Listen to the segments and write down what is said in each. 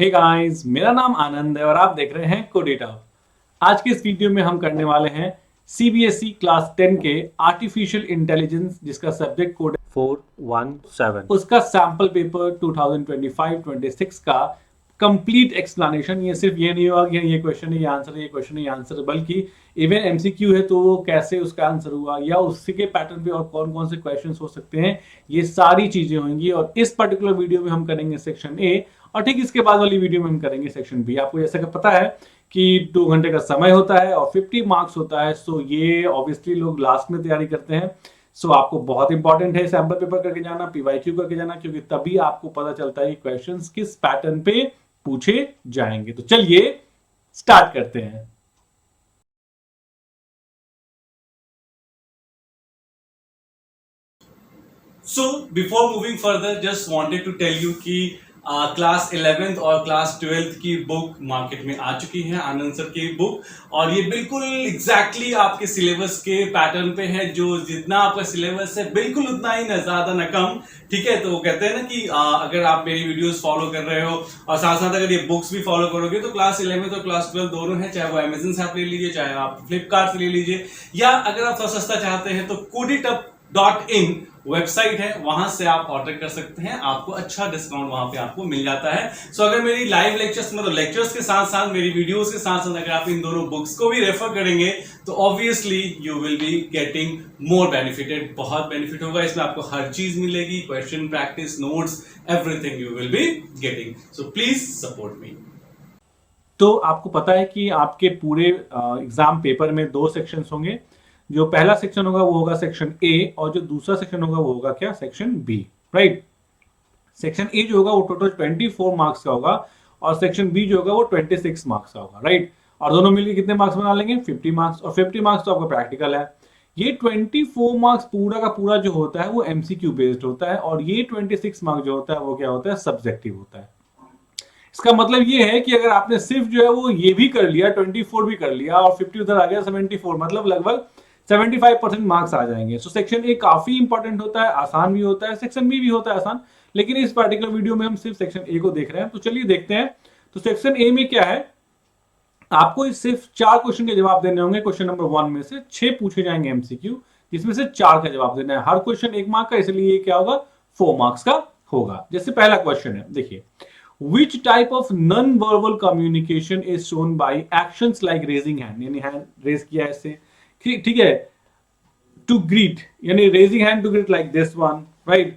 Hey guys, मेरा नाम आनंद है और आप देख रहे हैं कोडेटा। आज के इस वीडियो में हम करने वाले हैं सीबीएसई क्लास 10 के आर्टिफिशियल इंटेलिजेंस जिसका सब्जेक्ट कोड 417 उसका सैंपल पेपर 2025-26 का कंप्लीट एक्सप्लेनेशन। ये सिर्फ ये नहीं होगा कि ये क्वेश्चन है ये आंसर है, ये क्वेश्चन है ये आंसर है, बल्कि इवन एमसीक्यू है तो वो कैसे उसका आंसर हुआ या उसी के पैटर्न पे और कौन कौन से क्वेश्चंस हो सकते हैं, ये सारी चीजें होंगी। और इस पर्टिकुलर वीडियो में हम करेंगे सेक्शन ए और ठीक इसके बाद वाली वीडियो में हम करेंगे सेक्शन बी। आपको जैसा कि पता है कि 2 घंटे का समय होता है और 50 मार्क्स होता है, सो ये ऑब्वियसली लोग लास्ट में तैयारी करते हैं। सो आपको बहुत इंपॉर्टेंट है सैंपल पेपर करके जाना, पीवाईक्यू करके जाना, क्योंकि तभी आपको पता चलता है कि क्वेश्चंस किस पैटर्न पे पूछे जाएंगे। तो चलिए स्टार्ट करते हैं। So before moving further, just wanted to tell you कि क्लास 11th और क्लास 12th की बुक मार्केट में आ चुकी है, आनंद सर की बुक, और ये बिल्कुल एग्जैक्टली आपके सिलेबस के पैटर्न पे है। जो जितना आपका सिलेबस है बिल्कुल उतना ही, ना ज्यादा ना कम। ठीक है, तो वो कहते हैं ना कि अगर आप मेरी वीडियोस फॉलो कर रहे हो और साथ साथ अगर ये बुक्स भी फॉलो करोगे तो क्लास 11 और क्लास 12 दोनों है, चाहे वो अमेजन से आप ले लीजिए, चाहे आप फ्लिपकार्ट से ले लीजिए, या अगर आप थोड़ा सस्ता चाहते हैं तो codeitup.in वेबसाइट है, वहां से आप ऑर्डर कर सकते हैं। आपको अच्छा डिस्काउंट वहां पे आपको मिल जाता है। सो अगर मेरी लाइव लेक्चर्स मतलब लेक्चर्स के साथ साथ मेरी वीडियोस के साथ साथ अगर आप इन दोनों बुक्स को भी रेफर करेंगे तो obviously you will be getting more benefited. बहुत बेनिफिट होगा इसमें, आपको हर चीज मिलेगी, question practice notes, everything you will be getting. So please support me. तो आपको पता है कि आपके पूरे एग्जाम पेपर में 2 सेक्शंस होंगे। जो पहला सेक्शन होगा वो होगा सेक्शन ए और जो दूसरा सेक्शन होगा वो होगा क्या, section B. Right, section A जो होगा वो टोटल 24 मार्क्स का होगा और सेक्शन बी जो होगा वो 26 मार्क्स का होगा। राइट, और दोनों मिलकर कितने मार्क्स बना लेंगे, 50 मार्क्स। और 50 मार्क्स तो आपका प्रैक्टिकल है। ये 24 मार्क्स पूरा का पूरा जो होता है वो एमसीक्यू बेस्ड होता है और ये 26 मार्क्स जो होता है वो क्या होता है, सब्जेक्टिव होता है। इसका मतलब ये है कि अगर आपने सिर्फ जो है वो ये भी कर लिया, 24 भी कर लिया और 50 उधर आ गया, 74, मतलब लगभग 75% मार्क्स आ जाएंगे। सो सेक्शन ए काफी इंपॉर्टेंट होता है, आसान भी होता है, सेक्शन बी भी होता है आसान, लेकिन इस पर्टिकुलर वीडियो में हम सिर्फ सेक्शन ए को देख रहे हैं। तो चलिए देखते हैं। तो सेक्शन ए में क्या है, आपको सिर्फ 4 क्वेश्चन के जवाब देने होंगे। क्वेश्चन नंबर 1 में से 6 पूछे जाएंगे एमसीक्यू, जिसमें से 4 का जवाब देना है। हर क्वेश्चन 1 मार्क का, इसलिए ये क्या होगा, 4 मार्क्स का होगा। जैसे पहला क्वेश्चन है, देखिए, Which type of non-verbal communication is shown by actions like raising hand, यानी हैंड रेज किया ऐसे, ठीक है, to greet, यानी raising hand to greet like this one, right?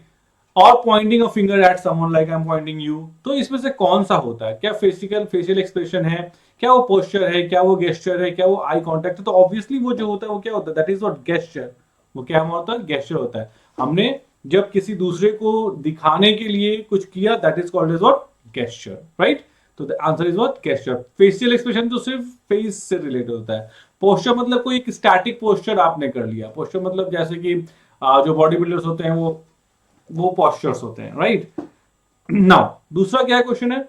और pointing a finger at someone like I'm pointing you। तो इसमें से कौन सा होता है, क्या फेशियल एक्सप्रेशन है, क्या वो पोस्चर है, क्या वो गेस्चर है, क्या वो आई कॉन्टेक्ट है? तो ऑब्वियसली वो जो होता है वो क्या होता है, दैट इज व्हाट गेस्चर। वो क्या होता है, गेस्चर होता है। हमने जब किसी दूसरे को दिखाने के लिए कुछ किया, that is called as what, gesture. Right, तो the answer is what, gesture. Facial expression तो सिर्फ फेस से रिलेटेड होता है। पोस्चर मतलब कोई एक स्टैटिक पोस्चर आपने कर लिया। पोस्चर मतलब जैसे कि जो बॉडी बिल्डर्स होते हैं वो पोस्चर्स होते हैं। राइट, नाउ दूसरा क्या क्वेश्चन है,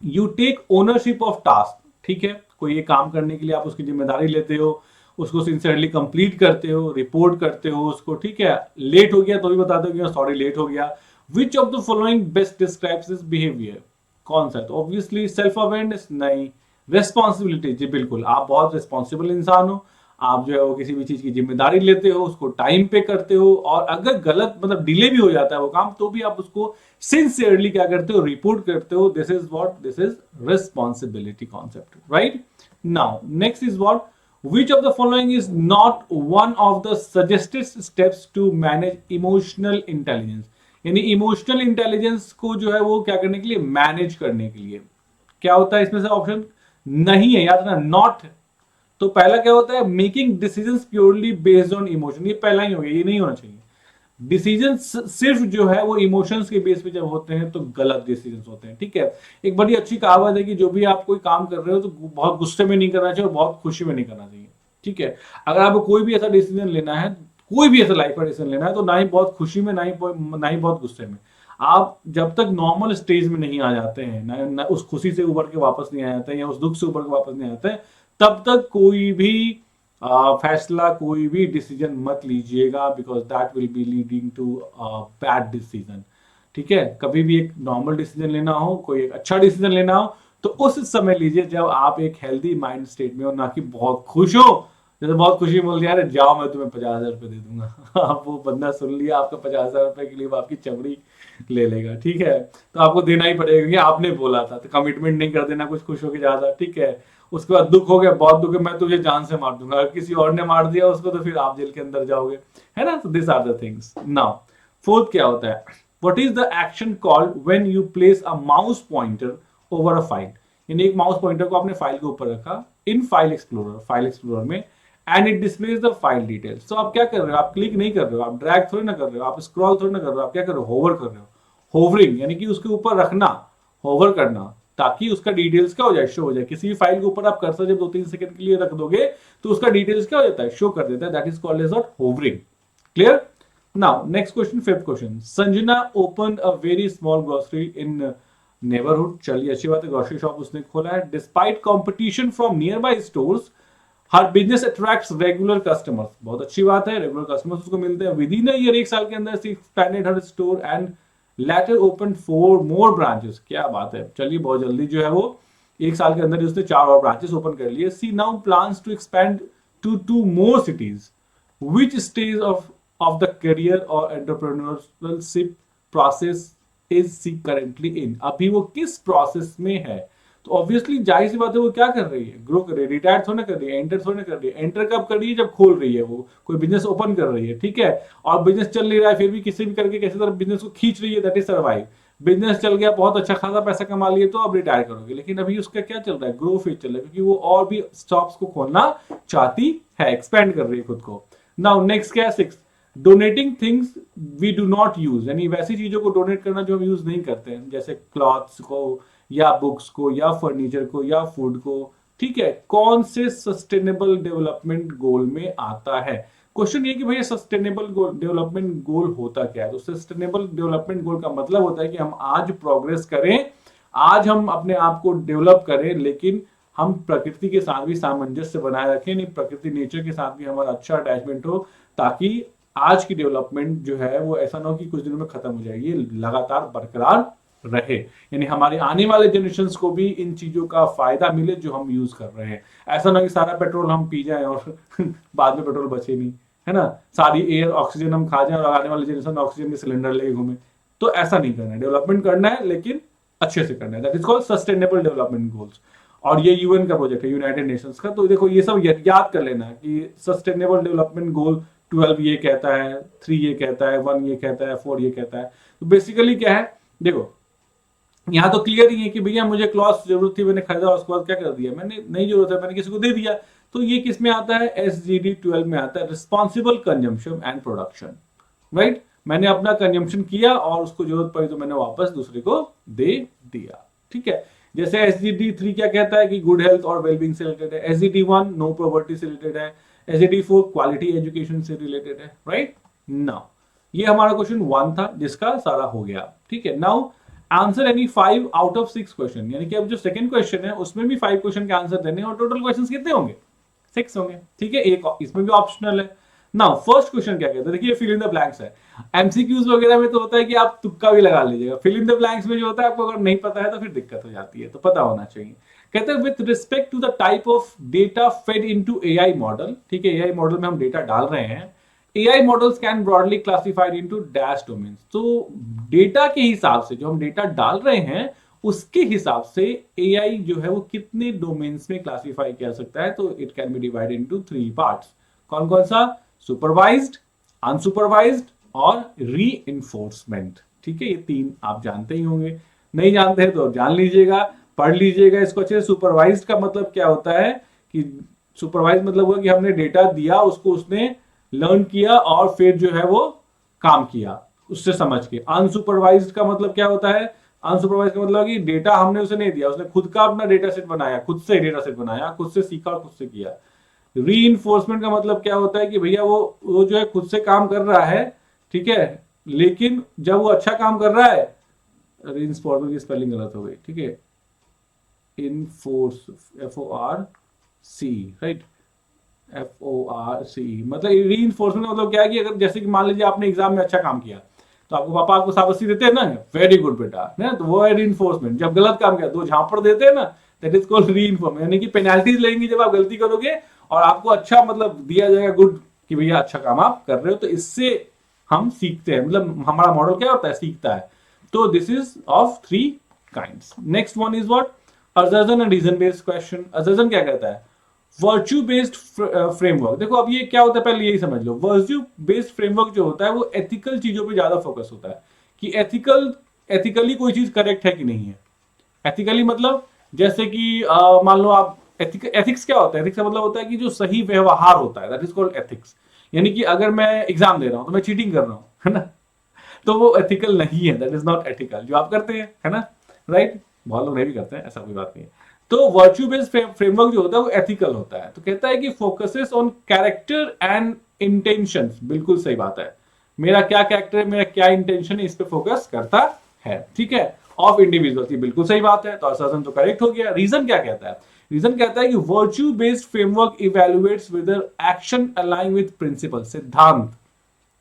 you take ownership of task. ठीक है, कोई ये काम करने के लिए आप उसकी जिम्मेदारी लेते हो, उसको सिंसियरली कंप्लीट करते हो, रिपोर्ट करते हो उसको। ठीक है, लेट हो गया तो भी बता दो कि सॉरी लेट हो गया। Which of the following best describes this behaviour, कौन सा है? तो ऑब्वियसली सेल्फ अवेयरनेस नहीं, रेस्पॉन्सिबिलिटी, जी बिल्कुल, आप बहुत रिस्पॉन्सिबल इंसान हो, आप जो है वो किसी भी चीज की जिम्मेदारी लेते हो, उसको टाइम पे करते हो, और अगर गलत मतलब डिले भी हो जाता है वो काम तो भी आप उसको सिंसियरली क्या करते हो, रिपोर्ट करते हो। This is what, this is responsibility concept. Right, now next is what, which of the following is not one of the suggested steps to manage emotional intelligence, यानी इमोशनल इंटेलिजेंस को जो है वो क्या करने के लिए, मैनेज करने के लिए क्या होता है? इसमें से ऑप्शन नहीं है, याद रखना, नॉट। तो पहला क्या होता है, making decisions purely based on emotion, ये पहला ही हो गया, ये नहीं होना चाहिए। डिसीजन सिर्फ जो है वो इमोशंस के बेस पे जब होते हैं तो गलत डिसीजन होते हैं। ठीक है, एक बड़ी अच्छी कहावत है कि जो भी आप कोई काम कर रहे हो तो बहुत गुस्से में नहीं करना चाहिए और बहुत खुशी में नहीं करना चाहिए। ठीक है, अगर आपको कोई भी ऐसा डिसीजन लेना है, कोई भी ऐसा लाइफ का डिसीजन लेना है, तो ना ही बहुत खुशी में, ना ही बहुत गुस्से में। आप जब तक नॉर्मल स्टेज में नहीं आ जाते हैं, ना उस खुशी से उबर के वापस नहीं आ जाते हैं या उस दुख से उबर के वापस नहीं आ जाते हैं, तब तक कोई भी फैसला, कोई भी डिसीजन मत लीजिएगा, because that will be leading to bad decision. ठीक है, कभी भी एक नॉर्मल डिसीजन लेना हो, कोई एक अच्छा डिसीजन लेना हो, तो उस समय लीजिए जब आप एक हेल्दी माइंड स्टेट में हो, ना कि बहुत खुश हो। जैसे बहुत खुशी बोल दिया, अरे जाओ मैं तुम्हें 50,000 रुपये दे दूंगा अब वो बंदा सुन लिया आपका 50,000 रुपये के लिए, वो आपकी चमड़ी ले लेगा, ठीक है। तो आपको देना ही पड़ेगा क्योंकि आपने बोला था, तो कमिटमेंट नहीं कर देना कुछ खुश होकर ज्यादा, ठीक है। उसके बाद दुख हो गया, बहुत दुख है, मैं तुझे जान से मार दूंगा, अगर किसी और ने मार दिया उसको तो फिर आप जेल के अंदर जाओगे, है ना। तो this are the things. Now fourth क्या होता है, what is the action called when you place a mouse pointer over a file. यानी एक माउस पॉइंटर को आपने फाइल के ऊपर रखा इन फाइल एक्सप्लोरर में, and it displays the file details. तो आप क्या कर रहे हो, आप क्लिक नहीं कर रहे हो, आप ड्रैग थोड़ी ना कर रहे हो, आप स्क्रॉल थोड़ी ना कर रहे हो, आप क्या कर रहे हो, होवर कर रहे हो। होवरिंग यानी कि उसके ऊपर रखना, होवर करना, ताकि उसका डिटेल्स क्या हो जाए, शो हो जाए। किसी भी फाइल के ऊपर आप कर्सर जब 2-3 सेकंड के लिए रख दोगे तो उसका डिटेल्स क्या हो जाता है, शो कर देता है। That is called as hovering. Clear. Now next question, fifth question, Sanjana open a very small grocery in neighbourhood. चलिए अच्छी बात है, ग्रोसरी शॉप उसने खोला है। Despite competition from nearby stores her business attracts regular customers. बहुत अच्छी बात है, रेगुलर कस्टमर्स उसको मिलते हैं। विद इन अ ईयर, एक साल के अंदर she expanded her store and later open 4 more branches. क्या बात है, चलिए बहुत जल्दी जो है वो एक साल के अंदर उसने 4 और ब्रांचेस ओपन कर लिए। She now plans to expand to 2 more cities. Which stage of the career or entrepreneurship process is she currently in? अभी वो किस प्रोसेस में है। तो ऑब्वियसली जाहिर सी बात है, वो क्या कर रही है, ग्रो कर रही है, रिटायर थोड़ा कर रही है, एंटर थोड़ा कर रही है। एंटर कब कर रही है, जब खोल रही है, वो कोई बिजनेस ओपन कर रही है, ठीक है। और बिजनेस चल नहीं रहा है, फिर भी किसी भी करके किसी तरह बिजनेस को खींच रही है, दैट इज सर्वाइव। बिजनेस चल गया, बहुत अच्छा खासा पैसा कमा लिए, तो अब रिटायर करोगे। लेकिन अभी उसका क्या चल रहा है, ग्रो फेज चल रहा है, क्योंकि वो और भी शॉप्स को खोलना चाहती है, एक्सपेंड कर रही है खुद को। नाउ नेक्स्ट क्या है, 6, donating things we do not use. यानी वैसी चीजों को डोनेट करना जो हम यूज नहीं करते हैं, जैसे क्लॉथ्स को या बुक्स को या फर्नीचर को या फूड को, ठीक है। कौन से सस्टेनेबल डेवलपमेंट गोल में आता है। क्वेश्चन ये कि भैया सस्टेनेबल डेवलपमेंट गोल होता क्या है। तो सस्टेनेबल डेवलपमेंट गोल का मतलब होता है कि हम आज प्रोग्रेस करें, आज हम अपने आप को डेवलप करें, लेकिन हम प्रकृति के साथ भी सामंजस्य बनाए रखें, नहीं प्रकृति नेचर के साथ भी हमारा अच्छा अटैचमेंट हो, ताकि आज की डेवलपमेंट जो है वो ऐसा ना हो कि कुछ दिनों में खत्म हो जाए, ये लगातार बरकरार रहे। यानी हमारे आने वाले जनरेशन को भी इन चीजों का फायदा मिले जो हम यूज कर रहे हैं। ऐसा ना कि सारा पेट्रोल हम पी जाए और बाद में पेट्रोल बचे नहीं, है ना। सारी एयर ऑक्सीजन हम खा जाए और आने वाले जनरेशन ऑक्सीजन के सिलेंडर लेके घूमे। तो ऐसा नहीं करना है, डेवलपमेंट करना है लेकिन अच्छे से करना है। That is called sustainable development goals. और ये यूएन का प्रोजेक्ट है, यूनाइटेड नेशंस का। तो देखो ये सब याद कर लेना कि सस्टेनेबल डेवलपमेंट गोल 12 ये कहता है, 3 ये कहता है, 1 ये कहता है, 4 ये कहता है। तो बेसिकली क्या है, देखो यहाँ तो क्लियर ही है कि भैया मुझे क्लॉथ जरूरत थी, मैंने खरीदा, उसके बाद क्या कर दिया, मैंने नहीं जरूरत है, मैंने किसी को दे दिया। तो ये किस में आता है, SGD 12 में आता है, responsible consumption and production, right. मैंने अपना कंजम्पशन किया और उसको जरूरत पड़ी तो मैंने वापस दूसरे को दे दिया, ठीक है। जैसे SGD 3 क्या कहता है कि गुड हेल्थ और वेलबींग से रिलेटेड है। SGD 1 नो पॉवर्टी से रिलेटेड है। SGD 4 क्वालिटी एजुकेशन से रिलेटेड है, राइट। नाउ ये हमारा क्वेश्चन 1 था जिसका सारा हो गया, ठीक है। Now answer any 5 out of 6 question, यानी कि अब जो सेकंड क्वेश्चन है उसमें भी 5 क्वेश्चन के आंसर देने और टोटल क्वेश्चंस कितने होंगे, 6 होंगे, ठीक है। एक इसमें भी ऑप्शनल है। नाउ फर्स्ट क्वेश्चन क्या कहता है, देखिए फिल इन द ब्लैंक्स है। एमसीक्यूज वगैरह में तो होता है कि आप तुक्का भी लगा लीजिएगा। फिल इन द ब्लैंक्स में जो होता है आपको अगर नहीं पता है तो फिर दिक्कत हो जाती है, तो पता होना चाहिए। कहते हैं with respect to the type of data fed into AI model, ठीक है। एआई मॉडल में हम डेटा डाल रहे हैं। AI models can broadly classified into dash domains। तो डेटा के हिसाब से जो हम डेटा डाल रहे हैं उसके हिसाब से AI जो है वो कितने डोमेन्स में क्लासिफाई किया सकता है। तो it can be divided into 3 parts. कौन कौन सा, सुपरवाइज्ड, अनसुपरवाइज्ड और रीइंफोर्समेंट, ठीक है। ये 3 आप जानते ही होंगे, नहीं जानते हैं तो जान लीजिएगा, पढ़ लीजिएगा इसको अच्छे से। सुपरवाइज्ड का मतलब क्या होता है कि सुपरवाइज मतलब हुआ कि हमने डेटा दिया, उसको उसने लर्न किया और फिर जो है वो काम किया उससे समझ के। अनसुपरवाइज्ड का मतलब क्या होता है, अनसुपरवाइज्ड का मतलब कि डेटा हमने उसे नहीं दिया, उसने खुद का अपना डेटा सेट बनाया, खुद से डेटा सेट बनाया, खुद से सीखा और खुद से किया। रीइंफोर्समेंट का मतलब क्या होता है कि भैया वो जो है खुद से काम कर रहा है, ठीक है, लेकिन जब वो अच्छा काम कर रहा है, रीइंफोर्समेंट की स्पेलिंग गलत हो गई, ठीक है, इनफोर्स FORC, राइट, FORC मतलब रीइंफोर्समेंट का मतलब क्या है कि अगर जैसे कि मान लीजिए आपने एग्जाम में अच्छा काम किया तो आपको पापा आपको शाबाशी देते हैं ना, वेरी गुड बेटा, ना तो वो है रीइंफोर्समेंट। जब गलत काम किया 2 झापड़ देते हैं ना, दैट इज कॉल्ड रीइंफोर्समेंट, यानी कि पेनाल्टीज लेंगे जब आप गलती करोगे और आपको अच्छा मतलब दिया जाएगा गुड कि भैया अच्छा काम आप कर रहे हो, तो इससे हम सीखते हैं, मतलब हमारा मॉडल क्या होता है, सीखता है। तो this is of 3 kinds. Next one is what, assertion and reason based question. Assertion क्या कहता है, वर्च्यू बेस्ड फ्रेमवर्क। देखो अब ये क्या होता है, पहले यही समझ लो, वर्च्यू बेस्ड फ्रेमवर्क जो होता है वो एथिकल चीजों पे ज्यादा फोकस होता है कि एथिकली कोई चीज करेक्ट है कि नहीं है। एथिकली मतलब जैसे कि मान लो आप एथिक्स क्या होता है, एथिक्स का मतलब होता है कि जो सही व्यवहार होता है, दैट इज कॉल्ड एथिक्स। यानी कि अगर मैं एग्जाम दे रहा हूं तो मैं चीटिंग कर रहा हूं, है ना, तो वो एथिकल नहीं है, दैट इज नॉट एथिकल, जो आप करते हैं, है ना, राइट। बहुत लोग नहीं भी करते हैं, ऐसा कोई बात नहीं है। तो वर्च्यू बेस्ड फ्रेमवर्क जो होता है वो एथिकल होता है। तो कहता है कि focuses on character and intentions, बिल्कुल सही बात है, मेरा क्या कैरेक्टर है, मेरा क्या इंटेंशन है, इस पे फोकस करता है, ठीक है, ऑफ इंडिविजुअल्स, ये बिल्कुल सही बात है, तो असर्जन तो करेक्ट हो गया। रीजन क्या कहता है, रीजन कहता है कि virtue based framework evaluates whether action align with principle, सिद्धांत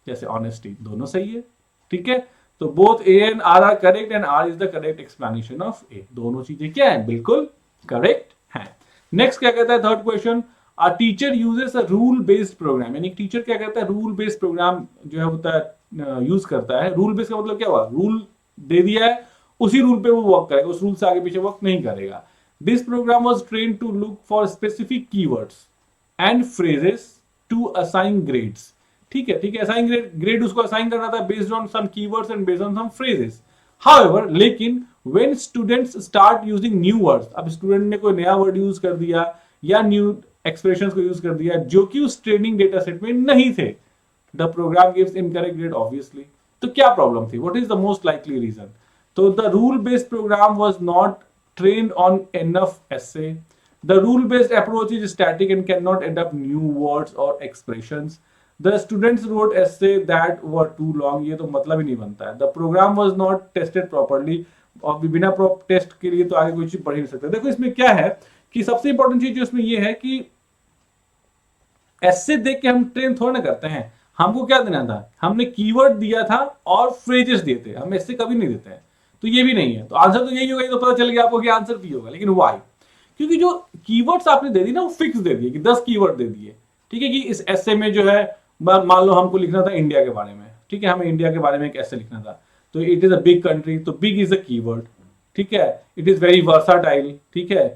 जैसे ऑनेस्टी, दोनों सही है, ठीक है। तो both A and R are correct and R is the correct explanation of A, दोनों चीजें क्या है, बिल्कुल करेक्ट है। नेक्स्ट क्या कहता है, third question, a teacher uses a rule based program, यानी टीचर क्या कहता है, रूल बेस्ड प्रोग्राम जो है होता है यूज करता है। रूल बेस्ड का मतलब क्या हुआ, रूल दे दिया है, उसी रूल पे वो वर्क करेगा, उस रूल से आगे पीछे वर्क नहीं करेगा। This program was trained to look for specific keywords and phrases to assign grades, ठीक है, ठीक है, असाइन ग्रेड उसको असाइन करना था based on some keywords and based on some phrases. However, लेकिन when students start using new words, अब student ने कोई नया वर्ड यूज कर दिया या न्यू एक्सप्रेशंस को यूज कर दिया जो कि उस ट्रेनिंग डेटा सेट में नहीं थे, the program gives incorrect grade obviously. तो क्या प्रॉब्लम थी, what is the most likely reason, तो the rule based program was not trained on enough essay. The rule-based approach is static and cannot adopt new words or expressions. The students wrote essay that were too long. ये तो मतलब ही नहीं बनता है. The program was not tested properly. और बिना test के लिए तो आगे कोई चीज पढ़ ही नहीं सकता। देखो इसमें क्या है कि सबसे इंपॉर्टेंट चीज जो इसमें ये है कि ऐसे देख के हम ट्रेन थोड़ा ना करते हैं, हमको क्या देना था, हमने कीवर्ड दिया था और फ्रेजेस दिए थे, हम ऐसे कभी नहीं देते हैं, तो ये भी नहीं है। तो आंसर तो यही होगा, तो पता चल गया आपको कि आंसर भी होगा, लेकिन व्हाई, क्योंकि जो कीवर्ड्स आपने दे दी ना वो फिक्स दे दिए कि 10 कीवर्ड दे दिए, ठीक है, कि इस एसे में जो है मान लो हमको लिखना था इंडिया के बारे में, ठीक है, हमें इंडिया के बारे में एक एसे लिखना था, तो it is a big country, तो बिग इज अ कीवर्ड, ठीक है, इट इज वेरी वर्साटाइल, ठीक है,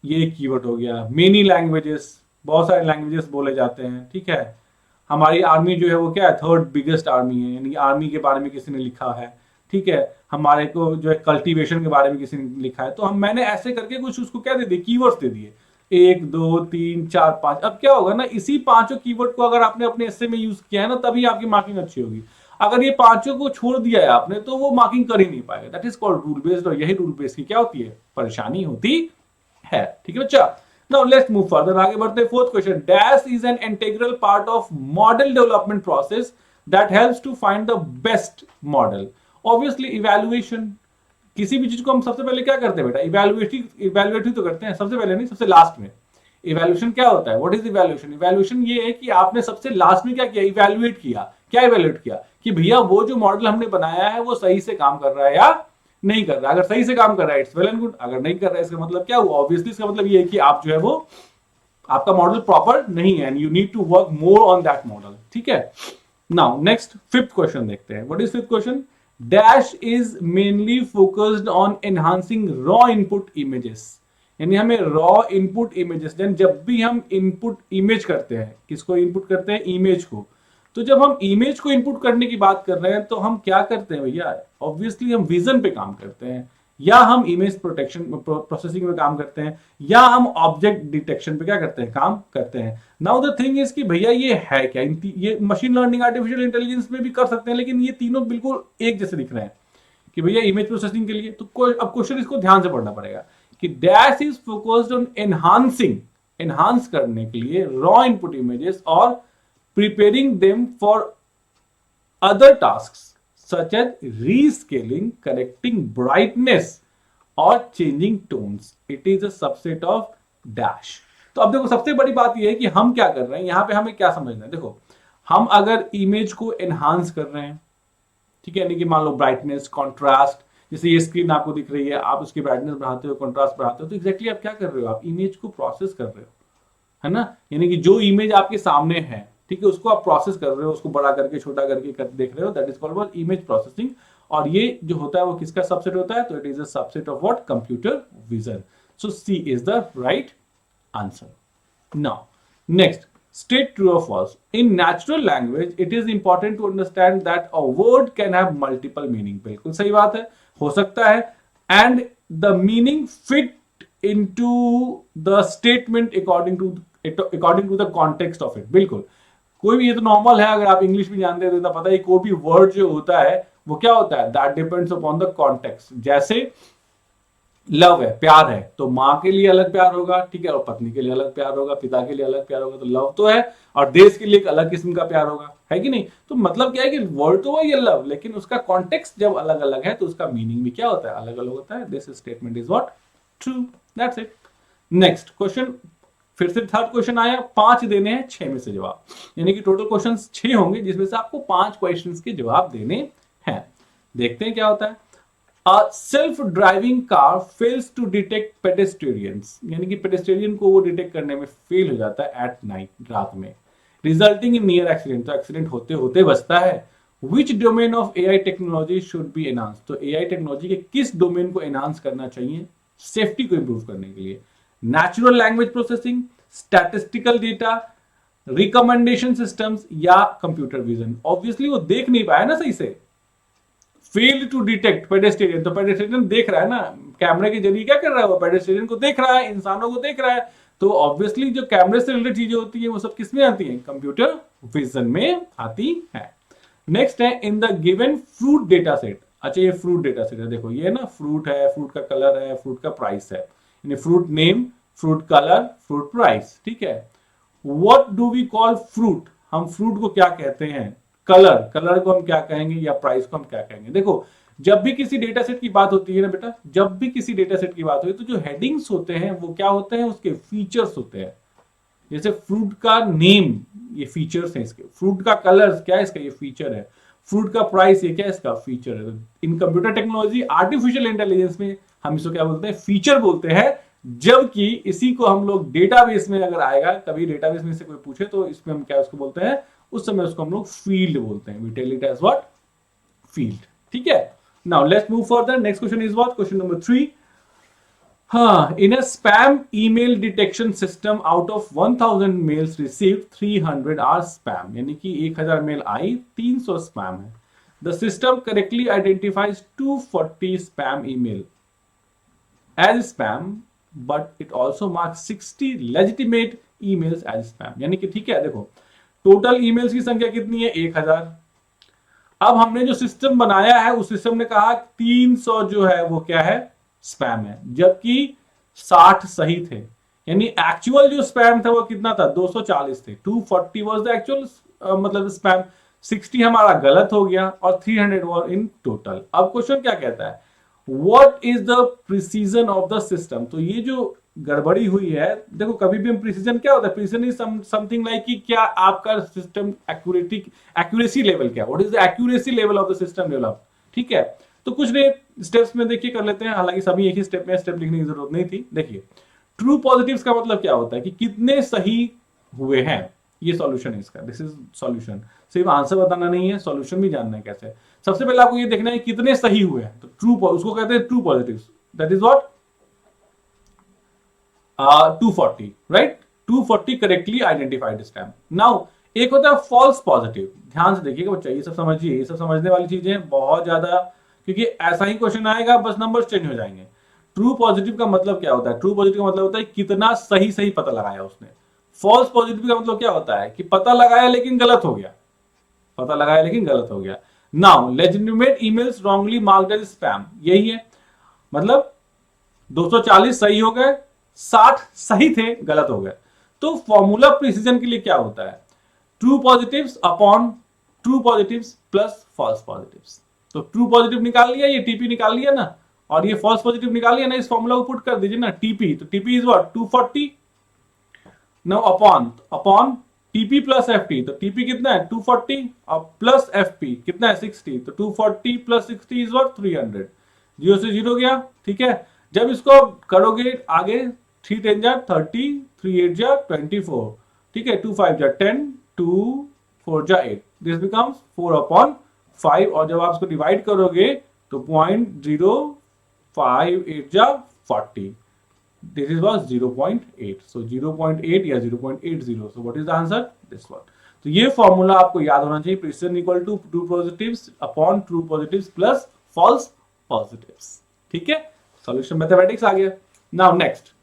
ये एक कीवर्ड हो गया। मेनी लैंग्वेजेस, बहुत सारे लैंग्वेजेस बोले जाते हैं, ठीक है, हमारी आर्मी जो है वो क्या है, 3rd बिगेस्ट आर्मी है, यानी आर्मी के बारे में किसी ने लिखा है, ठीक है, हमारे को जो है कल्टीवेशन के बारे में किसी ने लिखा है, तो मैंने ऐसे करके कुछ उसको क्या दे दिए, कीवर्ड्स दे दिए, 1 2 3 4 5। अब क्या होगा ना, इसी पांचों कीवर्ड को अगर आपने अपने एसे में यूज किया है ना, तभी आपकी मार्किंग अच्छी होगी। अगर ये पांचों को छोड़ दिया है आपने तो वो मार्किंग कर ही नहीं पाएगा। That is called rule based, और यही रूल बेस्ड की क्या होती है, परेशानी होती है, ठीक है बच्चा। नाउ लेट्स मूव फर्दर, आगे बढ़ते हैं। 4th question, dash is an integral part of model development process that helps to find the best model. Obviously evaluation, किसी भी चीज को हम सबसे पहले क्या करते हैं बेटा, इवैल्यूएट तो करते हैं, सबसे पहले नहीं, सबसे लास्ट में। इवैल्यूएशन क्या होता है, व्हाट इज इवैल्यूएशन, इवैल्यूएशन ये है कि आपने सबसे लास्ट में क्या किया, इवैल्यूएट किया। क्या इवैल्यूएट किया कि भैया वो जो मॉडल हमने बनाया है वो सही से काम कर रहा है या नहीं कर रहा है। अगर सही से काम कर रहा है इट्स वेल एंड गुड, अगर नहीं कर रहा है इसका मतलब क्या हुआ, ऑब्वियसली इसका मतलब ये है कि आप जो है वो आपका मॉडल प्रॉपर नहीं है, and you need to work more on that model, ठीक है। नाउ नेक्स्ट 5th क्वेश्चन देखते हैं। What is 5th question, dash is mainly focused on enhancing raw input images, यानी हमें रॉ इनपुट इमेजेस, जब भी हम इनपुट इमेज करते हैं, किसको इनपुट करते हैं, इमेज को, तो जब हम इमेज को इनपुट करने की बात कर रहे हैं तो हम क्या करते हैं भैया, ऑब्वियसली हम विजन पे काम करते हैं, या हम इमेज प्रोटेक्शन प्रोसेसिंग में काम करते हैं, या हम ऑब्जेक्ट डिटेक्शन पे क्या करते हैं, काम करते हैं। नाउ द थिंग इज कि भैया ये है क्या, ये मशीन लर्निंग आर्टिफिशियल इंटेलिजेंस में भी कर सकते हैं, लेकिन ये तीनों बिल्कुल एक जैसे दिख रहे हैं कि भैया इमेज प्रोसेसिंग के लिए, तो अब क्वेश्चन इसको ध्यान से पढ़ना पड़ेगा कि dash is focused on enhance करने के लिए रॉ इनपुट इमेजेस और preparing them for other tasks such as rescaling, correcting brightness or changing tones. It is a subset of dash. तो अब देखो सबसे बड़ी बात यह है कि हम क्या कर रहे हैं, यहां पे हमें क्या समझना है। देखो हम अगर इमेज को एनहांस कर रहे हैं, ठीक है, यानी कि मान लो ब्राइटनेस, कॉन्ट्रास्ट, जैसे ये स्क्रीन आपको दिख रही है, आप उसकी ब्राइटनेस बढ़ाते हो, कॉन्ट्रास्ट बढ़ाते हो, तो एग्जैक्टली आप क्या कर रहे हो, आप इमेज को प्रोसेस कर रहे हो, है ना, यानी कि जो इमेज आपके सामने है, ठीक है, उसको आप प्रोसेस कर रहे हो, उसको बड़ा करके छोटा करके देख रहे हो, that is called image processing. और ये जो होता है वो किसका सबसेट होता है, तो it is a subset of what, computer vision. So C is the right answer. Now, next, state true or false. In natural language, it is important to understand that a word can have multiple meaning. बिल्कुल सही बात है, हो सकता है, and the meaning fit into the statement according to the context of it. बिल्कुल, कोई भी, ये तो नॉर्मल है, अगर आप इंग्लिश भी जानते हैं तो पता है कोई भी वर्ड जो होता है वो क्या होता है, that depends upon the context. जैसे लव है, प्यार है, तो माँ के लिए अलग प्यार होगा, ठीक है, और पत्नी के लिए अलग प्यार होगा, पिता के लिए अलग प्यार होगा, तो लव तो है, और देश के लिए एक अलग किस्म का प्यार होगा, है कि नहीं। तो मतलब क्या है कि वर्ड तो वही है लव, लेकिन उसका कॉन्टेक्स्ट जब अलग अलग है तो उसका मीनिंग भी क्या होता है, अलग अलग होता है। This statement is what, true, that's it. Next question, फिर से थर्ड क्वेश्चन आया, 5 देने हैं 6 में से जवाब, यानी कि टोटल क्वेश्चन 6 होंगे जिसमें से आपको 5 क्वेश्चन के जवाब देने हैं। देखते हैं क्या होता है। A self-driving car fails to detect pedestrians, यानी कि पेडेस्ट्रियन को वो डिटेक्ट करने में फेल हो जाता है एट नाइट, रात में, रिजल्टिंग इन नियर एक्सीडेंट, तो एक्सीडेंट होते होते बचता है। Which domain of AI technology should be enhanced, तो AI टेक्नोलॉजी के किस डोमेन को एनहांस करना चाहिए सेफ्टी को इंप्रूव करने के लिए, natural language processing, statistical data, recommendation systems, या कंप्यूटर विजन। ऑब्वियसली वो देख नहीं पाया ना सही से, फेल्ड टू डिटेक्ट पेडेस्ट्रियन, तो पेडेस्ट्रियन देख रहा है ना, कैमरे के जरिए क्या कर रहा है, वो पेडेस्ट्रियन को देख रहा है, इंसानों को देख रहा है, तो ऑब्वियसली जो कैमरे से रिलेटेड चीजें होती है वो सब किसमें आती हैं, कंप्यूटर विजन में आती है। नेक्स्ट है, in the given fruit data set, अच्छा ये फ्रूट डेटा सेट है, देखो ये ना फ्रूट है, फ्रूट का कलर है, फ्रूट का प्राइस है, यानी fruit name, fruit colour, fruit price, ठीक है। What do we call fruit, हम फ्रूट को क्या कहते हैं, कलर को हम क्या कहेंगे, या प्राइस को हम क्या कहेंगे। देखो जब भी किसी डेटा सेट की बात होती है ना बेटा, जब भी किसी डेटा सेट की बात होती है तो जो हेडिंग्स होते हैं वो क्या होते हैं, उसके फीचर्स होते हैं। जैसे फ्रूट का नेम, ये फीचर्स हैं इसके, फ्रूट का कलर क्या है इसका, ये फीचर है, फ्रूट का प्राइस ये क्या है इसका फीचर है। इन कंप्यूटर टेक्नोलॉजी, आर्टिफिशियल इंटेलिजेंस में हम इसको क्या बोलते हैं, फीचर बोलते हैं, जबकि इसी को हम लोग डेटाबेस में अगर आएगा, कभी डेटाबेस में से कोई पूछे तो इसमें हम क्या उसको बोलते हैं, उस समय उसको हम लोग फील्ड बोलते हैं, we tell it as what, field, ठीक है। Now let's move further, next question is what, question number 3। हाँ, in a spam email detection system out of 1000 mails received 300 are spam, यानी कि 1000 मेल आई, 300 स्पैम है। The system correctly identifies 240 spam email as spam, but it also marks 60 legitimate emails as spam, यानी कि ठीक है, देखो टोटल ईमेल्स की संख्या कितनी है, 1000। अब हमने जो सिस्टम बनाया है उस सिस्टम ने कहा 300 जो है वो क्या है, स्पैम है, जबकि 60 सही थे, यानी एक्चुअल जो स्पैम था वो कितना था, 240 थे, 240 वाज द एक्चुअल मतलब स्पैम, 60 हमारा गलत हो गया और 300 वर इन टोटल। अब क्वेश्चन क्या कहता है, what is the precision of the system, तो ये जो गड़बड़ी हुई है, देखो कभी भी हम प्रिसीजन क्या होता है, प्रिसीजन इज समथिंग लाइक कि क्या आपका सिस्टम एक्यूरेसी लेवल क्या, what is the accuracy level of the system develop, ठीक है। तो कुछ नहीं स्टेप्स में देखिए कर लेते हैं, हालांकि सभी एक ही स्टेप में, स्टेप लिखने की जरूरत नहीं थी। देखिए ट्रू पॉजिटिव्स का मतलब क्या होता है कि कितने सही हुए हैं, ये सॉल्यूशन है इसका, दिस इज सॉल्यूशन, सिर्फ आंसर बताना नहीं है, सॉल्यूशन भी जानना है कैसे। सबसे पहले आपको ये देखना है कितने सही हुए हैं, तो ट्रू, उसको कहते हैं true positives, that is what 240, right, 240 correctly identified spam. Now एक होता है फॉल्स पॉजिटिव, ध्यान से देखिएगा बच्चा, ये सब समझिए, ये सब समझने वाली चीजें बहुत ज्यादा, क्योंकि ऐसा ही क्वेश्चन आएगा बस नंबर्स चेंज हो जाएंगे। ट्रू पॉजिटिव का मतलब क्या होता है, ट्रू पॉजिटिव का मतलब होता है कितना सही सही पता लगाया उसने। फॉल्स पॉजिटिव का मतलब क्या होता है कि पता लगाया लेकिन गलत हो गया, पता लगाया लेकिन गलत हो गया। Now legitimate emails wrongly marked as spam, यही है, मतलब 240 सही हो गए, 60 सही थे, गलत हो गए। तो फॉर्मूला प्रिसीजन के लिए क्या होता है, true positives upon true positives plus false positives. तो ट्रू पॉजिटिव निकाल लिया, ये टीपी निकाल लिया ना, और ये फॉल्स पॉजिटिव निकाल लिया ना, इस फॉर्मूला को पुट कर दीजिए ना, टीपी, तो TP is what 240, now upon TP plus FT, तो टीपी कितना है 240 और प्लस एफपी कितना है 60, तो 240 प्लस 60 इज व्हाट 300, जीरो से जीरो गया। ठीक है, जब इसको करोगे आगे 3 10 जा 30, 3 8 जा 24, ठीक है, 2 5 जा 10, 2 4 जा 8, दिस बिकम्स 4/5, और जब आप इसको डिवाइड करोगे तो 0.058 जा 40, this is was 0.8, so 0.8 या 0.80, so what is the answer, this one। तो ये फॉर्मूला आपको याद होना चाहिए, precision equal to true positives upon true positives plus false positives. ठीक है, सॉल्यूशन मैथमेटिक्स आ गया। Now next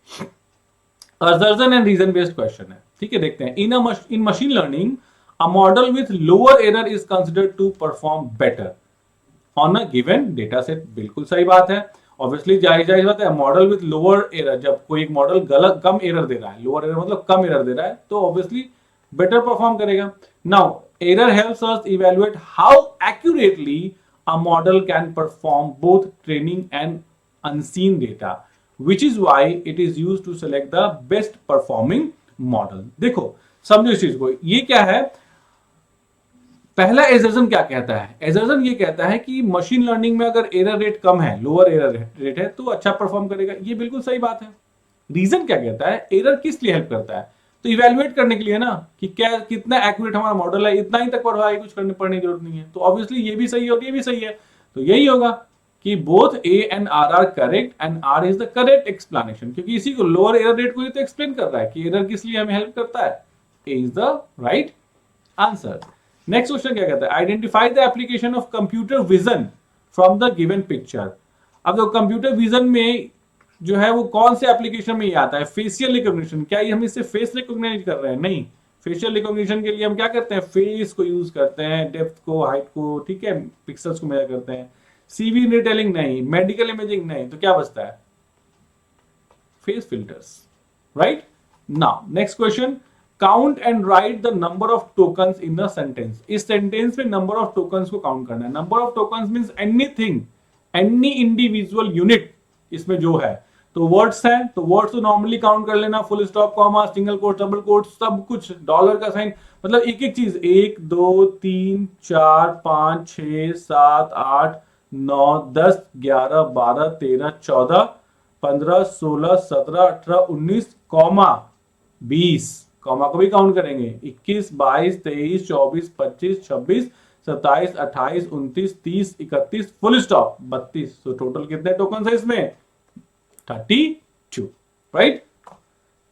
assertion and reason based question है। ठीक है, देखते हैं। In machine learning a model with lower error is considered to perform better on a given data set. बिल्कुल सही बात है, ऑब्वियसली जाहिर बात है, मॉडल विथ लोअर एरर, जब कोई एक मॉडल गलत कम एरर दे रहा है, लोअर एरर मतलब कम एरर दे रहा है, तो ऑब्वियसली बेटर परफॉर्म करेगा। Now error helps us evaluate how accurately a model can perform both training and unseen data, which is why it is used to select the best performing model. देखो समझो इस चीज को, ये क्या है, पहला एजर्शन क्या कहता है, एजर्शन ये कहता है कि मशीन लर्निंग में अगर एरर रेट कम है, लोअर एरर रेट है, तो अच्छा परफॉर्म करेगा। ये बिल्कुल सही बात है। रीजन क्या कहता है, एरर किस लिए हेल्प करता है, तो इवैल्यूएट करने के लिए ना, कि क्या कितना एक्यूरेट हमारा मॉडल है, इतना ही तक पढ़ाई कुछ पढ़ने की जरूरत नहीं है। तो ऑब्वियसली ये भी सही है और ये भी सही है, तो यही होगा कि both A and R correct and R is the correct explanation, क्योंकि इसी को लोअर एरर रेट को ये तो एक्सप्लेन कर रहा है कि एरर किस लिए हमें हेल्प करता है। A is the right answer. Next question क्या कहता है, identify the application of computer vision from the given picture. अब जो कंप्यूटर विजन में जो है वो कौन से एप्लीकेशन में ये आता है, फेशियल रिकॉग्निशन। क्या ये हम इससे फेस रिकॉग्नाइज कर रहे हैं, नहीं। फेशियल रिकॉग्निशन के लिए हम क्या करते हैं, फेस को यूज करते हैं, डेप्थ को, हाइट को, ठीक है, पिक्सल्स को मेजर करते हैं। सीवी रिटेलिंग नहीं, मेडिकल इमेजिंग नहीं, तो क्या बचता है, face filters, right. Now next question, count and right the number of tokens in a sentence. इस सेंटेंस में नंबर ऑफ टोकन्स को काउंट करना है। Number of tokens means anything, any individual unit इसमें जो है। तो वर्ड्स है, तो वर्ड्स तो नॉर्मली काउंट कर लेना, full stop, comma, single quote, double quote, सब कुछ, डॉलर का साइन, मतलब एक एक चीज, 1 2 3 4 5 6 7 8 9 10 11 12 13 14 15 16 17 18 19 कॉमा 20, कॉमा को भी काउंट करेंगे, 21 22 23 24 25 26 27 28 29 30 31 फुल स्टॉप 32। तो टोटल कितने टोकन है इसमें, 32, राइट।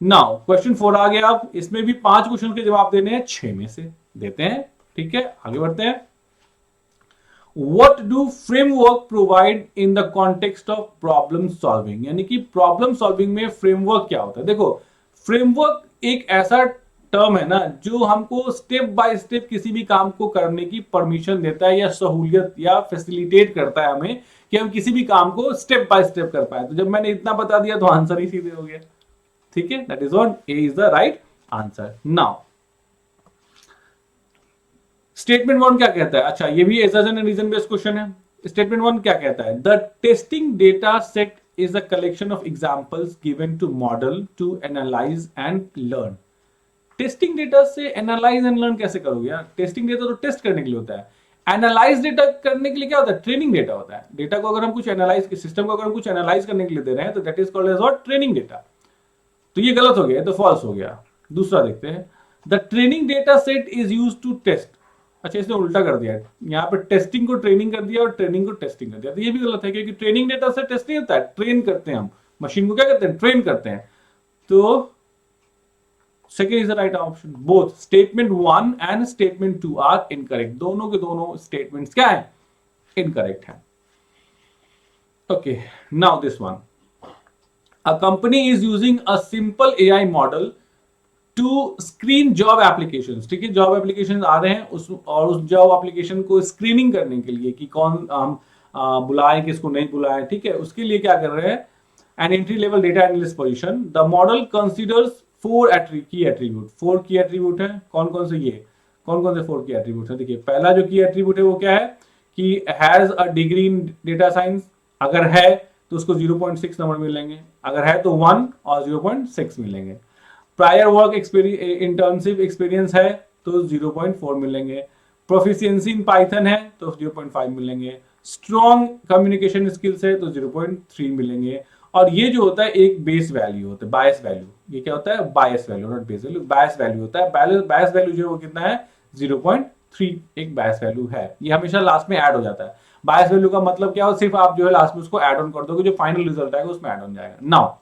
नाउ क्वेश्चन 4 आ गया। अब इसमें भी 5 क्वेश्चन के जवाब देने हैं, 6 में से देते हैं। ठीक है, आगे बढ़ते हैं। What do framework provide in the context of problem solving, यानी कि प्रॉब्लम सॉल्विंग में फ्रेमवर्क क्या होता है। देखो फ्रेमवर्क एक ऐसा टर्म है ना जो हमको स्टेप बाय स्टेप किसी भी काम को करने की परमिशन देता है, या सहूलियत या फैसिलिटेट करता है हमें कि हम किसी भी काम को स्टेप बाय स्टेप कर पाए। तो जब मैंने इतना बता दिया तो आंसर ही सीधे हो गया। ठीक है, that is what, A is the right answer. Now statement 1 क्या कहता है, अच्छा ये भी assertion and reason based question है। स्टेटमेंट 1 क्या कहता है, the testing data set is a collection of examples given to model to analyse and learn. Testing data से एनालाइज एंड लर्न कैसे करोगे यार, टेस्टिंग डेटा तो टेस्ट करने के लिए होता है, एनालाइज डेटा करने के लिए क्या होता है, ट्रेनिंग डेटा होता है। डेटा को अगर हम कुछ एनालाइज, सिस्टम को अगर हम कुछ एनालाइज करने के लिए दे रहे हैं तो that is called as what, training data. तो ये गलत हो गया, तो फॉल्स हो गया। दूसरा देखते हैं, the training data set is used to test. अच्छा इसने उल्टा कर दिया, यहाँ पे टेस्टिंग को ट्रेनिंग कर दिया और ट्रेनिंग को टेस्टिंग कर दिया, तो ये भी गलत है, क्योंकि ट्रेनिंग डेटा से टेस्ट नहीं होता है, ट्रेन करते हैं हम मशीन को, क्या करते हैं, ट्रेन करते हैं। तो second is the right option. Both statement 1 and statement 2 are incorrect, दोनों के दोनों स्टेटमेंट्स क्या है, इनकरेक्ट है। Okay, now this one, a company is using a simple AI model to screen job applications. ठीक है, जॉब एप्लीकेशन आ रहे हैं उस जॉब एप्लीकेशन को स्क्रीनिंग करने के लिए कि कौन हम बुलाएं किसको नहीं बुलाएं। ठीक है, उसके लिए क्या कर रहे हैं, an entry level data analyst position. The model considers 4 की एट्रीब्यूट। 4 की एट्रीब्यूट है, कौन कौन से, ये कौन कौन से 4 की एट्रीब्यूट है। देखिए पहला जो की एट्रीब्यूट है वो क्या है कि has a degree in data science, अगर है तो उसको 0.6 नंबर मिलेंगे, अगर है तो 1 और 0.6 मिलेंगे। प्रायर वर्क इंटर्नशिप एक्सपीरियंस है तो 0.4 मिलेंगे, प्रोफिशिएंसी इन पाइथन है तो 0.5 मिलेंगे, स्ट्रॉन्ग कम्युनिकेशन स्किल्स है तो 0.3 मिलेंगे। और ये जो होता है एक बेस वैल्यू होता है, बायस वैल्यू। ये क्या होता है? Bias value, not base value, bias value होता है। बायस वैल्यू जो है वो कितना है? 0.3 एक बायस वैल्यू है। ये हमेशा लास्ट में ऐड हो जाता है। बायस वैल्यू का मतलब क्या हो? सिर्फ आप जो है लास्ट में उसको ऐड ऑन कर दोगे, जो फाइनल रिजल्ट आएगा उसमें ऐड ऑन जाएगा। नाउ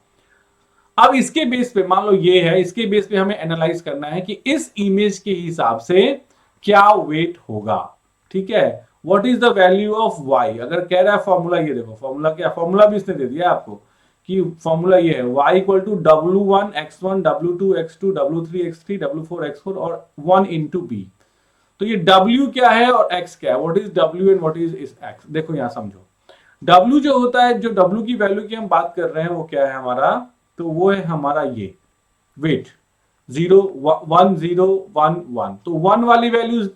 अब इसके बेस पे मान लो ये है, इसके बेस पे हमें एनालाइज करना है कि इस इमेज के हिसाब से क्या वेट होगा। ठीक है, what is the value of y. अगर कह रहा है फॉर्मूला, ये देखो फॉर्मूला क्या, फॉर्मूला भी इसने दे दिया आपको कि फॉर्मूला ये है y equal to W1 x1 W2 x2 W3 x3 W4 x4 और 1 इंटू बी। तो ये W क्या है और X क्या है, what is W and what is X। देखो यहां समझो, W जो होता है, जो W की वैल्यू की हम बात कर रहे हैं वो क्या है हमारा? तो वो है हमारा ये वेट 0 1 0 1 1। तो 1 वाली वैल्यूज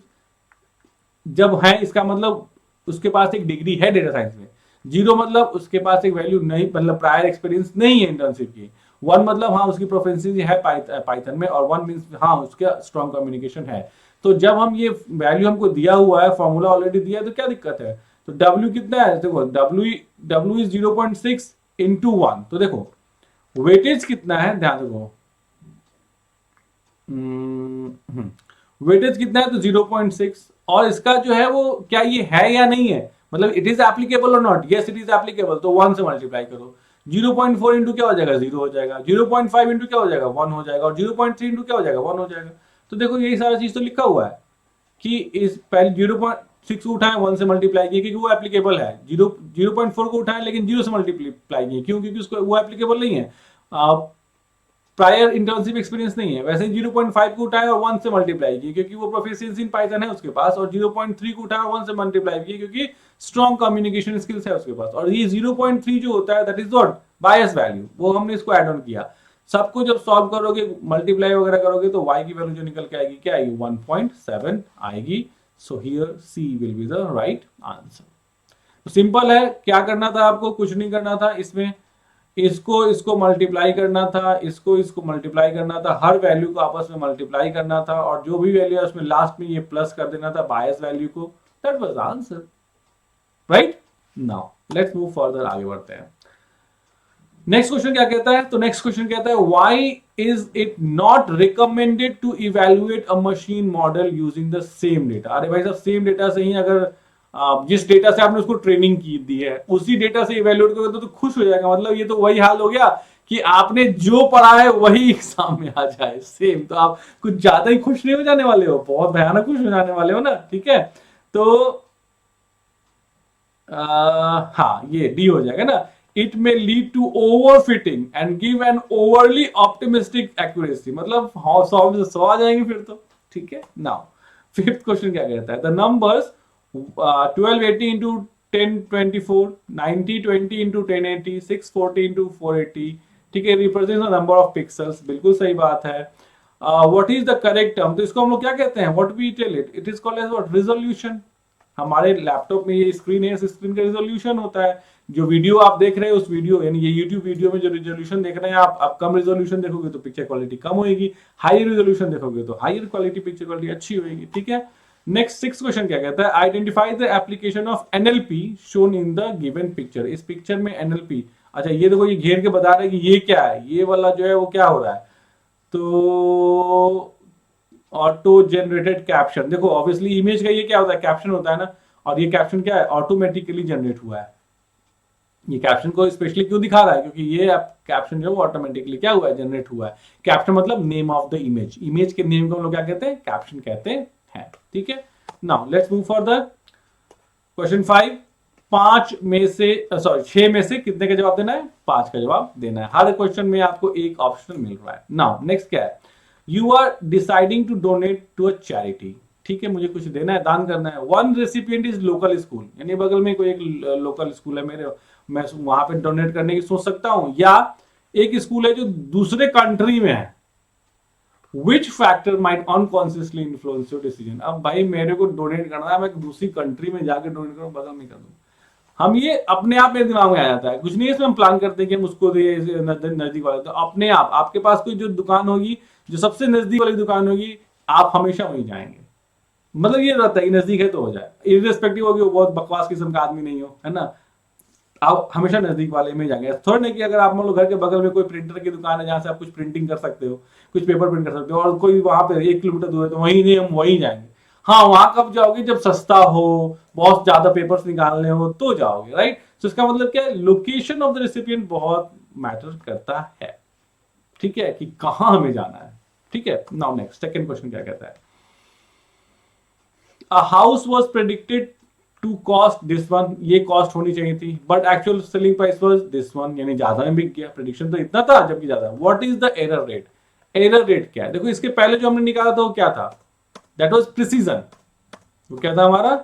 जब है, इसका मतलब उसके पास एक डिग्री है डेटा साइंस में। 0 मतलब उसके पास एक वैल्यू नहीं, मतलब प्रायर एक्सपीरियंस नहीं है इंटर्नशिप की। 1 मतलब हाँ उसकी प्रोफिशिएंसी है पाइथन में, और 1 मींस हाँ उसका स्ट्रॉन्ग कम्युनिकेशन है। तो जब हम ये वैल्यू हमको दिया हुआ है, फॉर्मूला ऑलरेडी दिया है, तो क्या दिक्कत है? तो W कितना है? देखो W इज 0.6 इंटू 1। तो देखो वेटेज कितना है, ध्यान देखो, वेटेज कितना है? तो 0.6। और इसका जो है वो क्या ये है या नहीं है, मतलब इट इज एप्लीकेबल और not? Yes it is applicable, तो 1 से मल्टीप्लाई करो। 0.4 इंटू क्या हो जाएगा? 0 हो जाएगा। 0.5 इंटू क्या हो जाएगा? 1 हो जाएगा। और 0.3 इंटू क्या हो जाएगा? 1 हो जाएगा। तो देखो यही सारा चीज तो लिखा हुआ है कि इस पहले 0.6 को उठाए 1 से मल्टीप्लाई किए क्योंकि वो एप्लीकेबल है। 0.4 को उठाए लेकिन 0 से मल्टीप्लाई किए, क्यों? क्योंकि उसको वो एप्लीकेबल नहीं है, प्रायर इंटर्नशिप एक्सपीरियंस नहीं है। वैसे 0.5 को उठाया और 1 से मल्टीप्लाई किया क्योंकि वो प्रोफिशिएंसी इन पाइथन है उसके पास, और 0.3 को उठाया और 1 से मल्टीप्लाई किया क्योंकि स्ट्रॉन्ग कम्युनिकेशन स्किल्स है उसके पास। और ये 0.3 जो होता है that is what? Bias value, वो हमने इसको ऐड ऑन किया। सबको जब सॉल्व करोगे, मल्टीप्लाई वगैरह करोगे, तो y की वैल्यू जो निकल के आएगी क्या आएगी? 1.7 आएगी। So here C will be the right answer. तो सिंपल है, क्या करना था आपको? कुछ नहीं करना था इसमें, इसको मल्टीप्लाई करना था, इसको मल्टीप्लाई करना था, हर वैल्यू को आपस में मल्टीप्लाई करना था, और जो भी वैल्यू है उसमें लास्ट में ये प्लस कर देना था बायस वैल्यू को। That was answer, right. Now let's move further, आगे बढ़ते हैं। नेक्स्ट क्वेश्चन क्या कहता है? तो नेक्स्ट क्वेश्चन कहता है why is it not recommended to evaluate a machine model using the same data. अरे भाई साहब, सेम डेटा से ही अगर जिस डेटा से आपने उसको ट्रेनिंग की दी है उसी डेटा से इवैल्यूएट करोगे तो खुश हो जाएगा। मतलब ये तो वही हाल हो गया कि आपने जो पढ़ा है वही एग्जाम में आ जाए सेम, तो आप कुछ ज्यादा ही खुश नहीं हो जाने वाले हो, बहुत भयानक खुश हो जाने वाले हो ना। ठीक है, तो हाँ ये डी हो जाएगा ना। It may lead to overfitting and give an overly optimistic accuracy. मतलब 100 में से 100 आ जाएंगे फिर तो। ठीक है, नाउ फिफ्थ क्वेश्चन क्या कहता है? The numbers 1280 into 1024, 9020 into 1080, 640 into 480, ठीक है, represent the number of pixels. बिल्कुल सही बात है। What is the correct term? तो इसको हम लोग क्या कहते हैं? What we tell it is called as what? Resolution. हमारे लैपटॉप में ये स्क्रीन है, इस स्क्रीन का रिजोल्यूशन होता है। जो वीडियो आप देख रहे हैं उस वीडियो यानी ये यूट्यूब वीडियो में जो रिजोल्यूशन देख रहे हैं आप कम रिजोल्यूशन देखोगे तो पिक्चर क्वालिटी कम होगी, हाई रिजोल्यूशन देखोगे तो हायर क्वालिटी पिक्चर क्वालिटी अच्छी होगी। ठीक है, नेक्स्ट सिक्स क्वेश्चन क्या कहता है? Identify the application of NLP shown in the given picture. इस पिक्चर में एनएलपी, अच्छा ये देखो ये घेर के बता रहे हैं कि ये क्या है, ये वाला जो है वो क्या हो रहा है? तो ऑटो जनरेटेड कैप्शन। देखो ऑब्वियसली इमेज का ये क्या होता है? कैप्शन होता है ना, और ये कैप्शन क्या है? ऑटोमेटिकली जनरेट हुआ है। ये कैप्शन को स्पेशली क्यों दिखा रहा है? क्योंकि ये कैप्शन जो है ऑटोमेटिकली क्या हुआ है? जनरेट हुआ है। कैप्शन मतलब name of the image, image के नेम को हम लोग क्या कहते हैं? कैप्शन कहते हैं। ठीक है, now let's move for question 5। 6 में से कितने का जवाब देना है? 5 का जवाब देना है। हर क्वेश्चन में आपको एक ऑप्शन मिल रहा है। नाउ नेक्स्ट क्या है? You are deciding to donate to a charity. ठीक है, मुझे कुछ देना है, दान करना है। One recipient is local school, यानी बगल में कोई एक लोकल स्कूल है मेरे, मैं वहां पे डोनेट करने की सोच सकता हूं, या एक स्कूल है जो दूसरे कंट्री में है। Which factor might unconsciously influence your decision. अब भाई मेरे को डोनेट करना है, मैं दूसरी कंट्री में जाकर डोनेट करूं, बगल में कर दूं। हम ये अपने आप मेरे दिमाग में आ जाता है, कुछ नहीं है इसमें हम प्लान करते हैं कि हम उसको दे नजदीक वाले, तो अपने आप आपके पास कोई जो दुकान होगी, जो सबसे नजदीक वाली दुकान होगी, आप हमेशा वहीं जाएंगे। मतलब ये रहता है कि नजदीक है तो हो जाए, इर्रेस्पेक्टिव होगी वो बहुत बकवास किस्म का आदमी नहीं हो, है ना, आप हमेशा नजदीक वाले में जाएंगे। थोड़ा नहीं कि अगर आप मान लो घर के बगल में कोई प्रिंटर की दुकान है जहां से आप कुछ प्रिंटिंग कर सकते हो, कुछ पेपर प्रिंट कर सकते हो, और कोई वहां पे 1 किलोमीटर दूर है तो वहीं नहीं, हम वहीं जाएंगे। हाँ, वहां कब जाओगे, जब सस्ता हो, बहुत ज्यादा पेपर्स निकालने हो तो जाओगे, राइट। तो इसका मतलब क्या है, लोकेशन ऑफ द रेसिपिएंट बहुत मैटर करता है, ठीक है, कि कहां हमें जाना है, ठीक है। नाउ नेक्स्ट सेकंड क्वेश्चन क्या कहता है, a house was predicted to cost this one, ये कॉस्ट होनी चाहिए थी, but actual selling price was this one, यानी ज्यादा में बिक गया, प्रेडिक्शन तो इतना था जबकि ज्यादा। What is the error rate, error rate क्या है, देखो इसके पहले जो हमने निकाला था वो क्या था, दैट वाज प्रिसीजन, वो क्या था हमारा,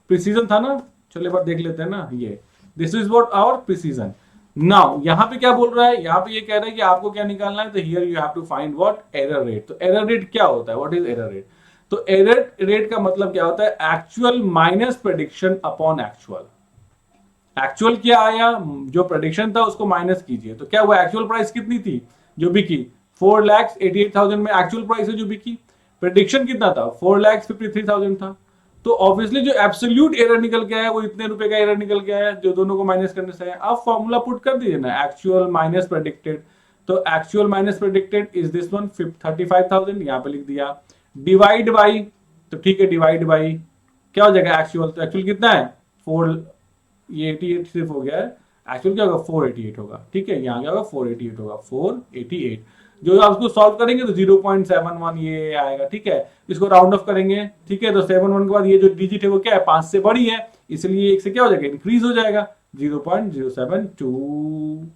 प्रिसीजन था ना। चलो एक बार देख लेते हैं ना, ये this is what our precision. Now यहां पे क्या बोल रहा है, यहां पे ये कह रहा है कि आपको क्या निकालना है, तो here you have to find what, error rate. तो एरर रेट क्या होता है, व्हाट इज एरर रेट, तो एरर रेट का मतलब क्या होता है, actual minus prediction upon actual. Actual क्या आया, जो प्रेडिक्शन था उसको माइनस कीजिए, तो क्या हुआ, एक्चुअल प्राइस कितनी थी जो बिकी, 4,88,000 में एक्चुअल प्राइस है जो बिकी, प्रेडिक्शन कितना था, 4,53,000 था। तो ऑब्वियसली जो एब्सोल्यूट एरर निकल के आया वो इतने रुपए का एरर निकल के आया, जो दोनों को माइनस करने से आया। अब फॉर्मूला पुट कर दीजिए ना, एक्चुअल माइनस प्रेडिक्टेड, तो actual minus predicted is this one 35,000, यहां पे लिख दिया, डिवाइड बाई, तो ठीक है डिवाइड बाई क्या हो जाएगा एक्चुअल, तो एक्चुअल कितना है 4, ये 88 सिर्फ हो गया है, एक्चुअल क्या होगा 488 होगा, ठीक है, यहाँ क्या होगा 488 होगा, 488। जो आप उसको सॉल्व करेंगे तो 0.71 ये आएगा, ठीक है, इसको राउंड ऑफ करेंगे, ठीक है, तो 71 के बाद ये जो डिजिट है वो क्या है 5 से बड़ी है, इसलिए एक से क्या हो जाएगा इंक्रीज हो जाएगा, 0.072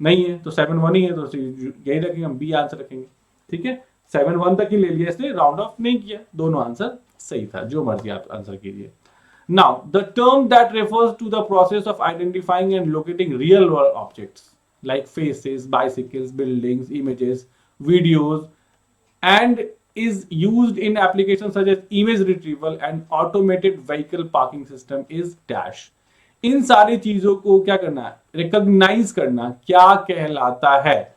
नहीं है तो 71 ही है, तो यही रखेंगे हम, बी आंसर रखेंगे, ठीक है। 71 तक ही ले लिया, इसलिए राउंड ऑफ नहीं किया, दोनों आंसर सही था, जो मर्जी आप आंसर कीजिए। Now, the term that refers to the process of identifying and locating real world objects like faces, bicycles, buildings, images, videos, and is used in applications such as image retrieval and automated vehicle parking system is dash. इन सारी चीजों को क्या करना है, recognise करना, क्या कहलाता है,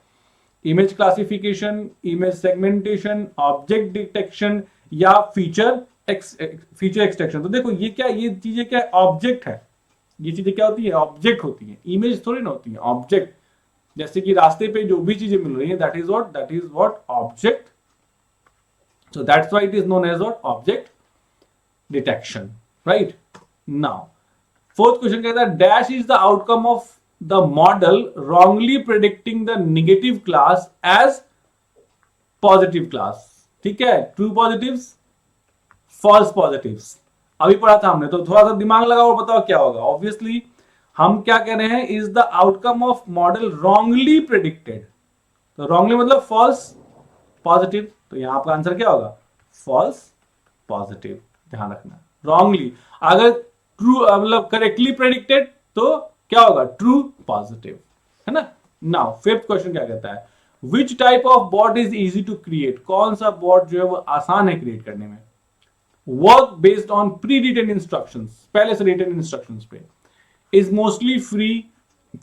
image classification, image segmentation, object detection या फीचर एक्सट्रैक्शन। तो देखो ये क्या, ये चीजें क्या ऑब्जेक्ट है, ये चीजें क्या होती है, ऑब्जेक्ट होती है, इमेज थोड़ी ना होती है, ऑब्जेक्ट। जैसे कि रास्ते पे जो भी चीजें मिल रही है that is what object, so that's why it is known as what object detection, right. Now fourth question कहता है, dash is the outcome of the model wrongly predicting the negative class as positive class, ठीक है, true positives, false positives, अभी पढ़ा था हमने, तो थोड़ा सा दिमाग लगाओ और बताओ क्या होगा। ऑब्वियसली हम क्या कह रहे हैं, is the outcome of model wrongly predicted, तो रॉन्गली मतलब फॉल्स पॉजिटिव, तो यहां आपका आंसर क्या होगा, फॉल्स पॉजिटिव, ध्यान रखना, रॉन्गली, अगर ट्रू मतलब करेक्टली प्रेडिक्टेड तो क्या होगा, ट्रू पॉजिटिव, है ना। नाउ फिफ्थ क्वेश्चन क्या कहता है, which type of bot is easy to create, कौन सा बॉट जो है वो आसान है क्रिएट करने में, work based on pre written instructions, पहले से रिटन इंस्ट्रक्शंस पे, इज मोस्टली फ्री,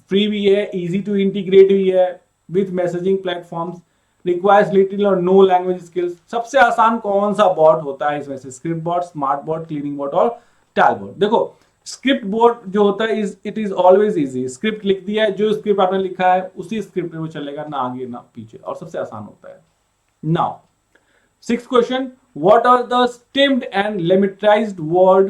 फ्री भी है, इजी टू इंटीग्रेट भी है with messaging platforms, requires little और नो लैंग्वेज स्किल्स। सबसे आसान कौन सा बॉट होता है इसमें से, script bot, smart bot, cleaning bot और टैल बॉट। देखो स्क्रिप्ट बॉट जो होता है it is always easy, script लिख दिया है, जो स्क्रिप्ट आपने लिखा है उसी स्क्रिप्ट में वो चलेगा, ना आगे ना पीछे, और सबसे आसान होता है। Now sixth question, what are the stemmed and lemmatized word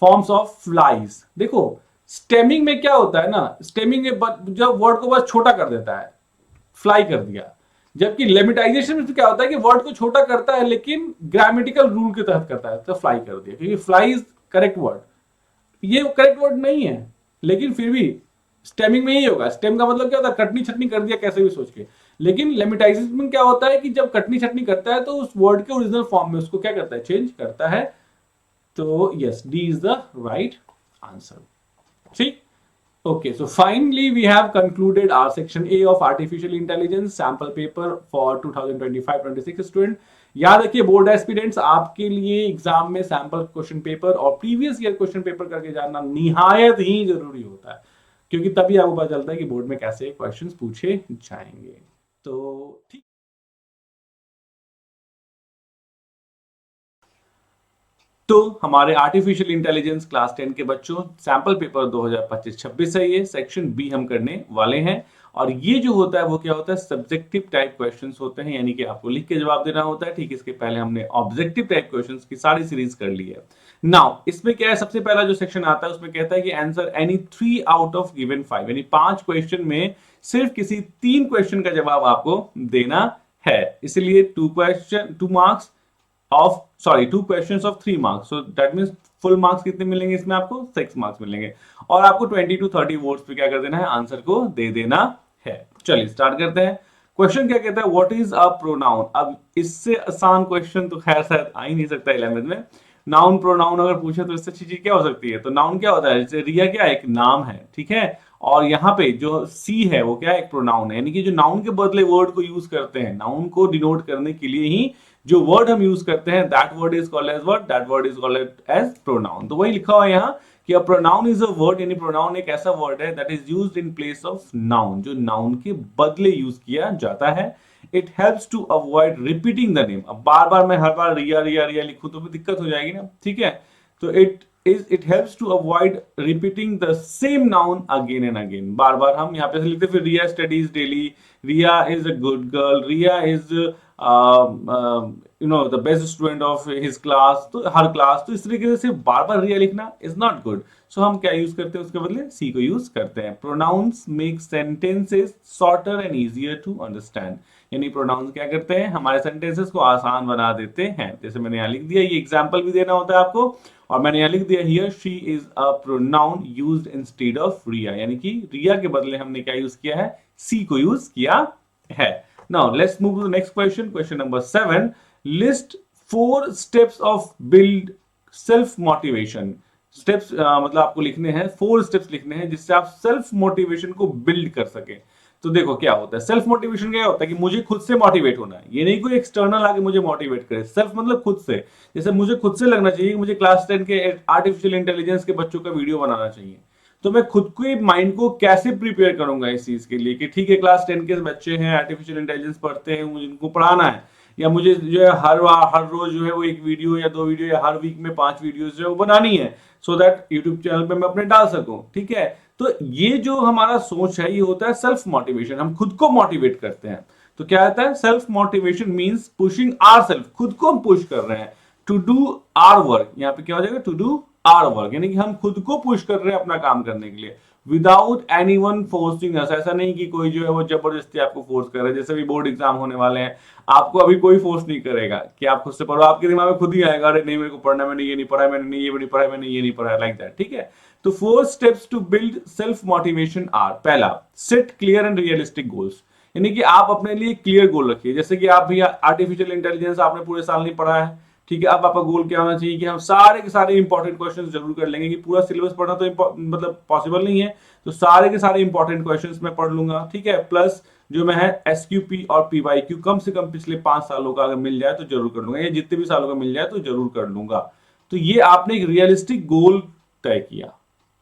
forms of flies। देखो स्टेमिंग में क्या होता है ना, स्टेमिंग में जब वर्ड को बस छोटा कर देता है, फ्लाई कर दिया, जबकि लेमिटाइजेशन में तो क्या होता है कि वर्ड को छोटा करता है लेकिन ग्रामेटिकल रूल के तहत करता है, तो फ्लाई कर दिया, क्योंकि फ्लाई इज करेक्ट वर्ड, ये करेक्ट वर्ड नहीं है, लेकिन फिर भी स्टेमिंग में ही होगा। स्टेम का मतलब क्या होता है, कटनी छटनी कर दिया कैसे भी सोच के, लेकिन लेमिटाइजेशन में क्या होता है कि जब कटनी छटनी करता है तो उस वर्ड के ओरिजिनल फॉर्म में उसको क्या करता है, चेंज करता है। तो yes, D is the right answer, ठीक। Okay, so finally we have concluded our section A of artificial intelligence sample paper for 2025-26 student. याद रखिए बोर्ड एस्पिरेंट्स, आपके लिए एग्जाम में सैंपल क्वेश्चन पेपर और प्रीवियस ईयर क्वेश्चन पेपर करके जानना निहायत ही जरूरी होता है, क्योंकि तभी आपको पता चलता है कि बोर्ड में कैसे क्वेश्चंस पूछे जाएंगे। तो ठीक, तो हमारे आर्टिफिशियल इंटेलिजेंस क्लास 10 के बच्चों, सैंपल पेपर 2025-26 है, ये सेक्शन बी हम करने वाले हैं। और ये जो होता है वो क्या होता है, सब्जेक्टिव टाइप क्वेश्चंस होते हैं, यानी कि आपको लिख के जवाब देना होता है। ठीक, इसके पहले हमने ऑब्जेक्टिव टाइप क्वेश्चंस की सारी सीरीज कर ली है। नाउ इसमें क्या है, सबसे पहला जो सेक्शन आता है उसमें कहता है कि answer any 3 out of given 5, यानी 5 क्वेश्चन में सिर्फ किसी 3 क्वेश्चन का जवाब आपको देना है। इसलिए 2 marks of 2 questions of 3 marks, so that means full marks कितने मिलेंगे इसमें, आपको 6 मार्क्स मिलेंगे। और आपको 20 to 30 वर्ड्स पे क्या कर देना है, आंसर को दे देना है। चलिए स्टार्ट करते हैं। क्वेश्चन क्या कहता है, व्हाट इज अ प्रोनाउन। अब इससे आसान क्वेश्चन तो खैर शायद आ ही नहीं सकता 11th में। नाउन प्रोनाउन अगर पूछे तो इससे अच्छी चीज क्या हो सकती है। तो नाउन क्या होता है, जैसे रिया क्या एक नाम है, ठीक है, और यहाँ पे जो सी है वो क्या है, एक प्रोनाउन है, यानी कि जो नाउन के बदले वर्ड को यूज करते हैं, नाउन को डिनोट करने के लिए ही जो वर्ड हम यूज करते हैं, that word is called as what, that word is called as pronoun. तो वही लिखा हुआ है यहाँ कि a pronoun is a word, यानी प्रोनाउन एक ऐसा वर्ड है that is used in place of noun, जो नाउन के बदले यूज किया जाता है। It helps to avoid repeating the name. अब बार बार मैं हर बार रिया रिया रिया लिखूं तो भी दिक्कत हो जाएगी ना, ठीक है। तो it helps to avoid repeating the same noun again and again. बार बार हम यहाँ पे से लिखते, फिर Riya studies daily, Riya is a good girl, Riya is the best student of his class, तो हर क्लास, तो इस तरीके से बार बार रिया लिखना इज नॉट गुड। सो हम क्या यूज करते हैं उसके बदले, सी को यूज करते हैं। Pronouns make sentences shorter and easier to understand, यानी प्रोनाउंस क्या करते हैं, हमारे सेंटेंसेस को आसान बना देते हैं। जैसे मैंने यहाँ लिख दिया, ये एग्जाम्पल भी देना होता है आपको, और मैंने यहाँ लिख दिया here she is a pronoun used instead of Riya, यानी कि रिया के बदले हमने क्या यूज किया है, सी को यूज किया है। Now let's move to the next question, question number 7। List 4 steps of build self motivation. Steps मतलब आपको लिखने हैं 4 स्टेप्स लिखने हैं जिससे आप सेल्फ मोटिवेशन को बिल्ड कर सके। तो देखो क्या होता है, सेल्फ मोटिवेशन क्या होता है कि मुझे खुद से मोटिवेट होना है, ये नहीं कोई एक्सटर्नल आके मुझे मोटिवेट करे। सेल्फ मतलब खुद से, जैसे मुझे खुद से लगना चाहिए कि मुझे क्लास 10 के आर्टिफिशियल इंटेलिजेंस के बच्चों का वीडियो बनाना चाहिए। तो मैं खुद को माइंड को कैसे प्रिपेयर करूंगा इस चीज के लिए कि ठीक है क्लास 10 के बच्चे हैं, आर्टिफिशियल इंटेलिजेंस पढ़ते हैं, मुझे इनको पढ़ाना है, या मुझे जो है हर रोज जो है वो 1 वीडियो या 2 वीडियो या हर वीक में 5 वीडियोस जो है वो बनानी है, सो दैट यूट्यूब चैनल पे मैं अपने डाल सकूं, ठीक है। तो ये जो हमारा सोच है ये होता है सेल्फ मोटिवेशन, हम खुद को मोटिवेट करते हैं। तो क्या होता है, self motivation means pushing ourself, खुद को हम पुश कर रहे हैं टू डू आवर वर्क। यहाँ पे क्या हो जाएगा, टू डू आवर वर्क, यानी कि हम खुद को पुश कर रहे हैं अपना काम करने के लिए, विदाउट एनीवन फोर्सिंग अस। ऐसा नहीं कि कोई जो है वो जबरदस्ती आपको फोर्स कर रहा है। जैसे भी बोर्ड एग्जाम होने वाले हैं, आपको अभी कोई फोर्स नहीं करेगा कि आप खुद से पढ़ो, आपके दिमाग में खुद ही आएगा, अरे नहीं मेरे को पढ़ना, मैंने ये नहीं पढ़ा, मैंने ये नहीं पढ़ा, मैंने ये नहीं पढ़ा, लाइक दैट, ठीक है। तो 4 steps to build self motivation are, पहला, set clear and realistic goals, यानी कि आप अपने लिए क्लियर गोल रखिए। जैसे कि आप भी आर्टिफिशियल इंटेलिजेंस आपने पूरे साल नहीं पढ़ा है, ठीक है, अब आपका गोल क्या होना चाहिए कि हम सारे के सारे इंपॉर्टेंट क्वेश्चंस जरूर कर लेंगे, कि पूरा सिलेबस पढ़ना तो मतलब पॉसिबल नहीं है, तो सारे के सारे इंपॉर्टेंट क्वेश्चंस मैं पढ़ लूंगा, ठीक है। प्लस जो मैं है एसक्यूपी और पीवाईक्यू कम से कम पिछले 5 सालों का अगर मिल जाए तो जरूर कर लूंगा, या जितने भी सालों का मिल जाए तो जरूर कर लूंगा। तो ये आपने एक रियलिस्टिक गोल तय किया,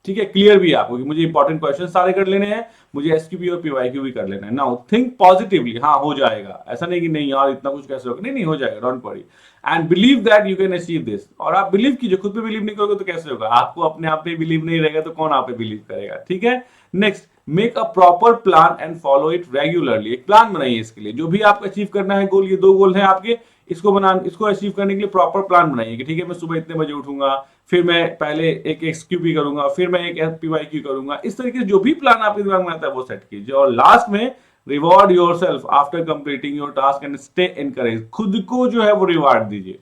ठीक है, क्लियर भी है आपको कि मुझे इंपॉर्टेंट क्वेश्चन सारे कर लेने हैं, मुझे एसक्यूपी और पीवाईक्यू भी कर लेना है। नाउ थिंक पॉजिटिवली, हाँ हो जाएगा, ऐसा नहीं कि नहीं यार इतना कुछ कैसे होगा, नहीं हो जाएगा, don't worry, and believe that you can achieve this. और आप बिलीव कीजिए, खुद पे बिलीव नहीं करोगे तो कैसे होगा, आपको अपने आप पे बिलीव नहीं रहेगा तो कौन आप पे बिलीव करेगा, ठीक है। Next, make a proper plan and follow it regularly, एक प्लान बनाइए इसके लिए, जो भी आपको अचीव करना है गोल, ये 2 गोल है आपके, इसको अचीव करने के लिए प्रॉपर प्लान बनाइए कि ठीक है मैं सुबह इतने बजे उठूंगा, फिर मैं पहले एक एसक्यूपी करूंगा, फिर मैं एक पीवाईक्यू करूंगा, इस तरीके से जो भी प्लान आपके दिमाग में आता है वो सेट कीजिए। और लास्ट में reward yourself after completing your task and stay encourage, खुद को जो है वो रिवार्ड दीजिए,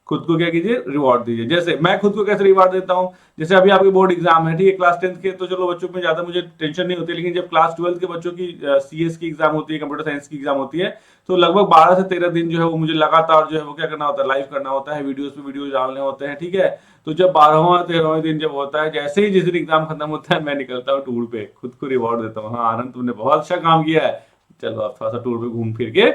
खुद को क्या कीजिए, रिवॉर्ड दीजिए। जैसे मैं खुद को कैसे रिवॉर्ड देता हूं, जैसे अभी आपके बोर्ड एग्जाम है, ठीक है, क्लास 10th के, तो चलो बच्चों में ज्यादा मुझे टेंशन नहीं होती, लेकिन जब क्लास 12th के बच्चों की सीएस की एग्जाम होती है, कंप्यूटर साइंस की एग्जाम होती है, तो लगभग 12 से 13 दिन जो है वो मुझे लगातार जो है वो क्या करना होता है, लाइव करना होता है, वीडियोस पे वीडियो डालने होते हैं, ठीक है। तो जब 12वां 13वां दिन जब होता है, जैसे ही जिस दिन एग्जाम खत्म होता है, मैं निकलता हूँ टूर पे, खुद को रिवॉर्ड देता हूँ, हाँ आनंद तुमने बहुत अच्छा काम किया है, चलो आप थोड़ा सा टूर पे घूम फिर के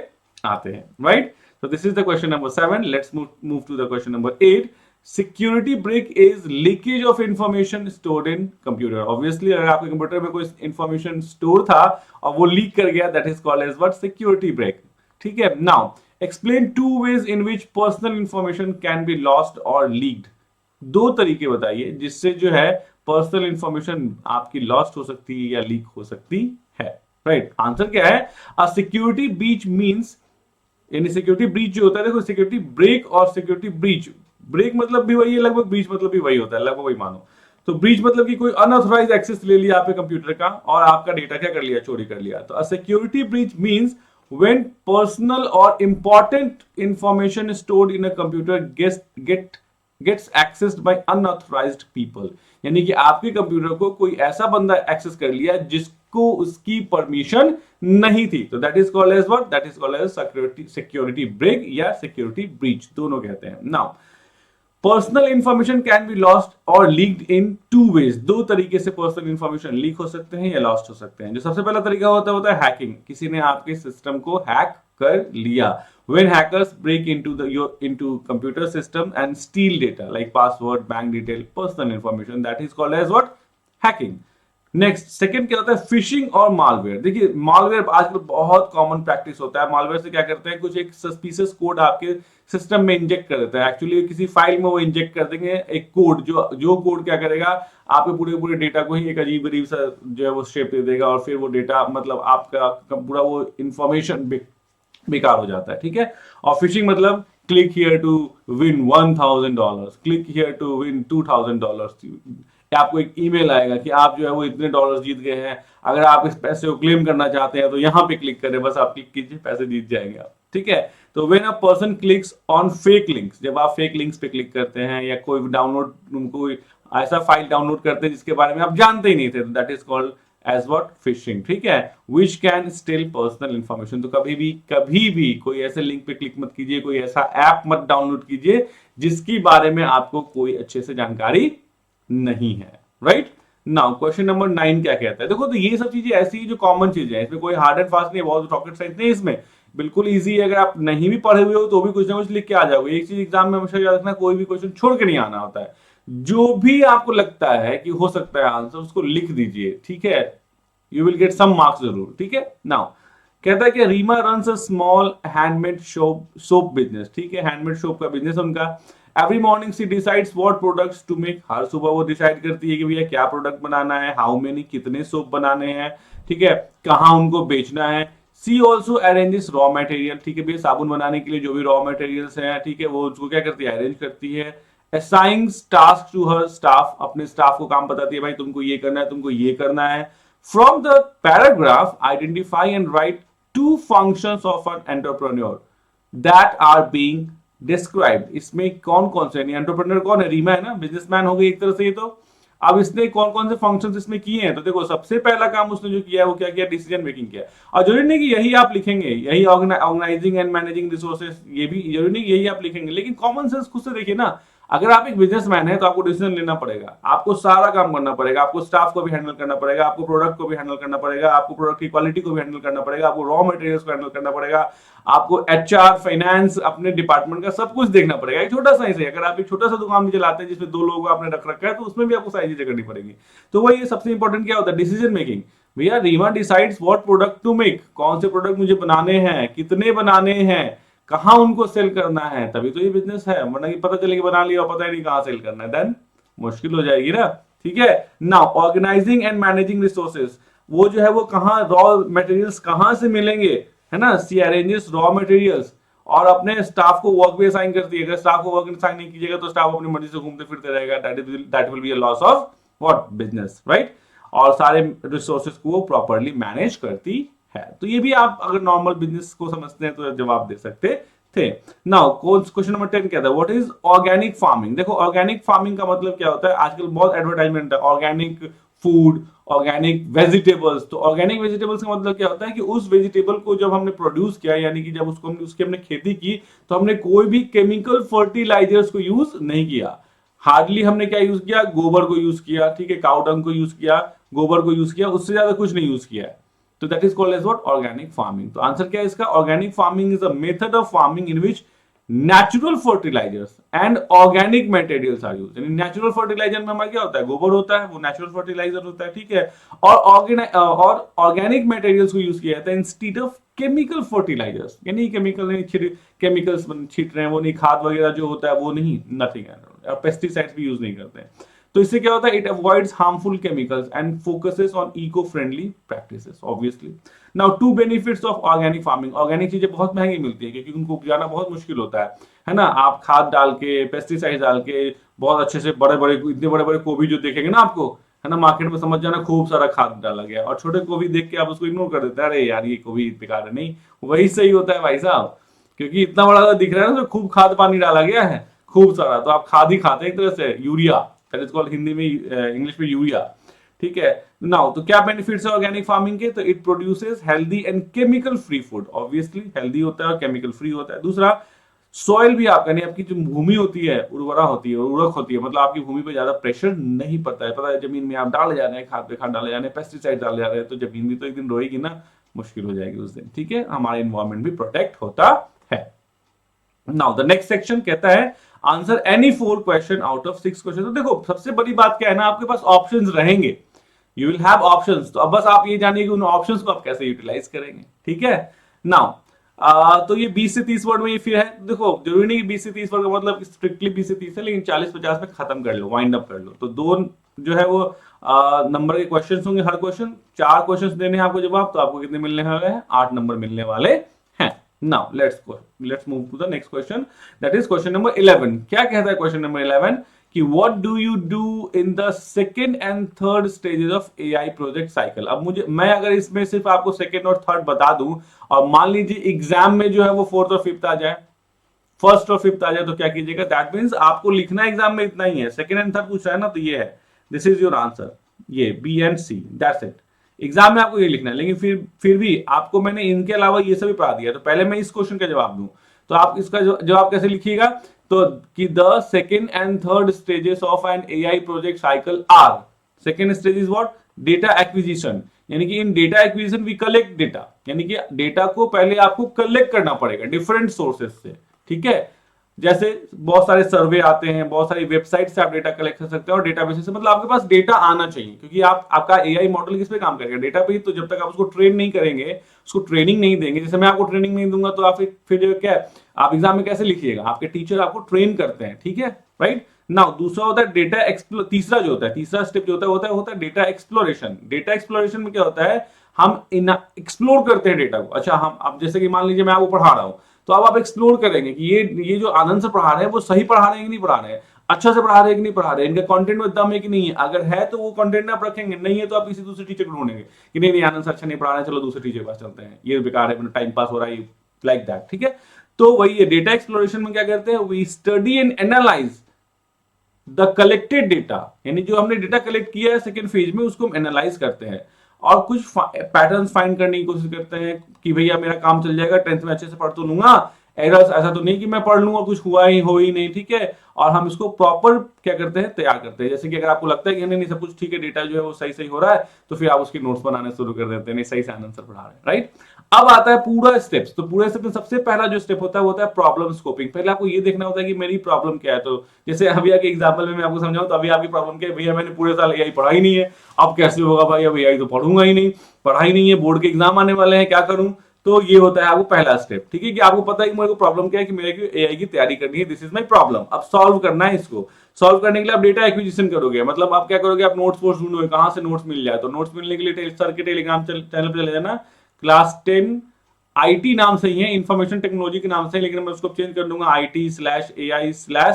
आते हैं, right. So this is the question number 7. Let's move to the question number 8. Security break is leakage of information stored in computer. Obviously, अगर आपके कंप्यूटर में कोई information store था और वो लीक कर गया, that is called as what? Security break. ठीक है? Now, explain two ways in which personal information can be lost or leaked. दो तरीके बताइए जिससे जो है पर्सनल इंफॉर्मेशन आपकी लॉस्ट हो सकती है या लीक हो सकती है, राइट। आंसर क्या है? अ सिक्योरिटी ब्रीच मींस, यानी सिक्योरिटी ब्रीच जो होता है, देखो सिक्योरिटी ब्रेक और सिक्योरिटी ब्रीच, ब्रेक मतलब भी वही है लगभग, ब्रीच मतलब भी वही होता है लगभग, वही मानो। तो ब्रीच मतलब कि कोई अनऑथराइज्ड एक्सेस ले लिया आपके कंप्यूटर का और आपका डेटा क्या कर लिया, चोरी कर लिया। तो a security breach means when personal और important information stored in a computer gets accessed by unauthorized people, यानी कि आपके कंप्यूटर को कोई ऐसा बंदा एक्सेस कर लिया जिसको उसकी परमिशन नहीं थी, तो that is called as what, that is called as security break या सिक्योरिटी ब्रीच, दोनों कहते हैं। Now personal information can be lost और लीक्ड इन टू वेज, दो तरीके से पर्सनल इंफॉर्मेशन लीक हो सकते हैं या लॉस्ट हो सकते हैं। जो सबसे पहला तरीका होता है हैकिंग, किसी ने आपके सिस्टम को हैक कर लिया। When hackers break into computer system and steal data like password, bank detail, personal information, that is called as what? Hacking. Next second क्या होता है, फिशिंग और मालवेयर। देखिए मालवेयर आजकल बहुत कॉमन प्रैक्टिस होता है। मालवेयर से क्या करते हैं, कुछ एक सस्पिशियस कोड आपके सिस्टम में इंजेक्ट कर देता है, एक्चुअली किसी फाइल में वो इंजेक्ट कर देंगे एक कोड, जो कोड क्या करेगा, आपके पूरे डेटा को ही एक अजीब अजीब सा जो है वो शेप दे देगा और फिर वो डेटा मतलब आपका पूरा वो इंफॉर्मेशन बेकार हो जाता है, ठीक है। और फिशिंग मतलब click here to win $1000, click here to win $2000, आपको एक ईमेल आएगा कि आप जो है वो इतने डॉलर जीत गए हैं, अगर आप इस पैसे को क्लेम करना चाहते हैं तो यहाँ पे क्लिक करें, बस आप क्लिक कीजिए, पैसे जीत जाएंगे आप, ठीक है। तो when a person clicks on fake links, जब आप फेक लिंक्स पे क्लिक करते हैं या कोई डाउनलोड, कोई ऐसा फाइल डाउनलोड करते हैं जिसके बारे में आप जानते ही नहीं थे, that is called as what, phishing, ठीक है। Which can steal personal information, तो कभी भी कोई ऐसे लिंक पे क्लिक मत कीजिए, कोई ऐसा ऐप मत डाउनलोड कीजिए जिसकी बारे में आपको कोई अच्छे से जानकारी नहीं है, राइट। नाउ क्वेश्चन नंबर 9 क्या कहता है, देखो तो ये सब चीजें ऐसी जो कॉमन चीजें हैं, इसमें कोई हार्ड एंड फास्ट नहीं, बहुत रॉकेट साइंस नहीं, इसमें बिल्कुल इजी है। अगर आप नहीं भी पढ़े हुए हो तो भी कुछ ना कुछ लिख के आ जाओगे। एक चीज एग्जाम में हमेशा याद रखना, कोई भी क्वेश्चन छोड़ के नहीं आना होता है, जो भी आपको लगता है कि हो सकता है आंसर, उसको लिख दीजिए, ठीक है, you will get some marks जरूर, ठीक है। नाउ कहता है कि Reema runs a small handmade soap business, ठीक है, हैंडमेड सोप का बिजनेस उनका। Every morning she decides what products to make, हर सुबह वो डिसाइड करती है कि भैया क्या प्रोडक्ट बनाना है, हाउ मेनी, कितने सोप बनाने हैं, ठीक है, कहाँ उनको बेचना है। सी ऑल्सो अरेंजेस रॉ मटेरियल, ठीक है भैया साबुन बनाने के लिए जो भी रॉ मटेरियल्स हैं, ठीक है, वो उसको क्या करती है, अरेंज करती है। असाइंस टास्क टू हर स्टाफ, अपने स्टाफ को काम बताती है, भाई तुमको ये करना है, तुमको ये करना है। From the paragraph identify and write two functions of an entrepreneur that are being described. इसमें कौन कौन से, एंटरप्रेन्योर कौन है, रीमा है ना, बिजनेसमैन हो गई एक तरह से ये। तो अब इसने कौन कौन से फंक्शंस इसमें किए हैं, तो देखो सबसे पहला काम उसने जो किया है वो क्या किया, डिसीजन मेकिंग किया। और जरूरी नहीं कि यही आप लिखेंगे, यही ऑर्गेनाइजिंग एंड मैनेजिंग रिसोर्सेस, ये भी जरूरी नहीं यही आप लिखेंगे, लेकिन कॉमन सेंस खुद से देखिए ना। अगर आप एक बिजनेसमैन है तो आपको डिसीजन लेना पड़ेगा, आपको सारा काम करना पड़ेगा, आपको स्टाफ को भी हैंडल करना पड़ेगा, आपको प्रोडक्ट को भी हैंडल करना पड़ेगा, आपको प्रोडक्ट की क्वालिटी को भी हैंडल करना पड़ेगा, आपको रॉ मटेरियल्स को हैंडल करना पड़ेगा, आपको एचआर, फाइनेंस, अपने डिपार्टमेंट का सब कुछ देखना पड़ेगा। एक छोटा सा ही, अगर आप एक छोटा सा दुकान भी चलाते हैं जिसमें 2 लोगों को आपने रख रखा है, तो उसमें भी आपको सारी चीजें करनी पड़ेगी। तो वही सबसे इंपॉर्टेंट क्या होता है, डिसीजन मेकिंग। भैया Reema decides what product to make, कौन से प्रोडक्ट मुझे बनाने हैं, कितने बनाने हैं, कहां उनको सेल करना है, तभी तो ये बिजनेस है। वरना कि पता चले कि बना लिया और पता ही नहीं कहां सेल करना है, देन मुश्किल हो जाएगी ना, ठीक है। Now organising and managing resources, वो जो है वो कहां रॉ मटेरियल्स कहां से मिलेंगे, है ना। सी अरेंजेस रॉ मटेरियल्स और अपने स्टाफ को वर्क भी असाइन करती है। अगर स्टाफ को वर्क असाइन नहीं कीजिएगा तो स्टाफ अपनी मर्जी से घूमते फिरते रहेगा, that will be a loss of what, business, right. और सारे रिसोर्सेज को वो प्रॉपर्ली मैनेज करती है। तो ये भी आप अगर नॉर्मल बिजनेस को समझते हैं तो जवाब दे सकते थे। नाउ क्वेश्चन नंबर 10 क्या था, व्हाट इज ऑर्गेनिक फार्मिंग। देखो ऑर्गेनिक फार्मिंग का मतलब क्या होता है, आजकल बहुत एडवर्टाइजमेंट है ऑर्गेनिक फूड, ऑर्गेनिक वेजिटेबल्स। तो ऑर्गेनिक वेजिटेबल्स का मतलब क्या होता है कि उस वेजिटेबल को जब हमने प्रोड्यूस किया, यानी कि जब उसको हमने उसकी हमने खेती की, तो हमने कोई भी केमिकल फर्टिलाइजर्स को यूज नहीं किया। हार्डली हमने क्या यूज किया, गोबर को यूज किया, ठीक है, काउ डंग को यूज किया, गोबर को यूज किया, उससे ज्यादा कुछ नहीं यूज किया है। तो that is called as what, organic farming. तो आंसर क्या है इसका, organic farming is a method of farming in which natural fertilisers and organic materials are use. यानी नेचुरल फर्टिलाइजर में हमारा क्या होता है, गोबर होता है, वो नेचुरल फर्टिलाइजर होता है, ठीक है, और ऑर्गेनिक मटेरियल्स को यूज किया जाता है इंस्टीड ऑफ केमिकल फर्टिलाइजर्स। यानी केमिकल नहीं केमिकल्स छीट रहे हैं, वो नहीं, खाद वगैरह जो होता है वो नहीं, नथिंग, पेस्टिसाइड्स भी यूज नहीं करते हैं। तो इससे क्या होता है, it avoids harmful chemicals and focuses on eco friendly practices obviously. Now two benefits of organic farming. Organic चीजें बहुत महंगी मिलती है क्योंकि उनको उपजाना बहुत मुश्किल होता है ना। आप खाद डाल के, पेस्टिसाइड डाल के बहुत अच्छे से बड़े बड़े, इतने बड़े बड़े गोभी जो देखेंगे ना आपको, है ना, मार्केट में समझ जाना खूब सारा खाद डाला गया, और छोटे गोभी देख के आप उसको इग्नोर कर देते हैं, अरे यार ये गोभी बेकार है। नहीं, वही सही होता है भाई साहब, क्योंकि इतना बड़ा दिख रहा है ना, तो खूब खाद पानी डाला गया है, खूब सारा, तो आप खाद ही खाते हैं एक तरह से, urea, that is called Hindi में, इंग्लिश में यूरिया, ठीक है। नाउ तो क्या बेनिफिट्स है ऑर्गेनिक फार्मिंग के, तो it produces healthy and chemical free food, obviously healthy होता है और केमिकल फ्री होता है। दूसरा, सॉइल भी आपका, नहीं, आपकी जो भूमि होती है उर्वरा होती है, उर्वरक होती है, मतलब आपकी भूमि पे ज्यादा प्रेशर नहीं पड़ता है। पता है, जमीन में आप डाले जा रहे हैं, खाद पे खाद डाले जा रहे हैं, पेस्टिसाइड डाले जा रहे हैं, तो जमीन भी तो एक दिन रोएगी ना, मुश्किल हो जाएगी उस दिन, ठीक है। हमारा इन्वायरमेंट भी प्रोटेक्ट होता है। नाउ द नेक्स्ट सेक्शन कहता है answer any 4 question out of 6 question. तो देखो सबसे बड़ी बात क्या है ना, आपके पास ऑप्शंस रहेंगे, यू विल हैव ऑप्शंस। तो अब बस आप ये जानिए कि उन ऑप्शंस को आप कैसे यूटिलाइज करेंगे, ठीक है। नाउ तो ये 20 से 30 वर्ड में ये फिर है। देखो जरूरी नहीं कि 20 से 30 वर्ड का मतलब स्ट्रिक्टली 20 से 30 है, लेकिन 40-50 में खत्म कर लो, वाइंड अप कर लो। तो 2 जो है वो नंबर के क्वेश्चन होंगे, हर क्वेश्चन 4 क्वेश्चन देने हैं आपको जवाब, तो आपको कितने मिलने वाले हैं, 8 नंबर मिलने वाले हैं। Now let's move to the next question, that is question number 11। क्या कहता है क्वेश्चन नंबर 11 कि what do you do in the second and third stages of AI project cycle. अब मैं अगर इसमें सिर्फ आपको सेकेंड और थर्ड बता दूं, और मान लीजिए एग्जाम में जो है वो 4th और 5th आ जाए, 1st और 5th आ जाए, तो क्या कीजिएगा, दैट मींस आपको लिखना एग्जाम में इतना ही है, सेकेंड एंड थर्ड पूछ रहा है ना, तो ये है, दिस इज योर आंसर, ये B and C, that's it. Exam में आपको ये लिखना है, लेकिन फिर भी आपको मैंने इनके अलावा ये सभी पढ़ा दिया। तो पहले मैं इस क्वेश्चन का जवाब दूं, तो आप इसका जवाब कैसे लिखिएगा, तो कि the second and third stages of an AI project cycle are, second stage is what, data acquisition, यानी कि in data acquisition we collect data, यानी कि डेटा को पहले आपको कलेक्ट करना पड़ेगा डिफरेंट सोर्सेस से, ठीक है। जैसे बहुत सारे सर्वे आते हैं, बहुत सारी वेबसाइट से आप डेटा कलेक्ट कर सकते हैं, और डेटाबेस से, मतलब आपके पास डेटा आना चाहिए, क्योंकि आपका एआई मॉडल किस पे काम करेगा, डेटा पे ही। तो जब तक आप उसको ट्रेन नहीं करेंगे, उसको ट्रेनिंग नहीं देंगे, जैसे मैं आपको ट्रेनिंग नहीं दूंगा, तो आप फिर क्या है, आप एग्जाम में कैसे लिखिएगा, आपके टीचर आपको ट्रेन करते हैं, ठीक है, राइट। नाउ दूसरा होता है डेटा तीसरा जो होता है, तीसरा स्टेप जो होता है डेटा एक्सप्लोरेशन। डेटा एक्सप्लोरेशन में क्या होता है, हम एक्सप्लोर करते हैं डेटा को। अच्छा, हम अब जैसे कि मान लीजिए मैं आपको पढ़ा रहा हूं, तो अब आप एक्सप्लोर करेंगे कि ये जो आनंद से पढ़ा रहे हैं वो सही पढ़ा रहे हैं कि नहीं पढ़ा रहे हैं, अच्छा से पढ़ा रहे हैं कि नहीं पढ़ा रहे हैं, इनका कंटेंट में दम है कि नहीं है। अगर है तो वो कंटेंट आप रखेंगे, नहीं है तो आप किसी दूसरे टीचर को ढूंढेंगे कि नहीं आनंद सर अच्छा नहीं पढ़ा रहे हैं, चलो दूसरे टीचर के पास चलते हैं, ये बेकार है, टाइम पास हो रहा है, लाइक दैट, ठीक है। तो वही है, डेटा एक्सप्लोरेशन में क्या करते हैं, we study and analyse the collected data, यानी जो हमने डेटा कलेक्ट किया है सेकेंड फेज में, उसको हम एनालाइज करते हैं और कुछ पैटर्न्स फाइंड करने की कोशिश करते हैं कि भैया मेरा काम चल जाएगा, 10th में अच्छे से पढ़ तो लूंगा, एरर्स ऐसा तो नहीं कि मैं पढ़ लूंगा कुछ हुआ ही हो ही नहीं, ठीक है। और हम इसको प्रॉपर क्या करते हैं, तैयार करते हैं। जैसे कि अगर आपको लगता है कि नहीं सब कुछ ठीक है, डेटा जो है वो सही हो रहा है, तो फिर आप उसके नोट्स बनाने शुरू कर देते हैं, नहीं सही से आंसर पढ़ा रहे हैं, राइट। अब आता है पूरा स्टेप्स। तो पूरे स्टेप में सबसे पहला जो स्टेप होता है वो होता है प्रॉब्लम स्कोपिंग। पहले आपको ये देखना होता है कि मेरी प्रॉब्लम क्या है। तो जैसे अभी आगे एग्जाम्पल में मैं आपको समझाऊं, तो अभी आपकी प्रॉब्लम क्या है, भैया मैंने पूरे साल एआई पढ़ा ही नहीं है, अब कैसे होगा भाई, अब एआई तो पढ़ूंगा ही नहीं, पढ़ा ही नहीं है, बोर्ड के एग्जाम आने वाले हैं, क्या करूं। तो ये होता है आपको पहला स्टेप, ठीक है, कि आपको पता है कि मेरे को प्रॉब्लम क्या है, कि मेरे को एआई की तैयारी करनी है, दिस इज माय प्रॉब्लम। अब सॉल्व करना है इसको। सॉल्व करने के लिए आप डेटा एक्विजिशन करोगे, मतलब आप क्या करोगे, आप नोट्स वोट्स ढूंढोगे, कहां से नोट्स मिल जाए। तो नोट्स मिलने के लिए सर के टेलीग्राम चैनल पे चले जाना, क्लास 10 आईटी नाम से ही है, इंफॉर्मेशन टेक्नोलॉजी के नाम से, लेकिन मैं उसको चेंज कर दूंगा IT/AI/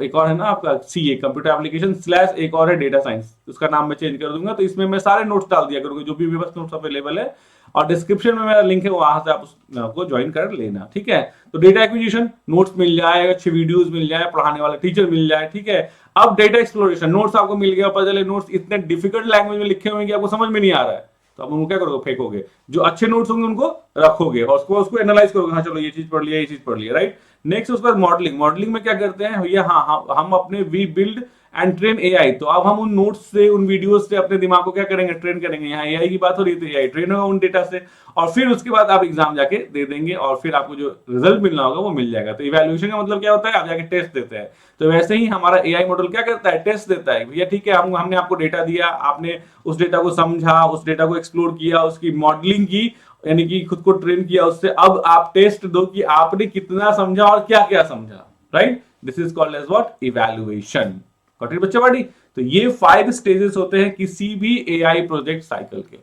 एक और है ना आपका CA कंप्यूटर एप्लीकेशन / एक और है डेटा साइंस, उसका नाम मैं चेंज कर दूंगा। तो इसमें मैं सारे नोट्स डाल दिया करूंगा, जो भी मेरे पास नोट्स अवेलेबल है, और डिस्क्रिप्शन में मेरा लिंक है, वहां से आप उसको ज्वाइन कर लेना, ठीक है। तो डेटा एक्विजिशन, नोट्स मिल जाए, अच्छे वीडियोस मिल जाए, पढ़ाने वाले टीचर मिल जाए, ठीक है। अब डेटा एक्सप्लोरेशन, नोट्स आपको मिल गया, पता चले नोट्स इतने डिफिकल्ट लैंग्वेज में लिखे हुए हैं कि आपको समझ में नहीं आ रहा है, तो आप उनको क्या करोगे, फेंकोगे। जो अच्छे नोट्स होंगे उनको रखोगे और उसको एनालाइज करोगे, हाँ चलो ये चीज पढ़ लिया, ये चीज पढ़ लिया, राइट। नेक्स्ट उसके बाद मॉडलिंग, मॉडलिंग में क्या करते हैं भैया, हाँ हम अपने we build and train AI, तो अब हम उन नोट्स से, उन वीडियोस से अपने दिमाग को क्या करेंगे, ट्रेन करेंगे। यहाँ एआई की बात हो रही है, तो एआई ट्रेन होगा उन डेटा से, और फिर उसके बाद आप एग्जाम जाके दे देंगे और फिर आपको जो रिजल्ट मिलना होगा वो मिल जाएगा। तो इवैल्यूएशन का मतलब क्या होता है, आप जाके टेस्ट देते हैं। तो वैसे ही हमारा एआई मॉडल क्या करता है, टेस्ट देता है। भैया ठीक है, हमने आपको डेटा दिया, आपने उस डेटा को समझा, उस डेटा को एक्सप्लोर किया, उसकी मॉडलिंग की, यानी कि खुद को ट्रेन किया उससे। अब आप टेस्ट दो कि आपने कितना समझा और क्या क्या समझा, right. This is called as what, evaluation. Got it बच्चा बड़ी। तो ये 5 स्टेजेस होते हैं किसी भी एआई प्रोजेक्ट साइकिल के,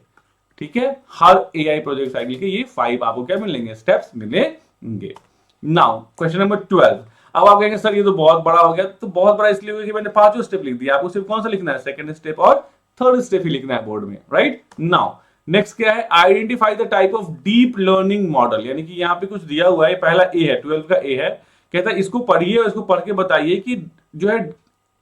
ठीक है। हर एआई प्रोजेक्ट साइकिल के ये 5 आपको क्या मिलेंगे, स्टेप्स मिलेंगे। Now question number 12। अब आप कहेंगे सर ये तो बहुत बड़ा हो गया, तो बहुत बड़ा इसलिए हुआ कि मैंने 5 स्टेप लिख दिया, आपको सिर्फ कौन सा लिखना है, सेकंड स्टेप और थर्ड स्टेप ही लिखना है बोर्ड में, राइट। नाउ नेक्स्ट क्या है, identify the type of deep learning model, यानी कि यहाँ पे कुछ दिया हुआ है, पहला ए है, 12 का ए है, कहता है इसको पढ़िए और इसको पढ़ के बताइए कि जो है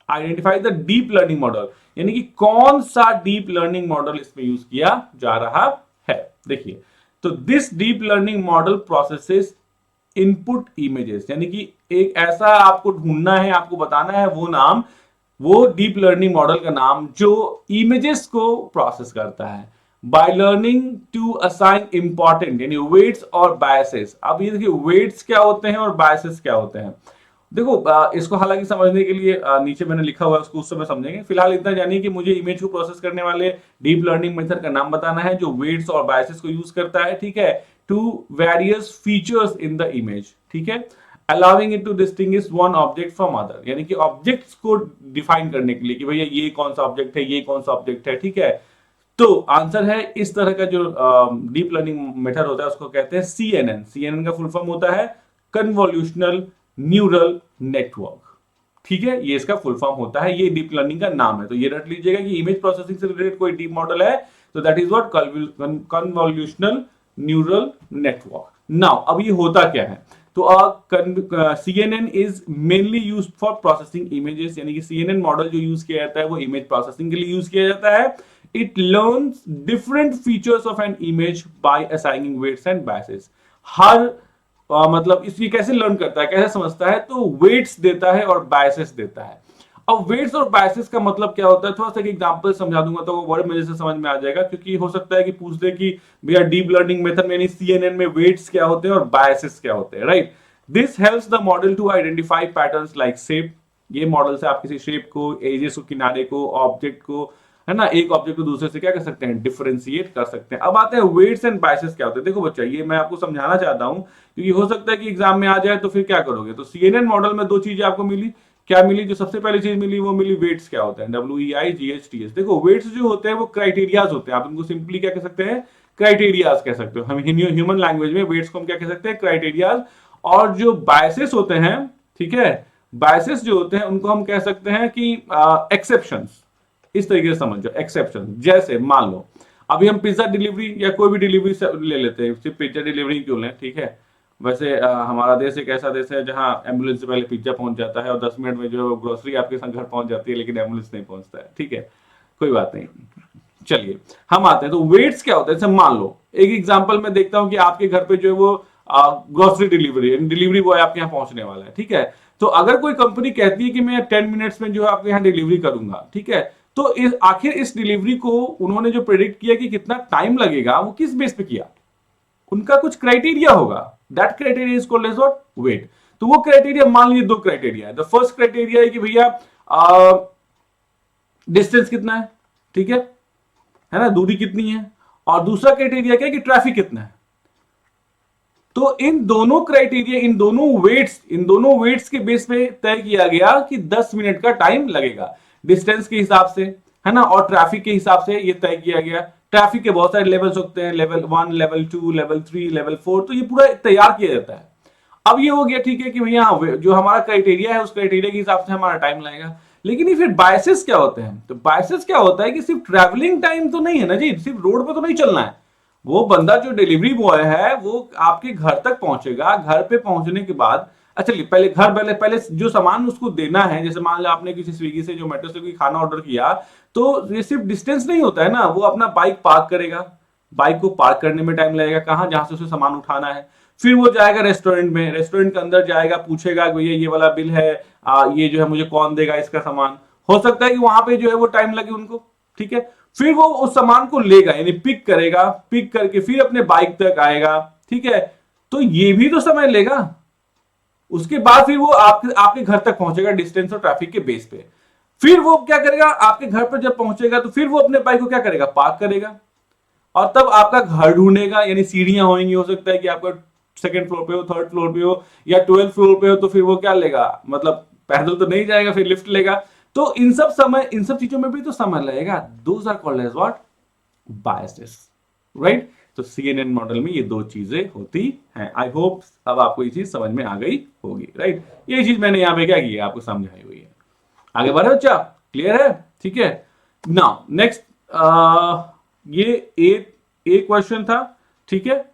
identify the deep learning model, यानी कि कौन सा डीप लर्निंग मॉडल इसमें यूज किया जा रहा है। देखिए, तो this deep learning model processes input images, यानी कि एक ऐसा आपको ढूंढना है, आपको बताना है वो नाम, वो डीप लर्निंग मॉडल का नाम जो इमेजेस को प्रोसेस करता है by learning to assign important, यानी वेट्स और बायसेस। अब ये देखिए, वेट्स क्या होते हैं और बायसेस क्या होते हैं। देखो इसको हालांकि समझने के लिए नीचे मैंने लिखा हुआ है, उसको उस समय समझेंगे। फिलहाल इतना जानिए कि मुझे इमेज को प्रोसेस करने वाले डीप लर्निंग मेथड का नाम बताना है जो वेट्स और बायसेस को यूज करता है, ठीक है, to various features in the image, ठीक है, allowing it to distinguish one object from other, यानी कि ऑब्जेक्ट्स को डिफाइन करने के लिए कि भैया ये कौन सा ऑब्जेक्ट है, ये कौन सा ऑब्जेक्ट है, ठीक है। तो आंसर है, इस तरह का जो डीप लर्निंग मेथड होता है उसको कहते हैं CNN। CNN का फुल फॉर्म होता है कन्वोल्यूशनल न्यूरल नेटवर्क, ठीक है, ये इसका फुल फॉर्म होता है, ये डीप लर्निंग का नाम है। तो ये रट लीजिएगा कि इमेज प्रोसेसिंग से रिलेटेड कोई डीप मॉडल है तो that is what, convolutional neural network. Now अब ये होता क्या है, तो CNN is mainly used for processing images, यानी कि CNN मॉडल जो यूज किया जाता है वो इमेज प्रोसेसिंग के लिए यूज किया जाता है। It learns different features of an image by assigning weights and biases. हर मतलब इसलिए कैसे लर्न करता है, कैसे समझता है, तो वेट्स देता है और बायसेस देता है। अब वेट्स और बायसेस का मतलब क्या होता है, थोड़ा सा एक एग्जांपल समझा दूंगा तो वो बड़े मजे से समझ में आ जाएगा, क्योंकि हो सकता है कि पूछ दे कि भैया डीप लर्निंग मेथड में यानी CNN में वेट्स क्या होते हैं और बायसेस क्या होते हैं, right. This helps the model to identify patterns like shape. ये मॉडल से आप किसी शेप को, एजेस को, किनारे को, ऑब्जेक्ट को, है ना, एक ऑब्जेक्ट को दूसरे से क्या कर सकते हैं, डिफरेंशिएट कर सकते हैं। अब आते हैं वेट्स एंड बायसेस क्या होते हैं। देखो बच्चा, ये मैं आपको समझाना चाहता हूं क्योंकि हो सकता है कि एग्जाम में आ जाए, तो फिर क्या करोगे। तो CNN मॉडल में 2 चीजें आपको मिली, क्या मिली, जो सबसे पहली चीज मिली वो मिली वेट्स क्या होते हैं, WEIGHTS। देखो वेट्स जो होते हैं वो क्राइटेरियाज होते हैं, आप इनको सिंपली क्या कह सकते हैं, क्राइटेरियाज कह सकते हो। हम ह्यूमन लैंग्वेज में वेट्स को हम क्या कह सकते हैं, क्राइटेरियाज। और जो बायसेस होते हैं, ठीक है, बायसेस जो होते हैं उनको हम कह सकते हैं कि एक्सेप्शंस। इस तरीके से समझो, एक्सेप्शन। जैसे मान लो अभी हम पिज्जा डिलीवरी या कोई भी डिलीवरी ले लेते हैं, सिर्फ पिज्जा डिलीवरी क्यों लें, ठीक है। वैसे हमारा देश एक ऐसा देश है जहां एम्बुलेंस से पहले पिज्जा पहुंच जाता है और 10 मिनट में जो ग्रोसरी आपके घर पहुंच जाती है, लेकिन एम्बुलेंस नहीं पहुंचता है, ठीक है, कोई बात नहीं। चलिए हम आते हैं, तो वेट्स क्या होता है। जैसे मान लो एक एग्जांपल मैं देखता हूं कि आपके घर पे जो है वो ग्रोसरी डिलीवरी बॉय आपके यहाँ पहुंचने वाला है, ठीक है। तो अगर कोई कंपनी कहती है कि मैं 10 मिनट्स में जो है आपके यहाँ डिलीवरी करूंगा, ठीक है, तो आखिर इस डिलीवरी को उन्होंने जो प्रेडिक्ट किया कि कितना टाइम लगेगा, वो किस बेस पे किया, उनका कुछ क्राइटेरिया होगा। That criteria is called as what, weight. तो वो क्राइटेरिया, मान लीजिए 2 क्राइटेरिया है। द फर्स्ट क्राइटेरिया है कि भैया डिस्टेंस कितना है, ठीक है ना, दूरी कितनी है। और दूसरा क्राइटेरिया क्या है कि ट्रैफिक कितना है। तो इन दोनों क्राइटेरिया, इन दोनों वेट्स के बेस पे तय किया गया कि 10 मिनट का टाइम लगेगा, डिस्टेंस के हिसाब से, है ना, और ट्रैफिक के हिसाब से ये तय किया गया। ट्रैफिक के बहुत सारे लेवल्स होते हैं, लेवल 1, लेवल 2, लेवल 3, लेवल 4, तो ये पूरा तैयार किया जाता है। अब ये हो गया, ठीक है, कि भैया जो हमारा क्राइटेरिया है उस क्राइटेरिया के हिसाब से हमारा टाइम लगेगा। लेकिन ये फिर बायसेस क्या होते हैं, तो बायसेस क्या होता है कि सिर्फ ट्रैवलिंग टाइम तो नहीं है ना जी, सिर्फ रोड पे तो नहीं चलना है, वो बंदा जो डिलीवरी बॉय है वो आपके घर तक पहुंचेगा। घर पे पहुंचने के बाद, अच्छा पहले घर पहले पहले जो सामान उसको देना है, जैसे मान लो आपने किसी स्विगी से जोमेटो से कोई खाना ऑर्डर किया, तो ये सिर्फ डिस्टेंस नहीं होता है ना, वो अपना बाइक पार्क करेगा, बाइक को पार्क करने में टाइम लगेगा, कहाँ, जहां से उसे सामान उठाना है। फिर वो जाएगा रेस्टोरेंट में, रेस्टोरेंट के अंदर जाएगा, पूछेगा भैया ये वाला बिल है, ये जो है मुझे कौन देगा इसका सामान। हो सकता है कि वहां पे जो है वो टाइम लगे उनको, ठीक है। फिर वो उस सामान को लेगा, यानी पिक करेगा, पिक करके फिर अपने बाइक तक आएगा, ठीक है। तो ये भी तो समय लेगा। उसके बाद फिर वो आपके आपके घर तक पहुंचेगा डिस्टेंस और ट्रैफिक के बेस पे। फिर वो क्या करेगा, आपके घर पर जब पहुंचेगा तो फिर वो अपने बाइक को क्या करेगा, पार्क करेगा, और तब आपका घर ढूंढेगा, यानी सीढ़ियां होंगी, हो सकता है कि आपका सेकंड फ्लोर पे हो, थर्ड फ्लोर पे हो, या 12th फ्लोर पे हो, तो फिर वो क्या लेगा, मतलब पैदल तो नहीं जाएगा, फिर लिफ्ट लेगा। तो इन सब चीजों में भी तो समय लगेगा। Those are called as what, biases, right. तो CNN मॉडल में ये दो चीजें होती हैं। आई होप अब आपको ये चीज समझ में आ गई होगी, राइट। ये चीज मैंने यहां पे क्या की है, आपको समझाई हुई है। आगे बढ़े बच्चा, क्लियर है, ठीक है। नाउ नेक्स्ट, ये ए क्वेश्चन था, ठीक है,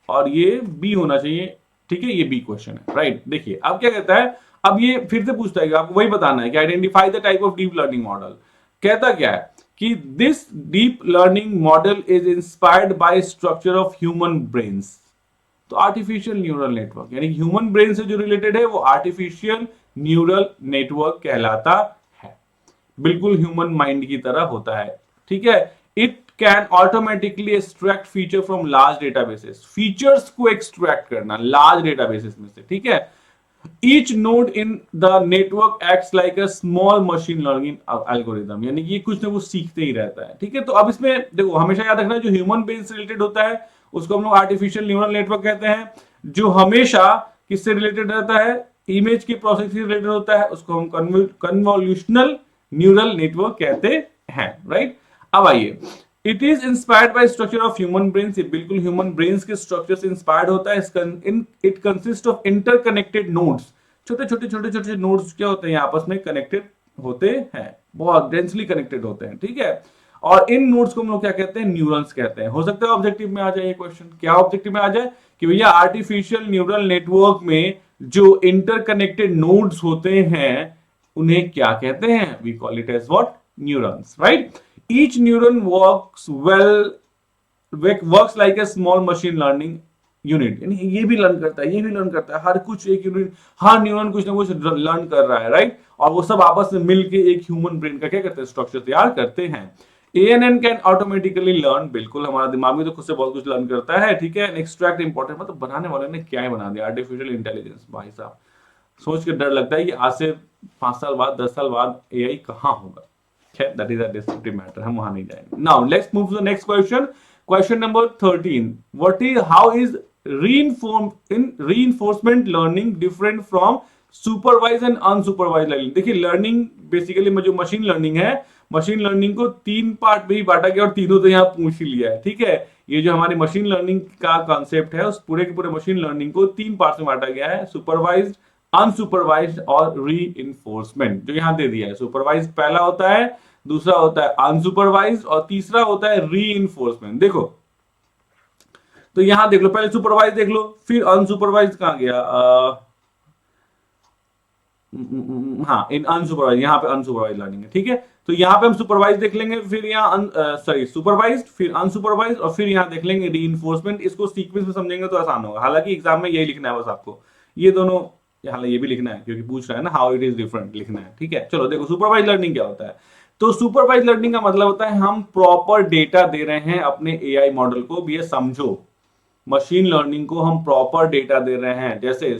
और ये बी होना चाहिए, ठीक है, ये बी क्वेश्चन है, राइट। देखिए अब क्या कहता है, अब ये फिर से पूछता है कि आपको वही बताना है कि identify the type of deep learning model. कहता क्या है कि this deep learning model is inspired by structure of human brains. तो आर्टिफिशियल न्यूरल नेटवर्क, यानी ह्यूमन ब्रेन से जो रिलेटेड है वो आर्टिफिशियल न्यूरल नेटवर्क कहलाता है। बिल्कुल ह्यूमन माइंड की तरह होता है, ठीक है। It can automatically extract feature from large databases, features को एक्सट्रैक्ट करना लार्ज डेटाबेसेस में से, ठीक है। Each node in the network acts like a small machine learning algorithm, यानी कि कुछ ना कुछ सीखते ही रहता है, ठीक है। तो अब इसमें देखो हमेशा याद रखना, जो ह्यूमन ब्रेन से रिलेटेड होता है उसको हम लोग आर्टिफिशियल न्यूरल नेटवर्क कहते हैं। जो हमेशा किससे रिलेटेड रहता है, इमेज की प्रोसेसिंग से रिलेटेड होता है, उसको हम कन्वोल्यूशनल न्यूरल नेटवर्क कहते हैं, राइट। अब आइए, it is inspired by structure of human brain, ये बिल्कुल ह्यूमन ब्रेन के स्ट्रक्चर से इंस्पायर्ड होता है। It consist of interconnected nodes, छोटे छोटे नोड्स क्या होते हैं, आपस में कनेक्टेड होते हैं, बहुत डेंसली कनेक्टेड होते हैं, ठीक है। और इन नोड्स को हम लोग क्या कहते हैं, न्यूरॉन्स कहते हैं। हो सकता है ऑब्जेक्टिव में आ जाए ये क्वेश्चन, क्या ऑब्जेक्टिव में आ जाए कि भैया आर्टिफिशियल न्यूरल नेटवर्क में जो इंटरकनेक्टेड नोड्स होते हैं उन्हें क्या कहते हैं, we call it as what, neurons, right. Each neuron works like a small machine learning unit, यानी ये भी लर्न करता है, ये भी लर्न करता है, हर कुछ एक यूनिट, हर न्यूरॉन कुछ ना कुछ लर्न कर रहा है, राइट। और वो सब आपस में मिलके एक ह्यूमन ब्रेन का क्या करते हैं, स्ट्रक्चर तैयार करते हैं। ANN कैन ऑटोमेटिकली लर्न, बिल्कुल हमारा दिमाग भी तो खुद से बहुत कुछ लर्न करता है, ठीक है। एक्सट्रैक्ट इंपॉर्टेंट, मतलब बनाने वाले ने क्या ही बना दिया, आर्टिफिशियल इंटेलिजेंस, भाई साहब सोच के डर लगता है कि आज से 5 साल बाद 10 साल बाद AI कहां होगा। That is a descriptive matter, हम वहां नहीं जाएंगे। Now let's move to the next question. Question number 13. How is reinforcement learning different from supervised and unsupervised learning? देखिए लर्निंग बेसिकली में जो मशीन लर्निंग है, मशीन लर्निंग को 3 पार्ट में ही बांटा गया और तीनों तो यहाँ पूछ ही लिया है, ठीक है। ये जो हमारी मशीन लर्निंग का कॉन्सेप्ट है उस पूरे के पूरे मशीन लर्निंग को 3 पार्ट में बांटा गया है, सुपरवाइज्ड, अनसुपरवाइज्ड और रीइंफोर्समेंट। जो यहां दे दिया है, सुपरवाइज्ड पहला होता है, दूसरा होता है अनसुपरवाइज्ड और तीसरा होता है रीइंफोर्समेंट। देखो तो यहां देख लो, पहले सुपरवाइज देख लो, फिर अनसुपरवाइज कहां गया, हाँ इन अनसुपरवाइज, यहां पे अनसुपरवाइज लर्निंग है, ठीक है। तो यहां पे हम सुपरवाइज देख लेंगे, फिर यहाँ सॉरी सुपरवाइज, फिर अनसुपरवाइज और फिर यहां देख लेंगे रीइंफोर्समेंट। इसको सीक्वेंस में समझेंगे तो आसान होगा, हालांकि एग्जाम में यही लिखना है बस आपको, ये दोनों, हालांकि ये भी लिखना है क्योंकि पूछ रहा है ना, हाउ इट इज डिफरेंट लिखना है, ठीक है। चलो देखो सुपरवाइज लर्निंग क्या होता है। तो सुपरवाइज लर्निंग का मतलब होता है हम प्रॉपर डेटा दे रहे हैं अपने AI मॉडल को, भी ये समझो, मशीन लर्निंग को हम प्रॉपर डेटा दे रहे हैं, जैसे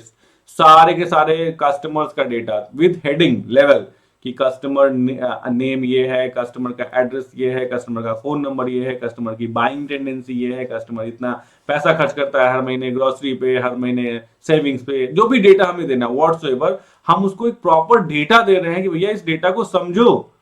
सारे के सारे कस्टमर्स का डेटा विद हेडिंग लेवल कि कस्टमर नेम ये है, कस्टमर का एड्रेस ये है, कस्टमर का फोन नंबर ये है, कस्टमर की बाइंग टेंडेंसी ये है, कस्टमर इतना पैसा खर्च करता है हर महीने ग्रोसरी पे, हर महीने सेविंग्स पे, जो भी डेटा हमें देना व्हाट्सएवर, हम उसको एक प्रॉपर डेटा दे रहे हैं कि भैया इस डेटा को समझो,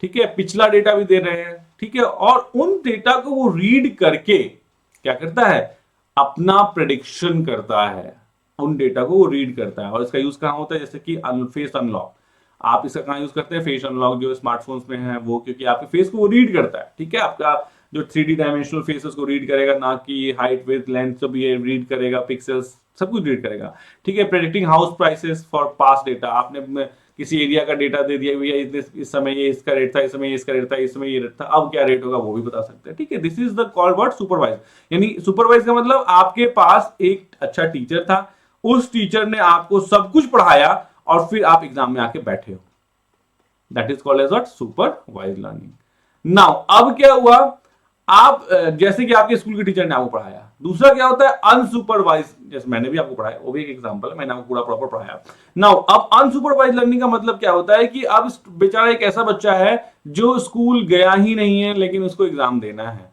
ठीक है। पिछला डेटा भी दे रहे हैं, ठीक है। और उन डेटा को वो रीड करके क्या करता है, अपना प्रेडिक्शन करता है, उन डेटा को वो रीड करता है। और इसका यूज कहां होता है, जैसे कि फेस अनलॉक, आप इसका कहां यूज करते हैं, फेस अनलॉक जो स्मार्टफोन्स में है वो, क्योंकि आपके फेस को वो रीड करता है, ठीक है। आपका जो 3D डायमेंशनल फेसेस को रीड करेगा, ना कि हाइट विड्थ लेंथ, सब ये रीड करेगा, पिक्सेल्स सब कुछ रीड करेगा, ठीक है। Predicting house prices for past data, आपने किसी एरिया का डेटा दे दिया, भैया इस समय ये इसका रेट था, इस समय ये इसका रेट था, इस समय ये रेट था, अब क्या रेट होगा वो भी बता सकते हैं, ठीक है। This is the called word supervise. यानी सुपरवाइज का मतलब आपके पास एक अच्छा टीचर था, उस टीचर ने आपको सब कुछ पढ़ाया और फिर आप एग्जाम में आके बैठे हो, that is called as what, supervise learning. Now अब क्या हुआ, आप जैसे कि आपके स्कूल के टीचर ने आपको पढ़ाया। दूसरा क्या होता है, अनसुपरवाइज, जैसे मैंने भी आपको पढ़ाया, वो भी एक एग्जांपल है, मैंने आपको पूरा प्रॉपर पढ़ाया। नाउ अब अनसुपरवाइज लर्निंग का मतलब क्या होता है कि अब बेचारा एक ऐसा बच्चा है जो स्कूल गया ही नहीं है, लेकिन उसको एग्जाम देना है,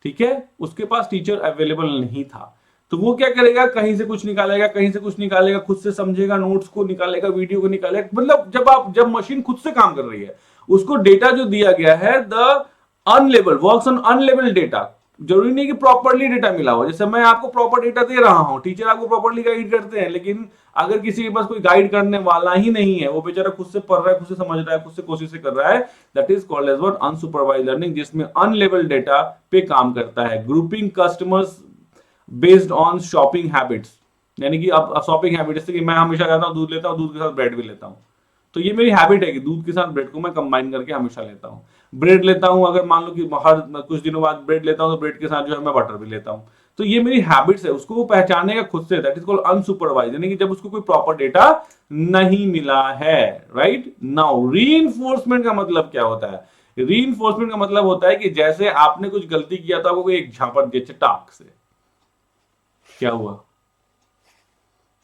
ठीक है, उसके पास टीचर अवेलेबल नहीं था, तो वो क्या करेगा, कहीं से कुछ निकालेगा, कहीं से कुछ निकालेगा, खुद से समझेगा, नोट्स को निकालेगा, वीडियो को निकालेगा। मतलब जब मशीन खुद से काम कर रही है, उसको डेटा जो दिया गया है, the unlabel works on unlabel data, जरूरी नहीं कि प्रॉपरली डेटा मिला हो। जैसे मैं आपको प्रॉपर डेटा दे रहा हूं, टीचर आपको प्रॉपरली गाइड करते हैं, लेकिन अगर किसी के पास कोई गाइड करने वाला ही नहीं है, वो बेचारा खुद से पढ़ रहा है, खुद से समझ रहा है, खुद से कोशिश कर रहा है, that is called as what, unsupervised learning, जिसमें अनलेबल डेटा पे काम करता है। Grouping customers based on shopping habits, यानी कि अब शॉपिंग हैबिट, जैसे कि मैं हमेशा जाता हूँ दूध लेता हूँ, दूध के साथ ब्रेड भी लेता हूँ, तो ये मेरी हैबिट है कि दूध के साथ ब्रेड को मैं कंबाइन करके हमेशा लेता हूँ। ब्रेड लेता हूँ, अगर मान लो कि हर कुछ दिनों बाद ब्रेड लेता हूँ, तो ब्रेड के साथ जो है मैं बटर भी लेता हूँ। तो ये मेरी हैबिट्स है, उसको वो पहचानेगा खुद से, दैट इज कॉल्ड अनसुपरवाइज्ड, यानी कि जब उसको कोई प्रॉपर डेटा नहीं मिला है, राइट। नाउ रीइंफोर्समेंट का मतलब क्या होता है, रीइंफोर्समेंट का मतलब होता है कि जैसे आपने कुछ गलती किया तो आपको कोई एक झापड़ दिया चटाक से, क्या हुआ,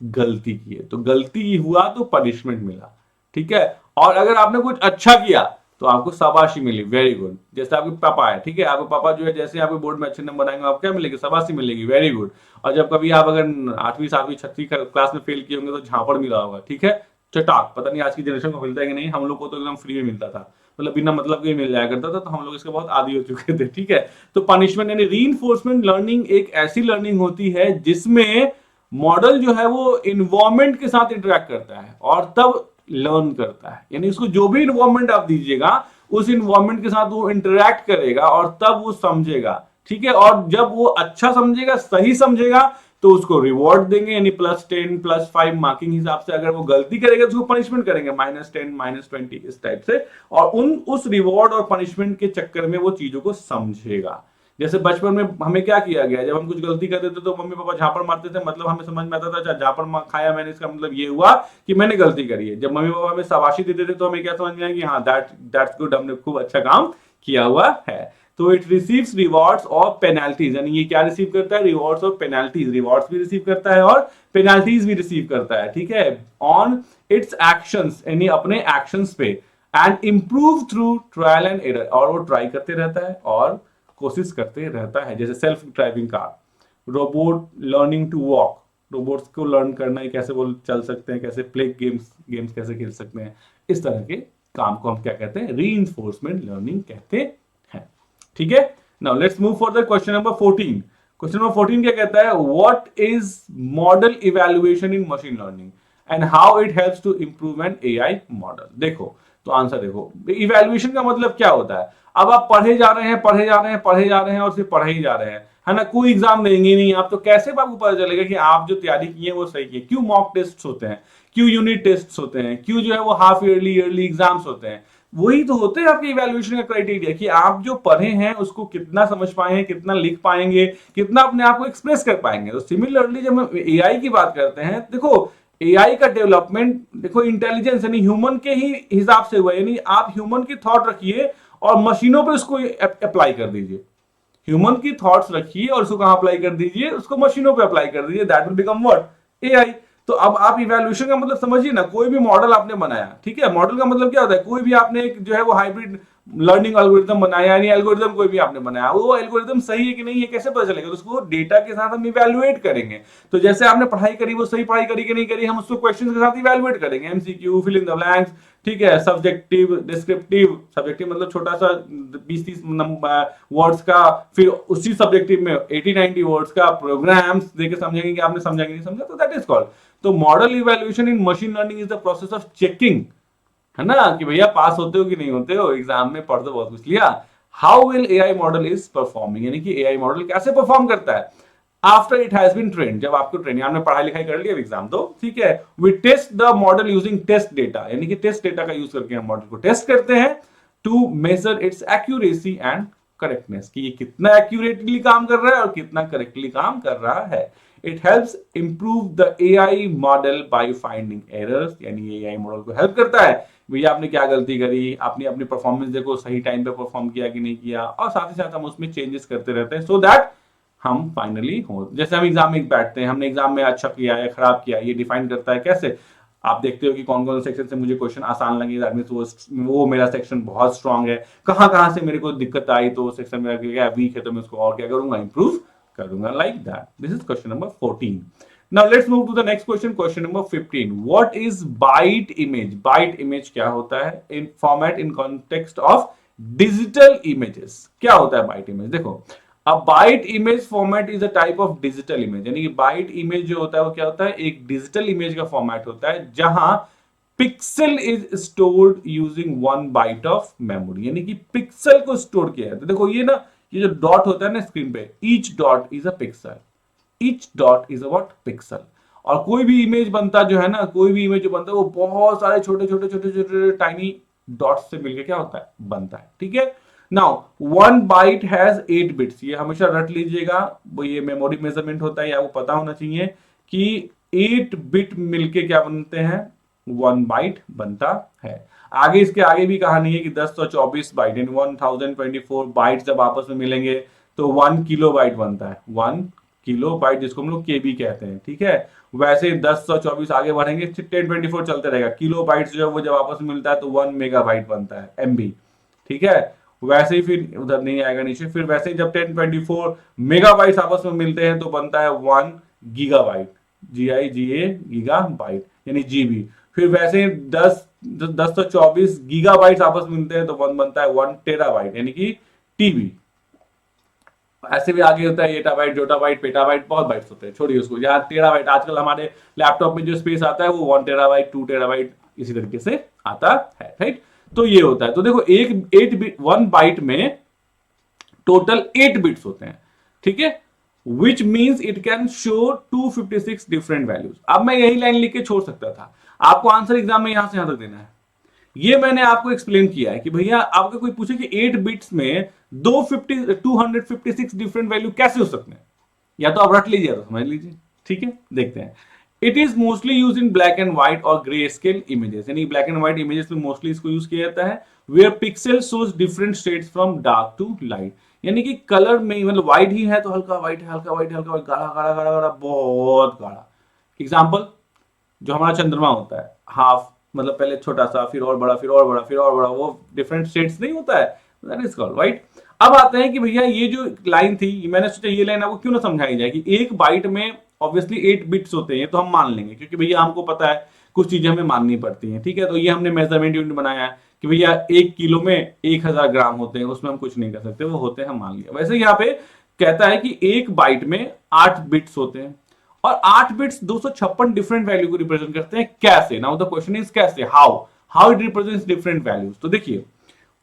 गलती की है, तो गलती हुआ तो पनिशमेंट मिला, ठीक है। और अगर आपने कुछ अच्छा किया तो आपको शाबाशी मिली, वेरी गुड। जैसे आपके पापा है, ठीक है, आपके पापा जो है जैसे आपके बोर्ड में अच्छे नंबर आएंगे, आपको क्या मिलेगी, शाबाशी मिलेगी, वेरी गुड। और जब कभी आप अगर 8वीं 7वीं 6वीं क्लास में फेल किए होंगे तो झापड़ मिला होगा, ठीक है, चटाक। पता नहीं आज की जनरेशन को मिलता है कि नहीं, हम लोग को तो एकदम फ्री में मिलता था, मतलब बिना मतलब के मिल जाया करता था, तो हम लोग इसके बहुत आदी हो चुके थे, ठीक है। तो पनिशमेंट यानी रीइंफोर्समेंट लर्निंग एक ऐसी लर्निंग होती है जिसमें मॉडल जो है वो इन्वायरमेंट के साथ इंटरेक्ट करता है और तब लर्न करता है, यानी उसको जो भी इन्वायरमेंट आप दीजिएगा उस इन्वायरमेंट के साथ वो इंटरेक्ट करेगा और तब वो समझेगा, ठीक है। और जब वो अच्छा समझेगा, सही समझेगा, तो उसको रिवॉर्ड देंगे, यानी +10 +5 मार्किंग हिसाब से। अगर वो गलती करेगा तो उसको पनिशमेंट करेंगे, -10 -20 इस टाइप से, और उस रिवॉर्ड और पनिशमेंट के चक्कर में वो चीजों को समझेगा। जैसे बचपन में हमें क्या किया गया, जब हम कुछ गलती करते थे तो मम्मी पापा झापड़ मारते थे, मतलब हमें समझ में आता था अच्छा झापड़ खाया मैंने, इसका मतलब ये हुआ कि मैंने गलती करी है। जब मम्मी पापा हमें शाबाशी देते थे तो हमें क्या समझ में आया कि हाँ दैट्स गुड, हमने खूब अच्छा काम किया हुआ है। तो इट रिसीव्स रिवॉर्ड्स और पेनल्टीज, यानी ये क्या रिसीव करता है, रिवॉर्ड्स और पेनल्टीज, रिवॉर्ड्स भी रिसीव करता है और पेनल्टीज भी रिसीव करता है, ठीक है, ऑन इट्स एक्शंस, यानी अपने एक्शंस पे, and improve through trial and error, और वो ट्राई करते रहता है और कोशिश करते रहता है। जैसे self driving car, robot learning to walk, robots को लर्न करना है कैसे वो चल सकते हैं, कैसे प्ले गेम्स कैसे खेल सकते हैं, इस तरह के काम को हम क्या कहते हैं, रीइंफोर्समेंट लर्निंग कहते हैं, ठीक है। Now let's move for the question number 14। Question number 14 क्या कहता है, what is model evaluation in machine learning and how it helps to improve an AI model. देखो तो आंसर देखो, इवैल्यूएशन का मतलब क्या होता है, अब आप पढ़े जा रहे हैं पढ़े जा रहे हैं पढ़े जा रहे हैं और सिर्फ पढ़े ही जा रहे हैं, है ना, कोई एग्जाम देंगे नहीं आप, तो कैसे आपको पता चलेगा कि आप जो तैयारी की है वो सही की है। क्यों मॉक टेस्ट होते हैं, क्यों यूनिट टेस्ट होते हैं, क्यों जो है वो हाफ ईयरली एग्जाम्स होते हैं, वही तो होते हैं आपके इवैल्यूएशन का क्राइटेरिया कि आप जो पढ़े हैं उसको कितना समझ पाए हैं, कितना लिख पाएंगे, कितना अपने आप को एक्सप्रेस कर पाएंगे। तो सिमिलरली जब हम एआई की बात करते हैं, देखो एआई का डेवलपमेंट देखो इंटेलिजेंस यानी ह्यूमन के ही हिसाब से हुआ, यानी आप ह्यूमन की थॉट रखिए और मशीनों पे उसको अप्लाई कर दीजिए, ह्यूमन की थॉट्स रखिए और उसको कहां अप्लाई कर दीजिए, उसको मशीनों पे अप्लाई कर दीजिए, that will become what, AI. तो अब आप इवैल्यूएशन का मतलब समझिए ना, कोई भी मॉडल आपने बनाया, ठीक है, मॉडल का मतलब क्या होता है, कोई भी आपने एक जो है वो हाइब्रिड लर्निंग एल्गोरिथम बनाया, यानी एल्गोरिथम कोई भी आपने बनाया, वो एल्गोरिथम सही है कि नहीं है कैसे पता चलेगा, तो उसको डेटा के साथ हम इवैल्यूएट करेंगे। तो जैसे आपने पढ़ाई करी वो सही पढ़ाई करी कि नहीं करी, हम उसको क्वेश्चन के साथ इवैल्यूएट करेंगे, MCQ, fill in the blanks, ठीक है, सब्जेक्टिव डिस्क्रिप्टिव, सब्जेक्टिव मतलब छोटा सा 20-30 वर्ड्स का, फिर उसी सब्जेक्टिव में 80-90 वर्ड्स का प्रोग्राम्स देके समझेंगे कि आपने समझा कि नहीं समझा, तो दैट इज कॉल्ड। तो model evaluation in machine learning is the process of checking, है ना, कि भैया पास होते हो कि नहीं होते हो, एग्जाम में पढ़ तो बहुत कुछ लिया, how will AI model is performing, यानी कि एआई मॉडल कैसे परफॉर्म करता है after it has been train, जब आपको ट्रेन, आपने पढ़ाई लिखाई कर लिया एग्जाम दो, ठीक है, we test the model using test data, यानी कि टेस्ट डेटा का यूज करके हम मॉडल को टेस्ट करते हैं to measure its accuracy and correctness, कि ये कितना एक्यूरेटली काम कर रहा है और कितना करेक्टली काम कर रहा है। It helps improve the AI model by finding errors, यानी एआई मॉडल को हेल्प करता है, भैया आपने क्या गलती करी, आपने अपनी परफॉर्मेंस देखो सही टाइम पे परफॉर्म किया कि नहीं किया, और साथ ही साथ हम उसमें चेंजेस करते रहते हैं, सो दैट हम फाइनली हो, जैसे हम एग्जाम में बैठते हैं, हमने एग्जाम में अच्छा किया या खराब किया, ये डिफाइन करता है कैसे, आप देखते हो कि कौन कौन से सेक्शन से मुझे क्वेश्चन आसान लगे, दैट मींस वो मेरा सेक्शन बहुत स्ट्रांग है, कहां कहां से मेरे को दिक्कत आई तो सेक्शन मेरा क्या वीक है, तो मैं उसको और क्या करूंगा, इंप्रूव करूंगा, like that. This is question number 14। Now let's move to the next question, question number 15. What is byte image? Byte image क्या होता है? In format in context of digital images. क्या होता है byte image? देखो, a byte image format is a type of digital image. यानी कि byte image जो होता है वो क्या होता है? एक digital image का format होता है जहां pixel is stored using 1 byte of memory, यानी कि पिक्सल को स्टोर किया जाता है। देखो ये ना, ये जो डॉट होता है ना स्क्रीन पे, each dot is a pixel, each dot is a what pixel, और कोई भी इमेज बनता जो है ना, कोई भी इमेज जो बनता है वो बहुत सारे छोटे छोटे छोटे छोटे टाइनी डॉट्स से मिलके क्या होता है, बनता है, ठीक है। नाउ 1 byte हैज 8 बिट्स, ये हमेशा रट लीजिएगा, वो ये मेमोरी मेजरमेंट होता है, या आपको पता होना चाहिए कि 8 बिट मिलके क्या बनते हैं, 1 byte बनता है। आगे इसके आगे भी कहानी है कि 1024 बाइट यानी 1024 बाइट जब आपस में मिलेंगे तो 1 किलोबाइट बनता है, 1 किलोबाइट जिसको हम लोग केबी कहते हैं, ठीक है। वैसे 1024 आगे बढ़ेंगे, 1024 चलते रहेगा, किलोबाइट जो है वो जब आपस में मिलता है तो 1 मेगाबाइट बनता है, एमबी, ठीक है। वैसे ही फिर उधर नहीं आएगा नीचे, फिर वैसे ही जब 1024 मेगाबाइट आपस में मिलते हैं तो बनता है 1 गीगाबाइट, GIGA गीगाबाइट यानी जीबी। फिर वैसे 1024 गीगाबाइट आपस में मिलते हैं तो बनता है 1 टेराबाइट यानी कि टीबी। ऐसे भी आगे होता है एटाबाइट, जोटाबाइट, पेटाबाइट, बहुत बाइट्स होते हैं, छोड़िए उसको। यहाँ टेराबाइट आजकल हमारे लैपटॉप में जो स्पेस आता है वो 1 टेराबाइट, 2 टेराबाइट इसी तरीके से आता है, राइट। तो ये होता है। तो देखो एक 1 बाइट में टोटल 8 बिट्स होते हैं, ठीक है, which means it can show 256 different values. अब मैं यही लाइन लिख के छोड़ सकता था, आपको आंसर एग्जाम में यहां से यहां तक देना है। ये मैंने आपको एक्सप्लेन किया है कि भैया आपको कोई पूछे कि 8 बिट्स में 256 डिफरेंट वैल्यू कैसे हो सकते हैं, या तो आप रट लीजिए तो समझ लीजिए, ठीक है। देखते हैं। It is mostly use in black and white और ग्रे स्केल इमेजेस, यानी ब्लैक एंड व्हाइट इमेजेस में मोस्टली इसको यूज किया जाता है। Where pixel shows different shades from dark to light, यानी कि कलर में मतलब व्हाइट ही है तो हल्का व्हाइट है, हल्का व्हाइट है, हल्का व्हाइट, गाढ़ा गाढ़ा गाढ़ा गाढ़ा, बहुत गाढ़ा। एग्जाम्पल, जो हमारा चंद्रमा होता है, हाफ मतलब पहले छोटा सा, फिर और बड़ा, फिर और बड़ा, फिर और बड़ा, वो डिफरेंट शेड्स नहीं होता है, दैट इज कॉल्ड व्हाइट। अब आते हैं कि भैया ये जो लाइन थी, मैंने सोचा ये लाइन आपको क्यों ना समझाई जाए कि 1 बाइट में ऑब्वियसली 8 बिट्स होते हैं, तो हम मान लेंगे, क्योंकि भैया हमको पता है कुछ चीजें हमें माननी पड़ती हैं, ठीक है। तो ये हमने मेजरमेंट यूनिट बनाया है कि भैया 1 किलो में 1000 ग्राम होते हैं, उसमें हम कुछ नहीं कर सकते, वो होते हैं, हम मान लिया। वैसे यहाँ पे कहता है कि 1 बाइट में 8 बिट्स होते हैं, और 8 बिट्स 256 डिफरेंट वैल्यू को रिप्रेजेंट करते हैं। कैसे? नाउ द क्वेश्चन इज कैसे, how it represents different values. तो देखिए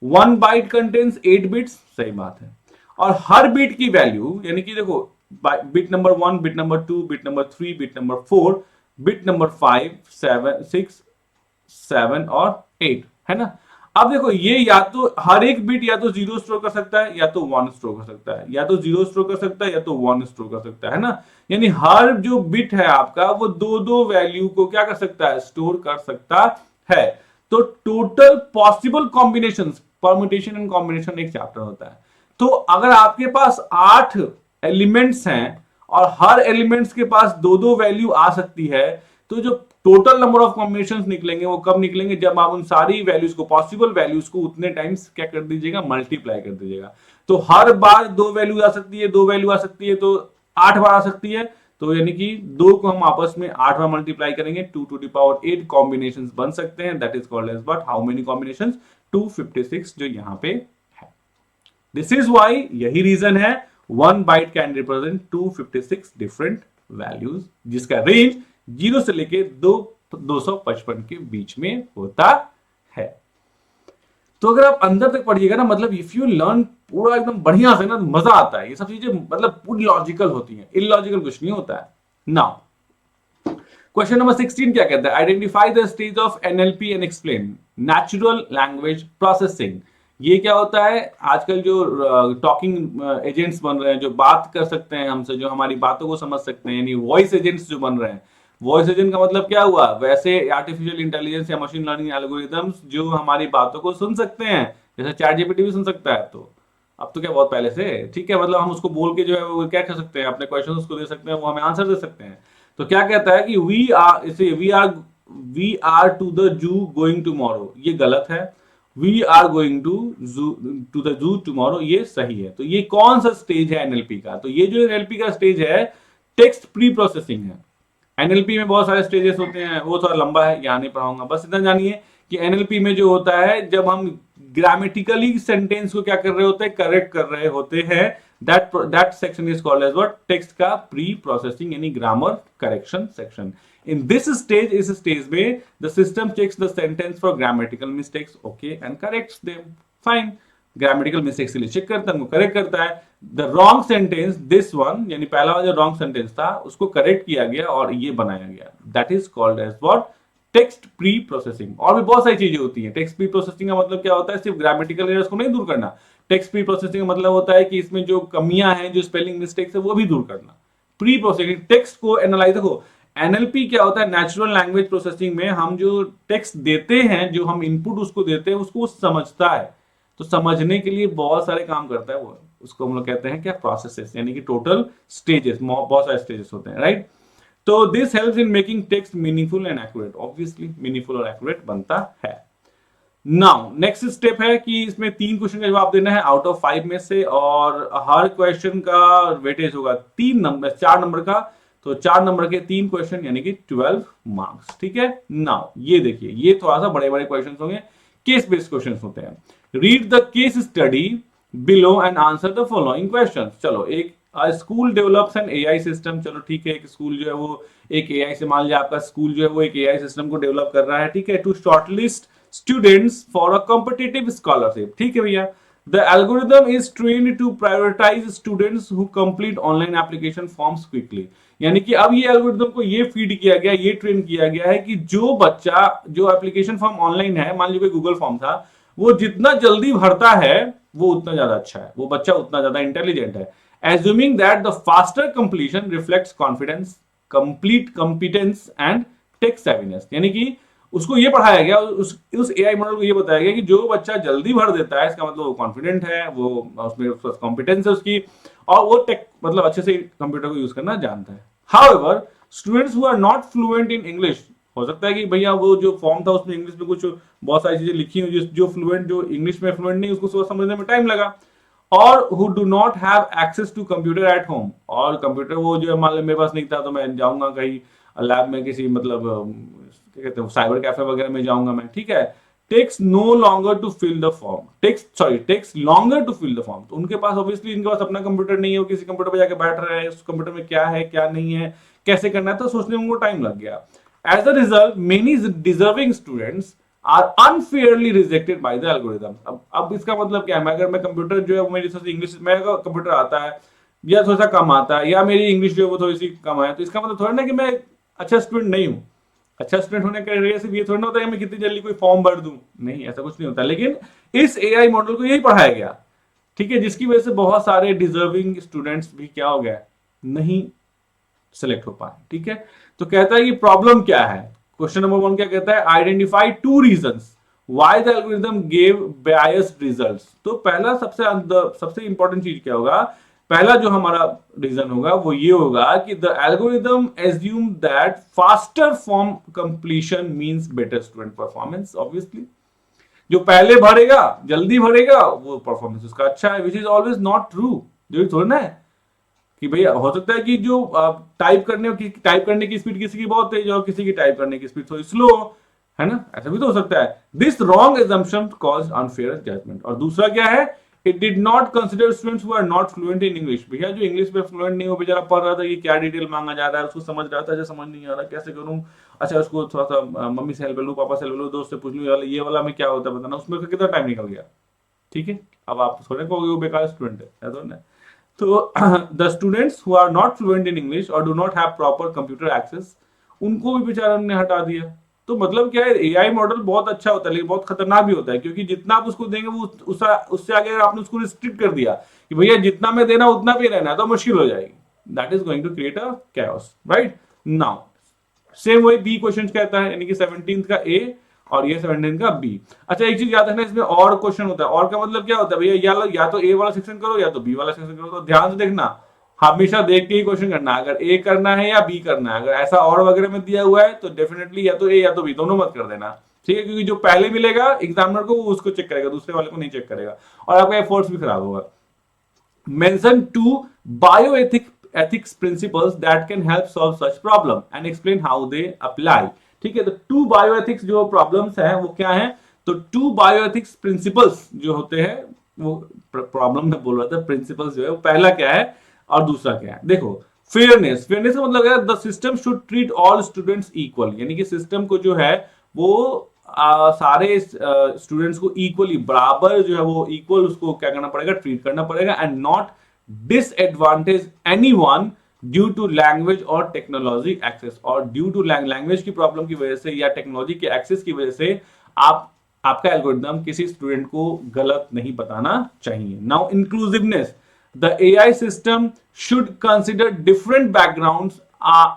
1 बाइट कंटेन्स 8 बिट्स, सही बात है, और हर बिट की वैल्यू, यानी कि देखो bit number 1, bit number 2, bit number 3, bit number 4, bit number 5, 7, 6, 7 और 8, है ना। अब देखो ये या तो हर एक बिट या तो 0 स्टोर कर सकता है, या तो 1 स्टोर कर सकता है, या तो 0 स्टोर कर सकता है, या तो 1 स्टोर कर सकता है ना। यानी हर जो बिट है आपका वो दो दो वैल्यू को क्या कर सकता है, स्टोर कर सकता है। तो total possible combinations, permutation and combination एक चैप्टर होता है। तो अगर आपके पास 8 एलिमेंट्स हैं और हर एलिमेंट्स के पास दो दो वैल्यू आ सकती है, तो जो टोटल नंबर ऑफ कॉम्बिनेशंस निकलेंगे वो कब निकलेंगे, जब आप उन सारी वैल्यूज को, पॉसिबल वैल्यूज को उतने टाइम्स क्या कर दीजिएगा, मल्टीप्लाई कर दीजिएगा। तो हर बार 2 वैल्यू आ सकती है, 2 वैल्यू आ सकती है, तो 8 बार आ सकती है। तो यानी कि 2 को हम आपस में 8 बार मल्टीप्लाई करेंगे, 2 टू द पावर 8 कॉम्बिनेशंस बन सकते हैं। That is called as what, how many combinations, 256 जो यहां पे है। दिस इज व्हाई, यही रीजन है 1 byte can represent 256 different values, जिसका रेंज 0 से लेके 255 के बीच में होता है। तो अगर आप अंदर तक पढ़िएगा ना, मतलब इफ यू लर्न पूरा एकदम बढ़िया से ना, मजा आता है। ये सब चीजें मतलब पूरी लॉजिकल होती हैं, इलॉजिकल कुछ नहीं होता है। नाउ क्वेश्चन नंबर 16 क्या कहता है? Identify the stage of NLP and explain. Natural language processing. ये क्या होता है? आजकल जो टॉकिंग एजेंट्स बन रहे हैं, जो बात कर सकते हैं हमसे, जो हमारी बातों को समझ सकते हैं, यानी वॉइस एजेंट्स जो बन रहे हैं। वॉइस एजेंट का मतलब क्या हुआ? वैसे आर्टिफिशियल इंटेलिजेंस या मशीन लर्निंग एल्गोरिथम्स जो हमारी बातों को सुन सकते हैं, जैसे चैट जीपीटी भी सुन सकता है। तो अब तो क्या, बहुत पहले से, ठीक है, मतलब हम उसको बोल के जो है वो क्या कर सकते हैं, अपने क्वेश्चन उसको दे सकते हैं, वो हमें आंसर दे सकते हैं। तो क्या कहता है कि we are to the zoo going tomorrow, ये गलत है। We are going to the zoo tomorrow, ये सही है। तो ये कौन सा स्टेज है एनएलपी का? तो ये जो एनएलपी का स्टेज है, टेक्स्ट प्री प्रोसेसिंग है। एनएलपी में बहुत सारे स्टेजेस होते हैं, वो थोड़ा लंबा है, यहाँ नहीं पढ़ाऊंगा। बस इतना जानिए कि एनएलपी में जो होता है, जब हम ग्रामेटिकली सेंटेंस को क्या कर रहे होते हैं, करेक्ट कर रहे होते हैं, that section is called as what? Text का प्री प्रोसेसिंग, यानी grammar correction section. In this stage, इस स्टेज में the system checks the sentence for grammatical mistakes, okay, and corrects them, fine. Grammatical mistakes के लिए check करता है, उनको correct करता है। The wrong sentence, this one, यानी पहला वाला जो रॉन्ग सेंटेंस था, उसको करेक्ट किया गया और ये बनाया गया। That is called as what? Text pre processing. और भी बहुत सारी चीजें होती हैं। टेक्स्ट प्री प्रोसेसिंग का मतलब क्या होता है? सिर्फ ग्रामेटिकल एरर्स को नहीं दूर करना। टेक्स्ट प्री प्रोसेसिंग का मतलब होता है कि इसमें जो कमियां हैं, जो स्पेलिंग मिस्टेक्स है, वो भी दूर करना। प्री प्रोसेसिंग, टेक्स्ट को एनालाइज। देखो, एनएलपी क्या होता है? नेचुरल लैंग्वेज प्रोसेसिंग में हम जो टेक्स्ट देते हैं, जो हम इनपुट उसको देते हैं, उसको समझता है। तो समझने के लिए बहुत सारे काम करता है वो, उसको हम लोग कहते हैं क्या? प्रोसेसेस, यानी कि टोटल स्टेजेस, बहुत सारे स्टेजेस होते हैं, राइट? तो this helps in making text meaningful and accurate. Obviously meaningful और एक्यूरेट बनता है। नाउ नेक्स्ट स्टेप है कि इसमें 3 क्वेश्चन का जवाब देना है आउट ऑफ 5 में से, और हर क्वेश्चन का वेटेज होगा 4 नंबर का। तो 4 नंबर के 3 क्वेश्चन, यानी कि 12 मार्क्स, ठीक है। नाउ ये देखिए, ये थोड़ा सा बड़े बड़े क्वेश्चन होंगे, केस बेस्ड क्वेश्चन होते हैं। Read the case study below and answer the following question. चलो, एक school develops an AI system. चलो ठीक है, एक स्कूल जो है वो एक एआई से, मान लिया आपका स्कूल जो है वो एक एआई सिस्टम को डेवलप कर रहा है, ठीक है, to shortlist students for a competitive scholarship, ठीक है भैया। The algorithm is trained to prioritise students who complete online application forms quickly. यानी कि अब ये एल्गोरिदम को ये फीड किया गया, ये ट्रेन किया गया है कि जो बच्चा, जो एप्लीकेशन फॉर्म ऑनलाइन है, मान लीजिए कोई गूगल फॉर्म था, वो जितना जल्दी भरता है वो उतना ज्यादा अच्छा है, वो बच्चा उतना ज्यादा इंटेलिजेंट है। Assuming that the faster completion reflects confidence, complete competence and tech savviness. यानी कि उसको ये पढ़ाया गया, उस एआई मॉडल को ये बताया गया कि जो बच्चा जल्दी भर देता है, इसका मतलब वो कॉन्फिडेंट है, वो उसमें कॉम्पिटेंस है उसकी, और वो टेक मतलब अच्छे से कंप्यूटर को यूज करना जानता है। However students who are not fluent in English, हो सकता है कि भैया वो जो फॉर्म था उसमें इंग्लिश में कुछ बहुत सारी चीजें लिखी हुई, जो इंग्लिश में फ्लुएंट नहीं, उसको समझने में टाइम लगा। और who do not have access to computer at home, और कंप्यूटर वो जो मान लो मेरे पास नहीं था, तो मैं जाऊंगा कहीं लैब में, किसी मतलब क्या कहते हैं, साइबर कैफे वगैरह में जाऊंगा मैं, ठीक है। Takes no longer to fill the form, takes longer to fill the form. तो उनके पास ऑब्वियसली, इनके पास अपना कंप्यूटर नहीं है, वो किसी कंप्यूटर पे जाके बैठ रहे हैं, उस कंप्यूटर में क्या है क्या नहीं है, कैसे करना है, तो सोचने में उनको टाइम लग गया। As a result many deserving students are unfairly rejected by the algorithm. अब इसका मतलब क्या है? अगर मैं कंप्यूटर जो है वो मेरी थोड़ी इंग्लिश, मेरे को कंप्यूटर आता है या थोड़ा सा कम आता है, या मेरी इंग्लिश जो है वो थोड़ी सी कम है, तो इसका मतलब थोड़ा ना कि मैं अच्छा स्टूडेंट नहीं हूँ। अच्छा स्टूडेंट होने का वजह से ये थोड़ा ना होता है कि मैं कितनी जल्दी कोई फॉर्म भर दूं, नहीं, ऐसा कुछ नहीं होता। लेकिन इस एआई मॉडल को यही पढ़ाया गया, ठीक है, जिसकी वजह से बहुत सारे डिजर्विंग स्टूडेंट्स भी क्या हो गया, नहीं सेलेक्ट हो पाए, ठीक है। तो कहता है कि प्रॉब्लम क्या है। क्वेश्चन नंबर 1 क्या कहता है? Identify 2 reasons why the algorithm gave biased results. तो पहला सबसे इंपॉर्टेंट चीज क्या होगा? पहला जो हमारा रीजन होगा वो ये होगा कि the algorithm assume that faster form completion means better student performance. Obviously जो पहले भरेगा, जल्दी भरेगा, वो परफॉर्मेंस उसका अच्छा है, which is always not true. जो थोड़ा ना है कि भैया, हो सकता है कि जो टाइप करने की स्पीड किसी की बहुत तेज और किसी की टाइप करने की स्पीड थोड़ी स्लो, है ना, ऐसा भी तो हो सकता है। This wrong assumption caused unfair judgement. और दूसरा क्या है? It did not consider students who are not fluent in English. भैया जो इंग्लिश में फ्लुएंट नहीं हो, बेचारा पढ़ रहा था कि क्या डिटेल मांगा जा रहा है, उसको समझ रहा था, समझ नहीं आ रहा, कैसे करूं, अच्छा उसको थोड़ा सा मम्मी से हेल्प ले लूँ, पापा से हेल्प ले लूँ, दोस्त से पूछ लूँ ये वाला में क्या होता है बताना, उसमें कितना टाइम निकल गया। ठीक है, अब आप थोड़े कहोगे वो बेकार स्टूडेंट है तो ना। तो the students who are not fluent in English और do not have proper computer access, उनको भी बेचारा ने हटा दिया। तो मतलब क्या है, एआई मॉडल बहुत अच्छा होता है लेकिन बहुत खतरनाक भी होता है, क्योंकि जितना आप उसको देंगे वो उससे आगे अगर आपने उसको रिस्ट्रिक्ट कर दिया कि भैया जितना मैं देना उतना भी रहना है, तो मुश्किल हो जाएगी। That is going to create a chaos, right. Now same वही बी क्वेश्चन कहता है, यानी कि 17 का ए और ये 17 का बी। अच्छा एक चीज याद रखना, इसमें और क्वेश्चन होता है। और का मतलब क्या होता है भैया, या तो ए वाला सेक्शन करो या तो बी वाला सेक्शन करो। तो ध्यान से देखना, हमेशा देख के ही क्वेश्चन करना, अगर ए करना है या बी करना है। अगर ऐसा और वगैरह में दिया हुआ है तो डेफिनेटली या तो ए या तो बी, दोनों मत कर देना। ठीक है, क्योंकि जो पहले मिलेगा एग्जामिनर को वो उसको चेक करेगा, दूसरे वाले को नहीं चेक करेगा, और आपका एफर्ट्स भी खराब होगा। Mention two bioethics principles that can help solve such problem and explain how they apply। ठीक है, तो टू बायोएथिक्स जो प्रॉब्लम्स हैं वो क्या है, तो टू बायोएथिक्स प्रिंसिपल्स जो होते हैं, वो प्रॉब्लम में बोल रहा था, प्रिंसिपल्स जो है वो पहला क्या है और दूसरा क्या है। देखो, फेयरनेस, फेयरनेस का मतलब है the system should treat all students equal, यानी कि सिस्टम को जो है वो सारे स्टूडेंट्स को इक्वली, बराबर जो है वो इक्वल उसको क्या करना पड़ेगा, ट्रीट करना पड़ेगा, and not disadvantage anyone due to language और टेक्नोलॉजी एक्सेस। और ड्यू टू लैंग्वेज की प्रॉब्लम की वजह से या टेक्नोलॉजी के एक्सेस की वजह से आपका एल्गोरिथम किसी स्टूडेंट को गलत नहीं बताना चाहिए। Now inclusiveness, the AI system should consider different backgrounds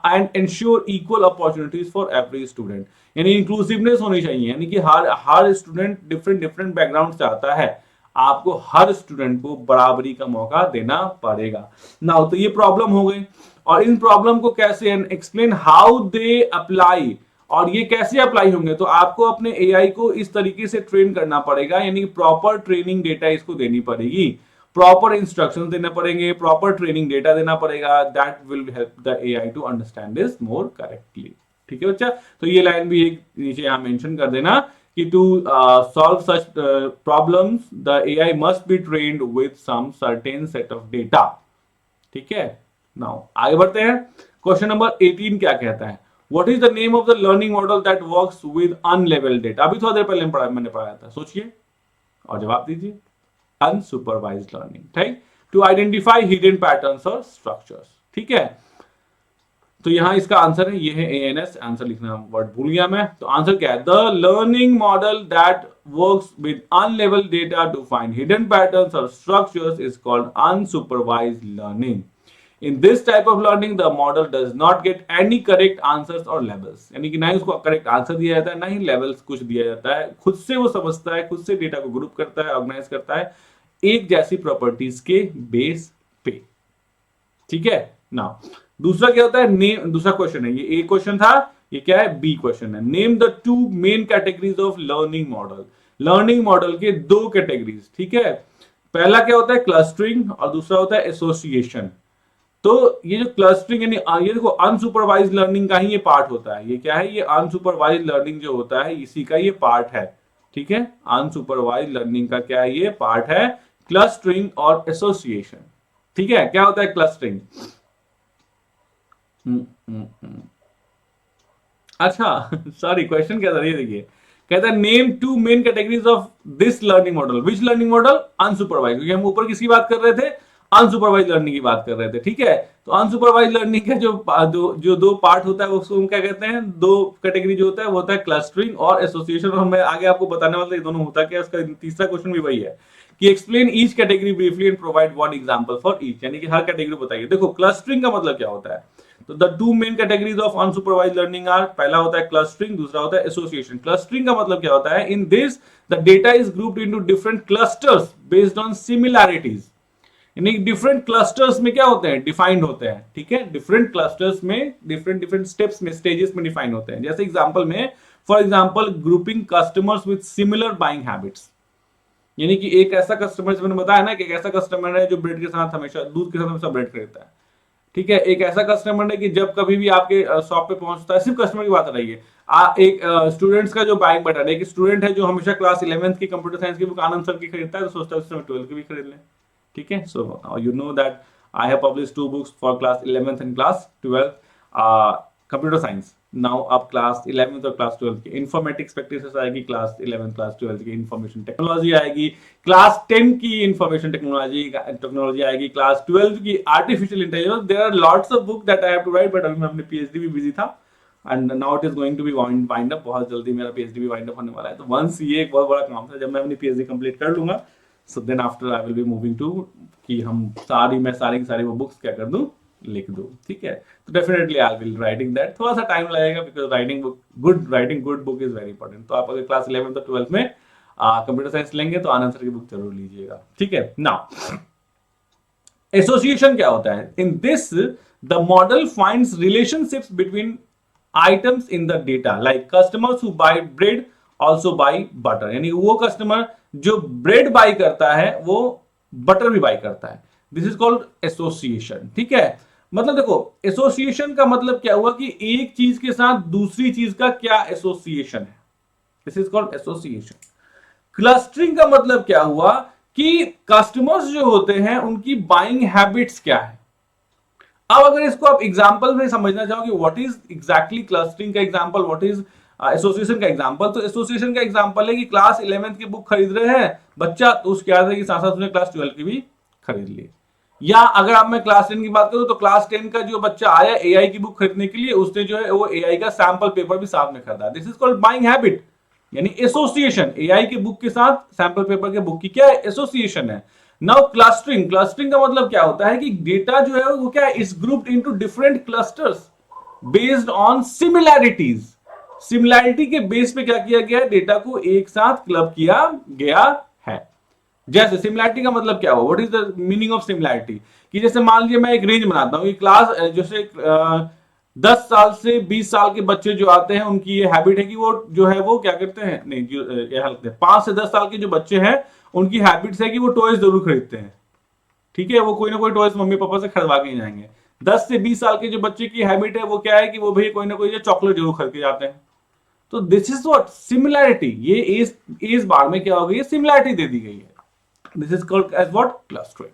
and ensure equal opportunities for every student. यानी इंक्लूसिवनेस होनी चाहिए, यानी कि हर स्टूडेंट डिफरेंट बैकग्राउंड से आता है, आपको हर स्टूडेंट को बराबरी का मौका देना पड़ेगा। नाउ तो ये प्रॉब्लम हो गई, और इन प्रॉब्लम को कैसे एक्सप्लेन हाउ दे अप्लाई, और ये कैसे अप्लाई होंगे, तो आपको अपने एआई को इस तरीके से ट्रेन करना पड़ेगा, यानी प्रॉपर ट्रेनिंग डेटा इसको देनी पड़ेगी, प्रॉपर इंस्ट्रक्शंस देने पड़ेंगे, प्रॉपर ट्रेनिंग डेटा देना पड़ेगा। That will help the AI to understand this more correctly. ठीक है बच्चा, तो ये लाइन भी एक नीचे यहां मेंशन कर देना कि to solve such problems the AI must be trained with some certain set of data. ठीक है, नाउ आगे बढ़ते हैं। क्वेश्चन नंबर 18 क्या कहता है, what is the name of the learning model that works with unlabelled data. अभी थोड़ा देर पहले मैंने पढ़ाया था, सोचिए और जवाब दीजिए। अनसुपरवाइज्ड लर्निंग, ठीक, टू आइडेंटिफाई हिडन पैटर्न्स और स्ट्रक्चर्स। ठीक है, तो यहां इसका आंसर है, ये है एएनएस। आंसर लिखना वर्ड भूल गया मैं, तो आंसर क्या है, the learning model that works with unlabelled data to find hidden patterns और structures is called unsupervised learning. In this type of learning, the model does not get any correct answers or labels, यानी कि ना ही उसको correct answer दिया जाता है, ना ही levels कुछ दिया जाता है, खुद से वो समझता है, खुद से डेटा को ग्रुप करता है, ऑर्गेनाइज करता है एक जैसी प्रॉपर्टीज के बेस पे। ठीक है, नाउ दूसरा क्या होता है, नेम, दूसरा क्वेश्चन है, ये ए क्वेश्चन था, ये क्या है, बी क्वेश्चन है। Name the two main categories of learning model. Learning model के दो कैटेगरीज। ठीक है, पहला क्या होता है, क्लस्टरिंग, और दूसरा होता है एसोसिएशन। तो ये जो क्लस्टरिंग यानी ये देखो अनसुपरवाइज्ड लर्निंग का ही ये पार्ट होता है। ये क्या है, ये अनसुपरवाइज्ड लर्निंग जो होता है इसी का ये पार्ट है। ठीक है, अनसुपरवाइज्ड लर्निंग का क्या है, ये पार्ट है क्लस्टरिंग और एसोसिएशन। ठीक है, क्या होता है क्लस्टरिंग। अच्छा सॉरी, क्वेश्चन क्या था, ये देखिए, कहता है name two main categories of this learning model. Which learning model, unsupervised, क्योंकि हम ऊपर किसकी बात कर रहे थे, अनसुपरवाइज लर्निंग की बात कर रहे थे। ठीक है, तो अनसुपरवाइज लर्निंग का जो दो पार्ट होता है उसको हम क्या कहते हैं, दो कैटेगरी जो होता है वो होता है क्लस्टरिंग और एसोसिएशन। और मैं आगे आपको बताने वाला था ये दोनों होता क्या है। उसका तीसरा क्वेश्चन भी वही है कि explain each category briefly and provide one example for each, यानी कि हर कैटेगरी बताइए। देखो क्लस्टरिंग का मतलब क्या होता है, तो the two main categories of unsupervised learning are, पहला होता है क्लस्टरिंग, दूसरा होता है एसोसिएशन। क्लस्टरिंग का मतलब क्या होता है, in this the data is grouped into different clusters based on similarities, यानी डिफरेंट क्लस्टर्स में क्या होते हैं, डिफाइंड होते हैं। ठीक है, डिफरेंट क्लस्टर्स में डिफरेंट स्टेप्स में, स्टेजेस में डिफाइन होते हैं। जैसे एग्जांपल में, for example grouping customers with similar buying habits, यानी कि एक ऐसा कस्टमर, मैंने बताया ना कि एक ऐसा कस्टमर है जो ब्रेड के साथ हमेशा, दूध के साथ हमेशा ब्रेड खरीदता है। ठीक है, एक ऐसा कस्टमर है कि जब कभी भी आपके शॉप पे पहुंचता है, सिर्फ कस्टमर की बात आ रही है, एक स्टूडेंट्स का जो बाइंग पैटर्न है, एक स्टूडेंट है जो हमेशा क्लास 11th की कंप्यूटर साइंस की बुक आनंद सर की खरीदता है, तो सोचता है उसमें 12th की भी खरीद लें। ठीक है, so you know that I have published 2 books for class 11th and class 12th computer science. Now अब क्लास 11th और क्लास 12 की इंफॉर्मेटिक्स प्रैक्टिसेस आएगी, क्लास 11th क्लास 12 की इंफॉर्मेशन टेक्नोलॉजी आएगी, क्लास 10 की इंफॉर्मेशन टेक्नोलॉजी आएगी, क्लास 12 की artificial intelligence. There are lots of book that I have to write, but अभी मैं अपने पीएचडी भी बिजी था and now it is going to be wind up. बहुत जल्दी मेरा पीएचडी भी वाइंड अप होने वाला है। तो वंस ये एक बहुत बड़ा काम था, जब मैं अपनी पीएचडी कंप्लीट कर लूंगा, so then after I will be moving to कि मैं सारी की सारी वो बुक्स क्या कर दूं, लिख दूं। ठीक है, तो definitely I will writing that. थोड़ा सा टाइम लगेगा because writing good book is very important. तो आप अगर क्लास 11 और 12 में कंप्यूटर साइंस लेंगे तो आनंद सर की बुक जरूर लीजिएगा। ठीक है, नाउ एसोसिएशन क्या होता है? In this the model finds relationships between items in the data, like customers who bye bread also by butter, यानी वो कस्टमर जो ब्रेड बाय करता है वो बटर भी बाय करता है। This is called association. ठीक है, मतलब देखो एसोसिएशन का मतलब क्या हुआ कि एक चीज के साथ दूसरी चीज का क्या एसोसिएशन है, this is called association. Clustering का मतलब क्या हुआ कि कस्टमर्स जो होते हैं उनकी बाइंग हैबिट्स क्या है। अब अगर इसको आप एग्जांपल में समझना चाहो कि व्हाट इज एग्जैक्टली क्लस्टरिंग का एग्जांपल, व्हाट इज एसोसिएशन का एग्जांपल, तो एसोसिएशन का एग्जांपल है कि क्लास 11th की बुक खरीद रहे हैं बच्चा, तो उसके आगे की साथ साथ उसने क्लास 12 की भी खरीद ली। या अगर आप मैं क्लास 10 की बात करूं तो क्लास 10 का जो बच्चा आया एआई की बुक खरीदने के लिए, उसने जो है वो एआई का सैंपल पेपर भी साथ में खरीदा। This is called buying habit, यानी एसोसिएशन। एआई के बुक के साथ सैंपल पेपर के बुक की क्या है, एसोसिएशन है। नाउ क्लस्टरिंग, क्लस्टरिंग का मतलब क्या होता है कि डेटा जो है वो क्या है, is grouped into different clusters based on similarities. Similarity के बेस पे क्या किया गया है, डेटा को एक साथ क्लब किया गया है। जैसे सिमिलैरिटी का मतलब क्या हुआ, what is the meaning of similarity, कि जैसे मान लीजिए मैं एक रेंज बनाता हूं, क्लास जैसे 10 साल से 20 साल के बच्चे जो आते हैं उनकी ये हैबिट है कि वो जो है वो क्या करते हैं, नहीं जो ये हालत है, 5 से 10 साल के जो बच्चे हैं उनकी हैबिट्स है कि वो टॉयज जरूर खरीदते हैं। ठीक है, वो कोई ना कोई टॉयज मम्मी पापा से खरीदवा के ही जाएंगे। 10 से 20 साल के जो बच्चे की हैबिट है वो क्या है कि वो भैया कोई ना कोई चॉकलेट जरूर खरीद के जाते हैं। तो दिस इज व्हाट सिमिलैरिटी, ये एज बार में क्या हो गई है, सिमिलैरिटी दे दी गई है। This is called as what, clustering.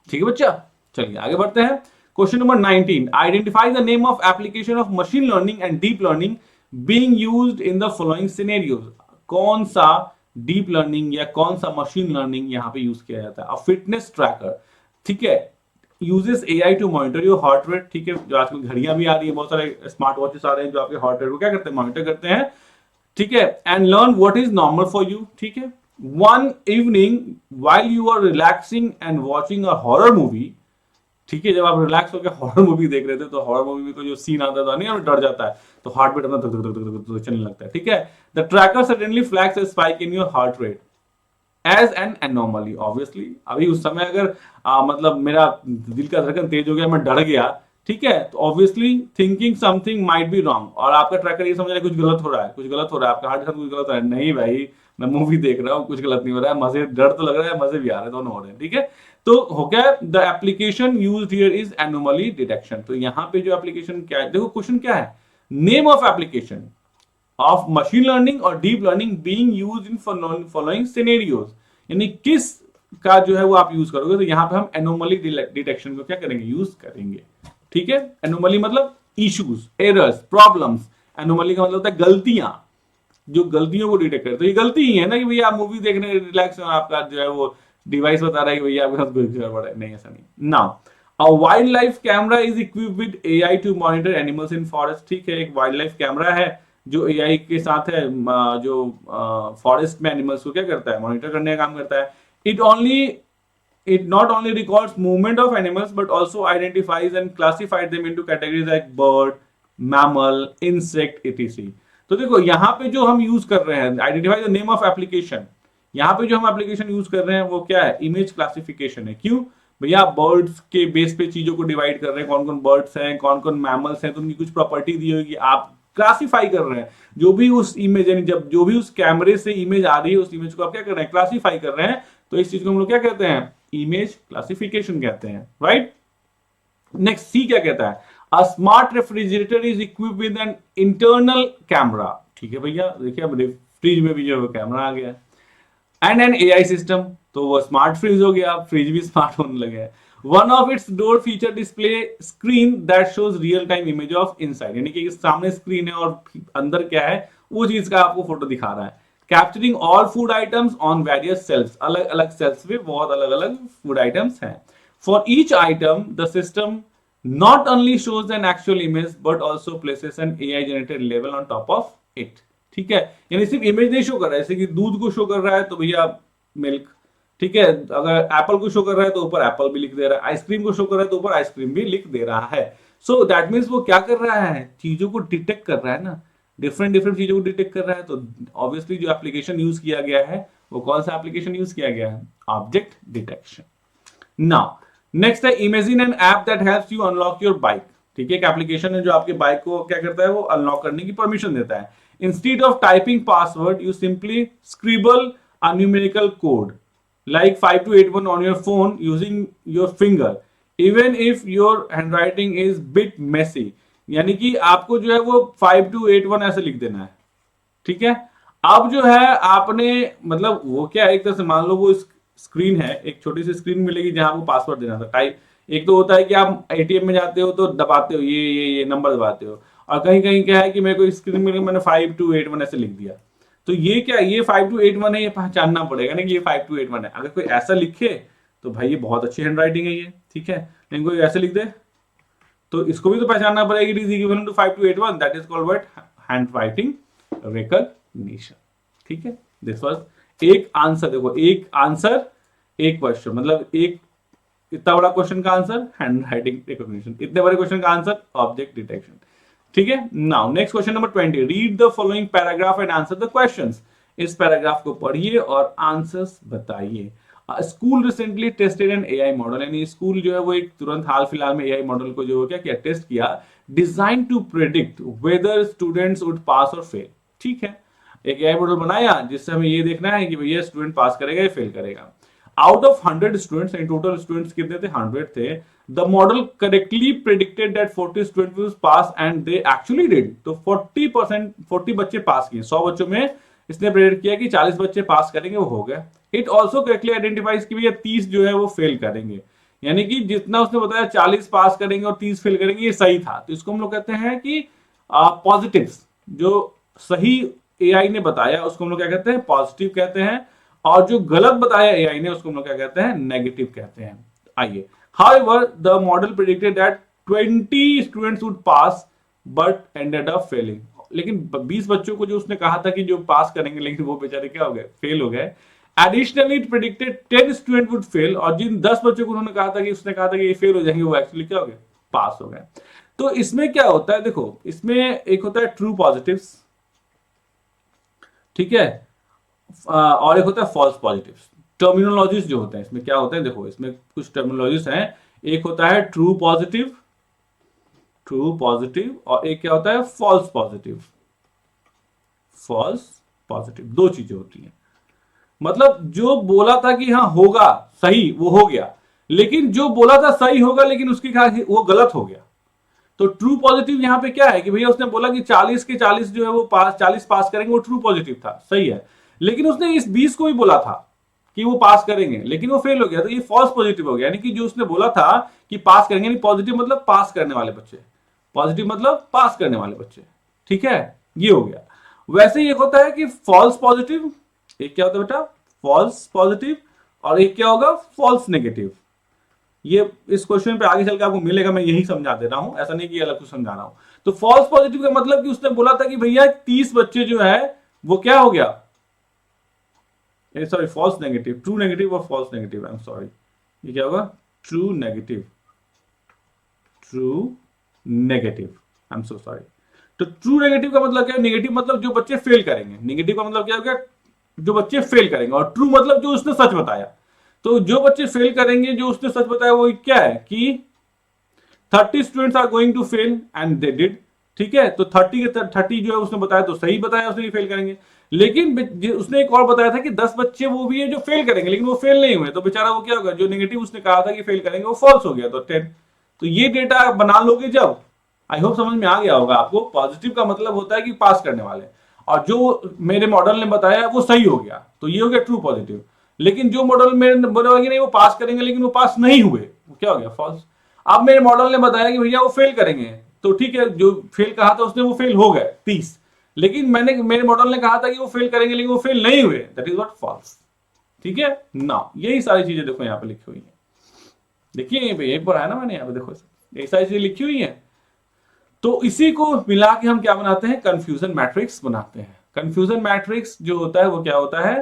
ठीक है बच्चा, चलिए आगे बढ़ते हैं। Question number 19, identify the name of application of machine learning and deep learning being used in the following scenarios. कौन सा डीप लर्निंग या कौन सा मशीन लर्निंग यहां पे यूज किया जाता है? अ फिटनेस ट्रैकर, ठीक है, uses AI to monitor your heart rate. ठीक है, जो आजकल घड़ियां भी आ रही है, बहुत सारे स्मार्ट वॉचेस आ रहे हैं जो आपके हार्ट रेट को क्या करते हैं, मॉनिटर करते हैं। ठीक है, and learn what is normal for you. ठीक है, one evening while you are relaxing and watching a horror movie. ठीक है, जब आप रिलैक्स होकर हॉरर मूवी देख रहे थे तो हॉरर मूवी में कोई जो सीन आता था नहीं, हमें डर जाता है तो हार्ट बीट अपना धक धक धक धक धक चलने लगता है। ठीक है, the tracker suddenly flags a spike in your heart rate as an anomaly. Obviously अभी उस समय अगर मतलब मेरा दिल का धड़कन तेज हो गया, मैं डर गया, ठीक है, तो obviously thinking something might be wrong, और आपका ट्रैकर ये समझ रहा है कुछ गलत हो रहा है, कुछ गलत हो रहा है, आपका हार्ट के साथ कुछ गलत हो रहा है। नहीं भाई, मैं मूवी देख रहा हूँ, कुछ गलत नहीं हो रहा है, मजे, डर तो लग रहा है, मजे भी आ रहे हैं, दोनों हो रहे हैं। ठीक है, तो हो गया, the application used here is anomaly detection. तो यहाँ पे जो एप्लीकेशन क्या है, देखो क्वेश्चन क्या है, name of application of machine learning और deep learning being used in following scenarios, यानी किस का जो है वो आप यूज करोगे। तो यहां पे हम एनोमली डिटेक्शन को क्या करेंगे, यूज करेंगे। ठीक है, एनोमली मतलब इश्यूज, एरर्स, प्रॉब्लम्स। एनोमली का मतलब होता है गलतियां, जो गलतियों को डिटेक्ट करे। तो ये गलती ही है ना कि भैया आप मूवी देख रहे हैं रिलैक्स, आपका जो है वो डिवाइस बता रहा है कि भैया आपके साथ कुछ गड़बड़ है। नहीं, ऐसा नहीं। Now a wild life camera is equipped with AI to monitor animals in forest. ठीक है, एक वाइल्ड लाइफ कैमरा है जो एआई के साथ है, जो फॉरेस्ट में एनिमल्स को क्या करता है, मॉनिटर करने का काम करता है। It not only records movement of animals but also identifies and classifies them into categories like bird, mammal, insect, etc. तो देखो यहाँ पे जो हम यूज कर रहे हैं, identify the name of application, यहाँ पे जो हम एप्लीकेशन यूज कर रहे हैं वो क्या है, इमेज क्लासिफिकेशन है। क्यों भैया, बर्ड्स के बेस पे चीजों को डिवाइड कर रहे हैं, कौन कौन बर्ड्स हैं, कौन कौन मैमल्स हैं, तो उनकी कुछ प्रॉपर्टी दी होगी, आप क्लासिफाई कर रहे हैं। जो भी उस इमेज, यानी जब जो भी उस कैमरे से इमेज आ रही है, उस इमेज को आप क्या कर रहे हैं, क्लासिफाई कर रहे हैं। तो इस चीज को हम लोग क्या कहते हैं, इमेज क्लासिफिकेशन कहते हैं, राइट। नेक्स्ट सी क्या कहता है, a smart refrigerator is equipped with an internal camera. ठीक है भैया, देखिए अब फ्रिज में भी जो है कैमरा आ गया, एंड एन एआई सिस्टम। तो वो स्मार्ट फ्रिज हो गया, फ्रिज भी स्मार्ट होने लगे हैं। One of its door feature display screen that shows real time image of inside, यानी कि सामने स्क्रीन है और अंदर क्या है वो चीज का आपको फोटो दिखा रहा है। Capturing all food items on various cells, अलग अलग सेल्स पे बहुत अलग अलग फूड आइटम्स हैं। For each item the system not only shows an actual image but also places an AI generated label on top of it। ठीक है, यानी सिर्फ इमेज नहीं शो कर रहा है, जैसे कि दूध को शो कर रहा है तो भैया मिल्क, ठीक है, अगर एप्पल को शो कर रहा है तो ऊपर एप्पल भी लिख दे रहा है, आइसक्रीम को शो कर रहा है तो ऊपर आइसक्रीम भी लिख दे रहा है। सो दैट मीन्स वो क्या कर रहा है, चीजों को डिटेक्ट कर रहा है ना, डिफरेंट डिफरेंट चीजों को डिटेक्ट कर रहा है। तो ऑब्वियसली जो एप्लीकेशन यूज किया गया है वो कौन सा एप्लीकेशन यूज किया गया है, ऑब्जेक्ट डिटेक्शन। नाउ नेक्स्ट है imagine an app that helps you unlock your bike. ठीक है, एक एप्लीकेशन है जो आपके बाइक को क्या करता है, वो अनलॉक करने की परमिशन देता है। Instead of typing password you simply scribble a numerical code like 5281 on your phone using your finger even if your handwriting is bit messy, यानी कि आपको जो है वो 5281 ऐसे लिख देना है। ठीक है, अब जो है आपने मतलब वो क्या है, एक तरह से मान लो वो स्क्रीन है, एक छोटी सी स्क्रीन मिलेगी जहां आपको पासवर्ड देना था टाइप। एक तो होता है कि आप एटीएम में जाते हो तो दबाते हो ये नंबर दबाते हो, और कहीं कहीं क्या है कि मेरे को स्क्रीन में मैंने 5281 ऐसे लिख दिया, तो ये क्या, ये 5281 है, ये पहचानना पड़ेगा ना कि ये 5281 है। अगर कोई ऐसा लिखे तो भाई ये बहुत अच्छी हैंड राइटिंग है ये, ठीक है, लेकिन कोई ऐसे लिख दे तो इसको भी तो पहचानना पड़ेगा, it is equivalent to 5281, that is called what, hand writing recognition. ठीक है, दिस वाज एक आंसर, देखो एक आंसर एक क्वेश्चन, मतलब एक इतना बड़ा क्वेश्चन का आंसर हैंड राइटिंग रिकॉग्निशन, इतने बड़े क्वेश्चन का आंसर ऑब्जेक्ट डिटेक्शन। ठीक है, now next question number 20, read the following paragraph and answer the questions. इस पैराग्राफ को पढ़िए और आंसर्स बताइए। School recently tested an AI model, यानी स्कूल जो है वो एक तुरंत हाल फिलहाल में एआई मॉडल को जो क्या किया, टेस्ट किया, design to predict whether students would pass और फेल। ठीक है, एक एआई मॉडल बनाया जिससे हमें ये देखना है कि भैया स्टूडेंट पास करेगा या फेल करेगा। Out of 100 students, in total students कितने थे, 100 थे, the model correctly predicted that 40 students will pass and they actually did. तो 40 बच्चे पास किए, 100 बच्चों में इसने प्रेडिक्ट किया कि 40 बच्चे पास करेंगे, वो हो गया। इट ऑल्सो करेक्टली आइडेंटिफाइज कि भैया 30 जो है वो फेल करेंगे, यानी कि जितना उसने बताया 40 पास करेंगे और 30 फेल करेंगे, ये सही था। तो इसको हम लोग कहते हैं कि पॉजिटिव्स, जो सही एआई ने बताया उसको हम लोग क्या कहते हैं, पॉजिटिव कहते हैं, और जो गलत बताया एआई ने उसको हम लोग क्या कहते हैं, नेगेटिव कहते हैं। आइए, however the model predicted that 20 students would pass but ended up Fehling, लेकिन 20 बच्चों को जो उसने कहा था कि जो पास करेंगे, लेकिन वो बेचारे क्या हो गए, फेल हो गए। Additionally it predicted 10 student would fail, और जिन 10 बच्चों को उन्होंने कहा था कि उसने कहा था कि ये फेल हो जाएंगे, वो एक्चुअली क्या हो गए, पास हो गए। तो इसमें क्या होता है, देखो इसमें एक होता है ट्रू पॉजिटिव्स, ठीक है, और एक होता है फॉल्स पॉजिटिव्स। टर्मिनोलॉजीज जो होते हैं इसमें क्या होता है, देखो इसमें कुछ टर्मिनोलॉजीज हैं, एक होता है ट्रू पॉजिटिव, और एक क्या होता है, फॉल्स पॉजिटिव। दो चीजें होती हैं, मतलब जो बोला था कि हाँ होगा सही वो हो गया, लेकिन जो बोला था सही होगा लेकिन उसकी वो गलत हो गया। तो ट्रू पॉजिटिव यहां पे क्या है कि भैया उसने बोला कि 40 के 40 जो है वो 40 पास करेंगे, वो ट्रू पॉजिटिव था, सही है, लेकिन उसने इस 20 को भी बोला था कि वो पास करेंगे लेकिन वो फेल हो गया, तो ये फॉल्स पॉजिटिव हो गया। यानी कि जो उसने बोला था कि पास करेंगे, यानी पॉजिटिव मतलब पास करने वाले बच्चे, पॉजिटिव मतलब पास करने वाले बच्चे, ठीक है, ये हो गया। वैसे ही एक होता है कि फॉल्स पॉजिटिव, एक क्या होता है बेटा, फॉल्स पॉजिटिव, और एक क्या होगा, फॉल्स नेगेटिव। ये इस क्वेश्चन पे आगे चल के आपको मिलेगा, मैं यही समझा दे रहा हूं, ऐसा नहीं कि अलग कुछ समझा रहा हूं। तो फॉल्स पॉजिटिव का मतलब कि उसने बोला था कि भैया 30 बच्चे जो है वो क्या हो गया, sorry false negative, true negative और false negative, I am sorry, ये क्या होगा, true negative, I am so sorry. तो ट्रू नेगेटिव का मतलब क्या है, नेगेटिव मतलब जो बच्चे फेल करेंगे, नेगेटिव का मतलब क्या हो गया, जो बच्चे फेल करेंगे, और ट्रू मतलब जो उसने सच बताया। तो जो बच्चे फेल करेंगे, जो उसने सच बताया, वो क्या है कि 30 students are going to fail and they did, ठीक है, तो 30 जो है उसने बताया तो सही बताया उसने, फेल करेंगे। लेकिन उसने एक और बताया था कि 10 बच्चे वो भी है जो फेल करेंगे, लेकिन वो फेल नहीं हुए, तो बेचारा वो क्या होगा, जो नेगेटिव उसने कहा था कि फेल करेंगे वो फॉल्स हो गया, तो 10। तो ये डेटा बना लोगे जब, आई होप समझ में आ गया होगा आपको। पॉजिटिव का मतलब होता है कि पास करने वाले, और जो मेरे मॉडल ने बताया वो सही हो गया, तो ये हो गया ट्रू पॉजिटिव। लेकिन जो मॉडल में बोला कि नहीं वो पास करेंगे लेकिन वो पास नहीं हुए, वो क्या हो गया, फॉल्स। अब मेरे मॉडल ने बताया कि भैया वो फेल करेंगे, तो ठीक है, जो फेल कहा था उसने वो फेल हो गए 30, लेकिन मेरे मॉडल ने कहा था कि वो फेल करेंगे लेकिन वो फेल नहीं हुए, दैट इज व्हाट, फॉल्स। ठीक है ना, यही सारी चीजें देखो यहाँ पे लिखी हुई है, देखिए यहीं पर है ना, मैंने यहाँ पे देखो यही सारी चीजें लिखी हुई है। तो इसी को मिला के हम क्या बनाते हैं, कंफ्यूजन मैट्रिक्स बनाते हैं। कंफ्यूजन मैट्रिक्स जो होता है वो क्या होता है,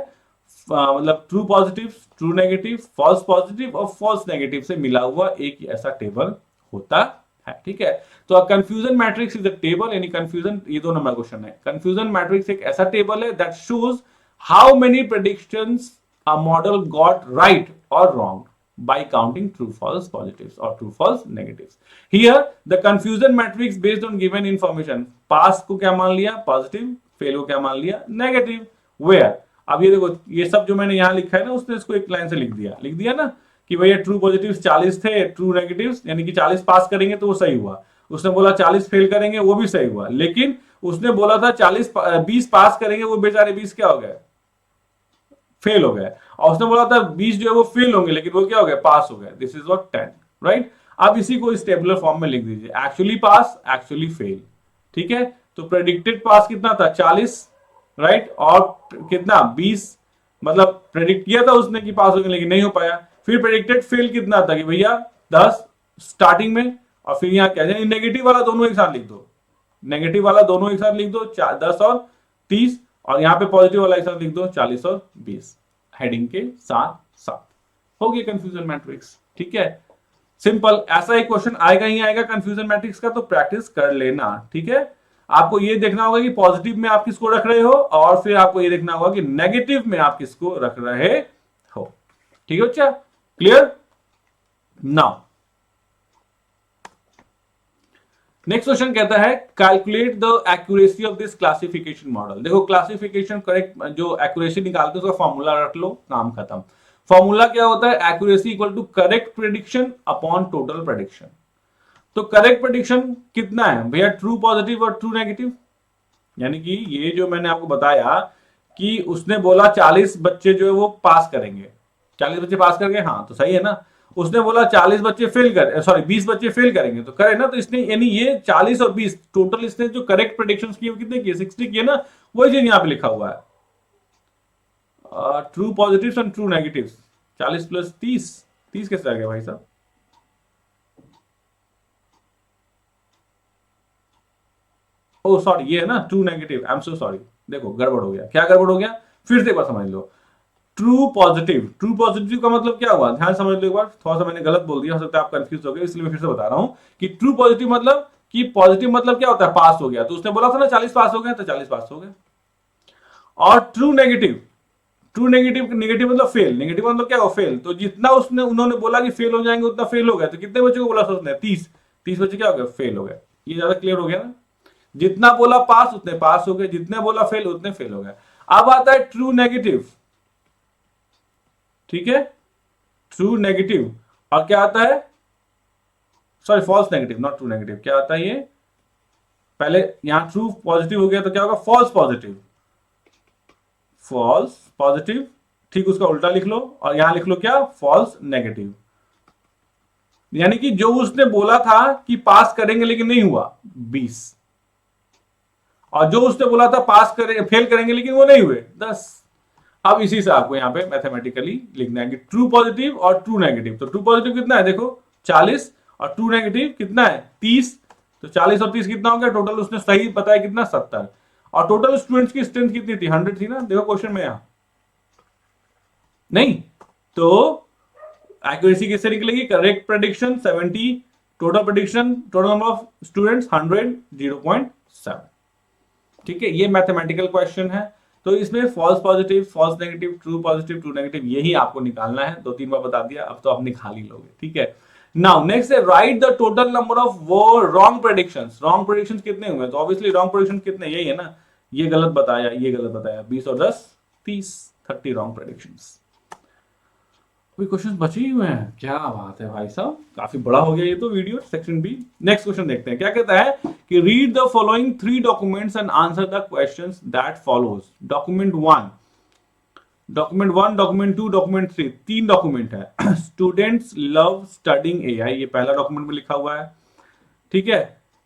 मतलब true positive, true negative, false positive और फॉल्स नेगेटिव से मिला हुआ एक ऐसा टेबल होता है। ठीक है, तो confusion matrix is a table, यानी कंफ्यूजन, ये 2 नंबर क्वेश्चन है। कंफ्यूजन मैट्रिक्स एक ऐसा टेबल है that shows how many predictions a model got right or wrong by counting true false positives or true false negatives. Here the confusion matrix based on given information, pass को क्या मान लिया positive, fail को क्या मान लिया negative, where अब ये देखो ये सब जो मैंने यहाँ लिखा है ना उसने इसको एक लाइन से लिख दिया ना कि भैया ट्रू पॉजिटिव 40 थे, ट्रू नेगेटिव यानी कि 40 पास करेंगे तो वो सही हुआ, उसने बोला 40 फेल करेंगे वो भी सही हुआ, लेकिन उसने बोला था 20 पास करेंगे, वो बेचारे 20 क्या हो गए, फेल हो गए, और उसने बोला था 20 जो है वो फेल होंगे लेकिन वो क्या हो गया, पास हो गए, दिस इज व्हाट 10, राइट। अब इसी को इस टेबुलर फॉर्म में लिख दीजिए, एक्चुअली पास, एक्चुअली फेल। ठीक है, तो प्रेडिक्टेड पास कितना था 40, राइट, और कितना 20, मतलब प्रेडिक्ट किया था उसने कि पास होंगे लेकिन नहीं हो पाया। फिर प्रेडिक्टेड फेल कितना था कि भैया 10 स्टार्टिंग में, और फिर यहाँ क्या है, नेगेटिव वाला दोनों एक साथ लिख दो, नेगेटिव वाला दोनों एक साथ लिख दो 10 और 30, और यहां पे पॉजिटिव वाला एक साथ लिख दो 40 और 20 हेडिंग के साथ साथ, हो गया कंफ्यूजन मैट्रिक्स। ठीक है, सिंपल, ऐसा एक क्वेश्चन आएगा ही आएगा कंफ्यूजन मैट्रिक्स का, तो प्रैक्टिस कर लेना। ठीक है, आपको ये देखना होगा कि पॉजिटिव में आप किसको रख रहे हो, और फिर आपको ये देखना होगा कि नेगेटिव में आप किसको रख रहे हो। ठीक है बच्चा, क्लियर। नाउ नेक्स्ट क्वेश्चन कहता है calculate the accuracy of this classification model. देखो क्लासिफिकेशन करेक्ट जो एक्यूरेसी निकालते हैं उसका फॉर्मूला रख लो, काम खत्म। फॉर्मूला क्या होता है, accuracy equal to correct prediction upon total prediction. तो करेक्ट प्रेडिक्शन कितना है भैया, ट्रू पॉजिटिव और ट्रू नेगेटिव, यानी कि ये जो मैंने आपको बताया कि उसने बोला 40 बच्चे जो है वो पास करेंगे, 40 बच्चे पास कर गए, हाँ तो सही है ना। उसने बोला 40 बच्चे फेल कर, सॉरी 20 बच्चे फेल करेंगे, तो करे ना, तो इसने यानी ये 40 और 20 टोटल इसने जो करेक्ट प्रेडिक्शंस किए कितने किए, 60 किए ना, वही चीज यहाँ पे लिखा हुआ है, true positives and true negatives. 40 plus 30 कैसे आ गया भाई साहब, ओ सॉरी ये है ना true negative, I am so sorry, देखो गड़बड़ हो गया, क्या गड़बड़ हो गया, फिर से एक बार समझ लो। ट्रू पॉजिटिव, ट्रू पॉजिटिव का मतलब क्या हुआ, ध्यान समझ लो एक बार, थोड़ा सा मैंने गलत बोल दिया, हो सकता है आप कंफ्यूज हो गए, इसलिए मैं फिर से बता रहा हूं कि ट्रू पॉजिटिव मतलब कि पॉजिटिव मतलब क्या होता है, पास हो गया, तो उसने बोला था ना 40 पास हो गए, तो 40 पास हो गए। और true negative, true negative, negative मतलब फेल, नेगेटिव मतलब क्या हो, फेल, तो जितना उसने उन्होंने बोला कि फेल हो जाएंगे उतना फेल हो गया, तो कितने बच्चों को बोला था उसने, 30 बच्चे क्या हो गए, फेल हो गए। ये ज्यादा क्लियर हो गया ना, जितना बोला पास उतने पास हो गए, जितने बोला फेल उतने फेल हो गए। अब आता है ट्रू नेगेटिव, ठीक है, ट्रू नेगेटिव, और क्या आता है, sorry false negative, not true negative, क्या आता है ये, पहले यहां ट्रू पॉजिटिव हो गया तो क्या होगा, फॉल्स पॉजिटिव, फॉल्स पॉजिटिव, ठीक उसका उल्टा लिख लो, और यहां लिख लो क्या, फॉल्स नेगेटिव। यानी कि जो उसने बोला था कि पास करेंगे लेकिन नहीं हुआ 20, और जो उसने बोला था पास करेंगे फेल करेंगे लेकिन वो नहीं हुए 10। अब इसी से आपको यहां पे मैथमेटिकली लिखना है कि ट्रू पॉजिटिव और ट्रू नेगेटिव। तो ट्रू पॉजिटिव कितना है देखो 40, और ट्रू नेगेटिव कितना है 30, तो 40 और 30 कितना हो गया टोटल, उसने सही बताया कितना 70, और टोटल स्टूडेंट्स की स्ट्रेंथ कितनी थी 100 थी ना, देखो क्वेश्चन में यहां नहीं, तो एक्यूरेसी किससे निकलेगी, correct prediction 70, total prediction, total number of students 100, 0.7। ठीक है, ये मैथमेटिकल क्वेश्चन है, तो इसमें false positive, false negative, true positive, true negative, यही आपको निकालना है। 2-3 बार बता दिया, अब तो आप निकाल ही लोगे। ठीक है, नाउ नेक्स्ट है right the total number of वो रॉन्ग प्रेडिक्शंस। रॉन्ग प्रेडिक्शंस कितने हुए, तो ऑब्वियसली रॉन्ग प्रेडिक्शन कितने, यही है ना, ये गलत बताया, ये गलत बताया, 20 और 10 30, 30 रॉन्ग प्रेडिक्शंस। कोई क्वेश्चन बचे ही हुए हैं, क्या बात है भाई साहब, काफी बड़ा हो गया ये तो video, section B. Next question देखते हैं, क्या कहता है कि read the following 3 documents and answer the questions that follows. Document 1, document 1, document 2, document 3, 3 document है। स्टूडेंट्स लव स्टडिंग एआई, ये पहला डॉक्यूमेंट में लिखा हुआ है, ठीक है।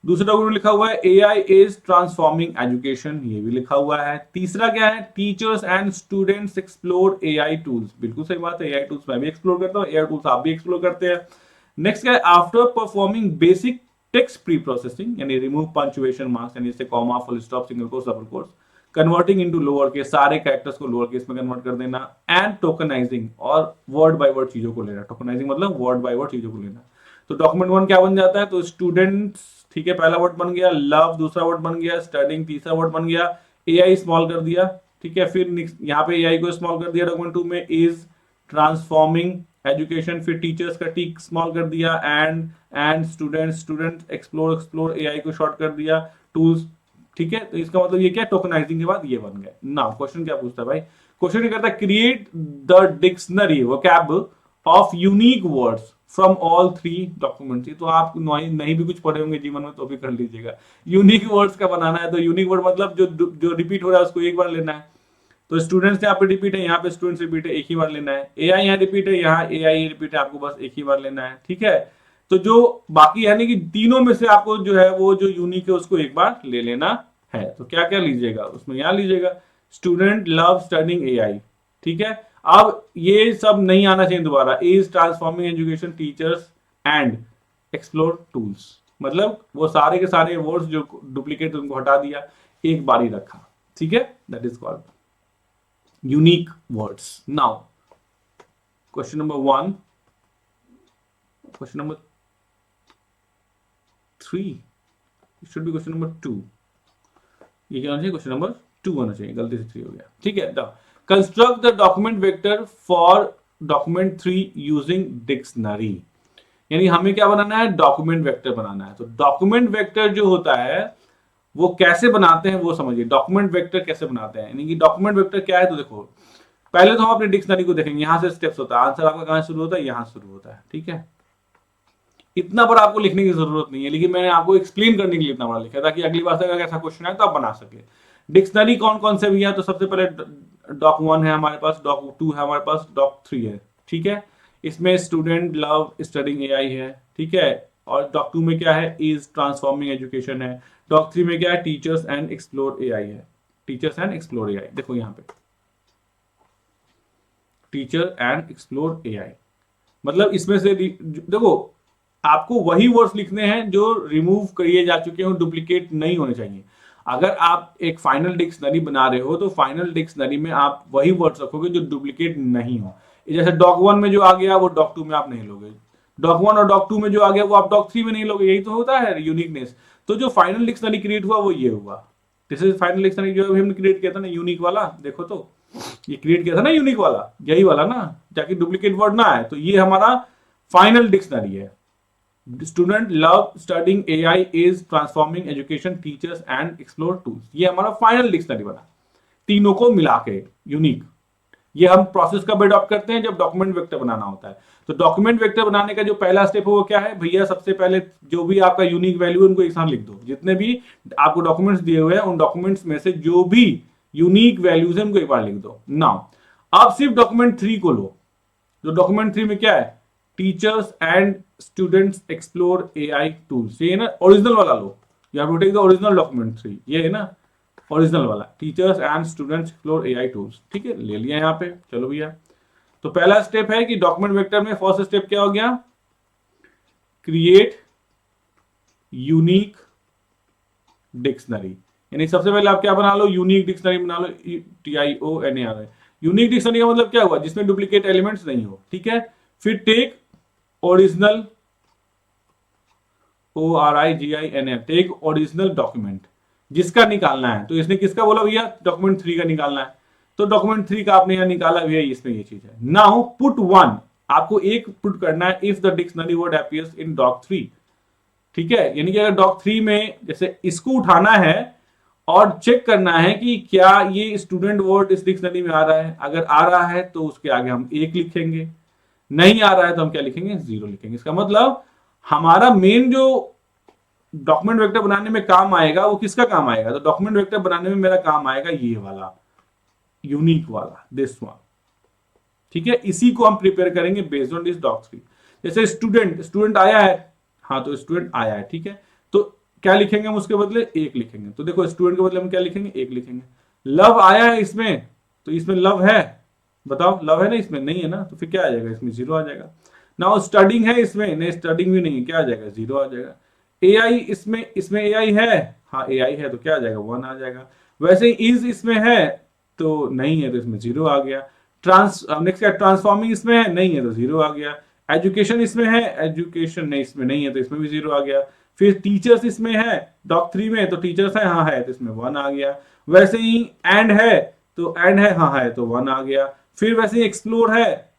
दूसरा डॉक्यूमेंट लिखा हुआ है एआई इज ट्रांसफॉर्मिंग एजुकेशन, ये भी लिखा हुआ है। तीसरा क्या है, teachers and students explore AI tools, बिल्कुल सही बात है, एआई टूल्स मैं भी एक्सप्लोर करता हूँ, एआई टूल्स आप भी एक्सप्लोर करते हैं। नेक्स्ट क्या है, after performing basic text pre processing, यानी रिमूव पंक्चुएशन मार्क्स, यानी जैसे comma, full stop, single quotes, double quotes, converting into lower case, सारे कैरेक्टर्स को लोअर केस में कन्वर्ट कर देना, एंड टोकनाइजिंग, और वर्ड बाय वर्ड चीजों को लेना। टोकनाइजिंग मतलब वर्ड बाय वर्ड चीजों को लेना। तो डॉक्यूमेंट 1 क्या बन जाता है, तो स्टूडेंट्स, ठीक है, पहला वर्ड बन गया, लव दूसरा वर्ड बन गया, स्टडिंग तीसरा वर्ड बन गया, एआई स्मॉल कर दिया, ठीक है। फिर यहाँ पे एआई को स्मॉल कर दिया डॉक्यूमेंट 2 में, इज ट्रांसफॉर्मिंग एजुकेशन, फिर टीचर्स का टी स्मॉल कर दिया, एंड स्टूडेंट्स एक्सप्लोर एआई को शॉर्ट कर दिया, टूल्स, ठीक है। तो इसका मतलब ये क्या, टोकनाइजिंग के बाद ये बन गए। नाउ क्वेश्चन क्या पूछता है भाई, क्वेश्चन ये करता है create the dictionary vocab of unique words from all 3 documents. तो आप नहीं भी कुछ पढ़े होंगे जीवन में तो भी कर लीजिएगा। यूनिक वर्ड्स का बनाना है, तो यूनिक वर्ड मतलब जो रिपीट हो रहा है उसको एक बार लेना है। तो स्टूडेंट्स यहाँ पे रिपीट है, यहाँ पे स्टूडेंट्स रिपीट है, एक ही बार लेना है। एआई यहाँ रिपीट है, यहाँ एआई रिपीट है, आपको बस एक ही बार लेना है, ठीक है। तो जो बाकी यानी कि तीनों में से आपको जो है वो जो यूनिक है उसको एक बार ले लेना है। तो क्या क्या लीजिएगा उसमें, यहाँ लीजिएगा स्टूडेंट लव स्टडिंग एआई, ठीक है। अब ये सब नहीं आना चाहिए दोबारा, is transforming education, teachers and explore tools, मतलब वो सारे के सारे वर्ड्स जो डुप्लीकेट उनको हटा दिया, एक बार ही रखा, ठीक है। That is called unique words. Now, question number 1, question number 3, it should be question number 2. ये क्या होना चाहिए, क्वेश्चन नंबर 2 होना चाहिए, गलती से 3 हो गया, ठीक है। The construct the document vector for document 3 using dictionary, यानी हमें क्या बनाना है, डॉक्यूमेंट वेक्टर बनाना है। तो डॉक्यूमेंट वेक्टर जो होता है वो कैसे बनाते हैं वो समझिए। डॉक्यूमेंट वेक्टर कैसे बनाते हैं, यानी कि डॉक्यूमेंट वेक्टर क्या है, तो देखो पहले तो हम अपनी डिक्शनरी को देखेंगे, यहां से स्टेप्स होता है, आंसर आपका कहां शुरू होता है, यहां शुरू होता है, ठीक है। इतना बड़ा आपको लिखने की जरूरत नहीं है, लेकिन मैंने आपको एक्सप्लेन करने के लिए इतना बड़ा लिखा ताकि अगली बार से अगर ऐसा क्वेश्चन आए तो आप बना सके। डिक्शनरी कौन कौन से भी है, तो सबसे पहले डॉक 1 है हमारे पास, डॉक 2 है हमारे पास, डॉक 3 है, ठीक है। इसमें स्टूडेंट लव स्टडिंग एआई है, ठीक है। और डॉक 2 में क्या है, इज ट्रांसफॉर्मिंग एजुकेशन है। डॉक 3 में क्या है, टीचर्स एंड एक्सप्लोर एआई है, टीचर्स एंड एक्सप्लोर एआई। देखो यहाँ पे टीचर एंड एक्सप्लोर एआई, मतलब इसमें से देखो आपको वही वर्ड्स लिखने हैं जो रिमूव किए जा चुके हैं, डुप्लीकेट नहीं होने चाहिए। अगर आप एक फाइनल डिक्शनरी बना रहे हो तो फाइनल डिक्शनरी में आप वही वर्ड्स रखोगे जो डुप्लीकेट नहीं हो। जैसे डॉक 1 में जो आ गया वो डॉक 2 में आप नहीं लोगे, डॉक 1 और डॉक 2 में जो आ गया वो आप डॉक 3 में नहीं लोगे, यही तो होता है यूनिकनेस। तो जो फाइनल डिक्शनरी क्रिएट हुआ वो ये हुआ, दिस इज फाइनल डिक्शनरी जो हमने क्रिएट किया था ना, यूनिक वाला, देखो तो ये क्रिएट किया था ना यूनिक वाला, यही वाला ना, ताकि डुप्लीकेट वर्ड ना आए। तो ये हमारा फाइनल डिक्शनरी है। Student love studying AI is transforming education, teachers and explore tools, ये हमारा फाइनल डिक्शनरी बना, तीनों को मिला के यूनिक। ये हम प्रोसेस कब अडॉप्ट करते हैं, जब डॉक्यूमेंट वेक्टर बनाना होता है। तो डॉक्यूमेंट वेक्टर बनाने का जो पहला स्टेप है वो क्या है भैया, सबसे पहले जो भी आपका यूनिक वैल्यू है उनको एक साथ लिख दो। जितने भी आपको डॉक्यूमेंट्स दिए हुए हैं उन डॉक्यूमेंट्स में से जो भी यूनिक वैल्यूज है उनको एक बार लिख दो। नाउ आप सिर्फ डॉक्यूमेंट 3 को लो, जो डॉक्यूमेंट 3 में क्या है, teachers and students explore AI tools, ये है ना, ओरिजिनल वाला लो, you have to take the original document 3, ये है ना ओरिजिनल वाला, teachers and students explore AI tools, ठीक है, ले लिया यहाँ पे। चलो भैया, तो पहला स्टेप है कि डॉक्यूमेंट वेक्टर में फर्स्ट स्टेप क्या हो गया, क्रिएट यूनिक डिक्शनरी, यानी सबसे पहले आप क्या बना लो, यूनिक डिक्शनरी बना लो, TIONAR। यूनिक डिक्शनरी का मतलब क्या हुआ, जिसमें डुप्लीकेट एलिमेंट्स नहीं हो, ठीक है। फिर take original, ORIGINL, take original document, जिसका निकालना है। तो इसने किसका बोला भैया, डॉक्यूमेंट 3 का निकालना है, तो डॉक्यूमेंट 3 का आपने यहां निकाला भैया, इसमें ये चीज है। नाउ पुट 1, आपको एक पुट करना है, if the dictionary word appears in doc 3, ठीक है। यानी कि अगर डॉक 3 में जैसे इसको उठाना है और चेक करना है कि क्या ये स्टूडेंट वर्ड इस डिक्शनरी में आ रहा है, अगर आ रहा है तो उसके आगे हम 1 लिखेंगे, नहीं आ रहा है तो हम क्या लिखेंगे, 0 लिखेंगे। इसका मतलब हमारा मेन जो डॉक्यूमेंट वेक्टर बनाने में काम आएगा वो किसका काम आएगा, तो डॉक्यूमेंट वेक्टर बनाने में मेरा काम आएगा ये वाला यूनिक वाला, दिस वन, ठीक है, इसी को हम प्रिपेयर करेंगे बेस्ड ऑन दिस डॉक्ट्रिन। जैसे स्टूडेंट आया है, हाँ तो स्टूडेंट आया है, ठीक है, तो क्या लिखेंगे हम उसके बदले? एक लिखेंगे। तो देखो स्टूडेंट के बदले हम क्या लिखेंगे? एक लिखेंगे। लव आया है इसमें, तो इसमें लव है, बताओ लव है ना इसमें? नहीं है ना, तो फिर क्या आ जाएगा? इसमें जीरो आ जाएगा। नाउ स्टडिंग है इसमें, नहीं स्टडिंग भी नहीं है, क्या आ जाएगा? जीरो आ जाएगा। एआई इसमें एआई है, हाँ एआई है, तो क्या आ जाएगा? वन आ जाएगा। वैसे ही इज इसमें है, तो नहीं है, तो इसमें जीरो आ गया। नेक्स्ट क्या? ट्रांसफॉर्मिंग इसमें है, नहीं है, तो जीरो आ गया। एजुकेशन इसमें है, एजुकेशन नहीं इसमें नहीं है, तो इसमें भी जीरो आ गया। फिर टीचर्स इसमें है, डॉक 3 में, तो टीचर्स है, हाँ है, तो इसमें वन आ गया। वैसे ही एंड है, तो एंड है, हाँ है, तो वन आ गया। फिर वैसे ही एक्सप्लोर है,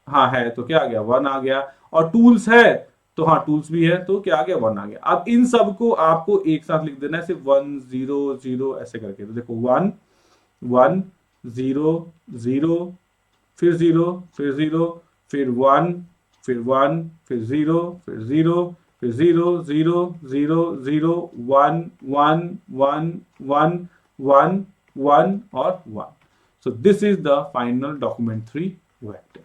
हाँ है, तो क्या आ गया? वन आ गया। और टूल्स है, तो हाँ टूल्स भी है, तो क्या आ गया? वन आ गया। अब इन सबको आपको एक साथ लिख देना है, सिर्फ 1 0 0 ऐसे करके। तो देखो 1 1 0 0 फिर 0 फिर 0 फिर 1 फिर 1 फिर 0 फिर 0 फिर 0 0 0 0 1 1 1 1 1 1 और 1। सो this is the final document 3 vector.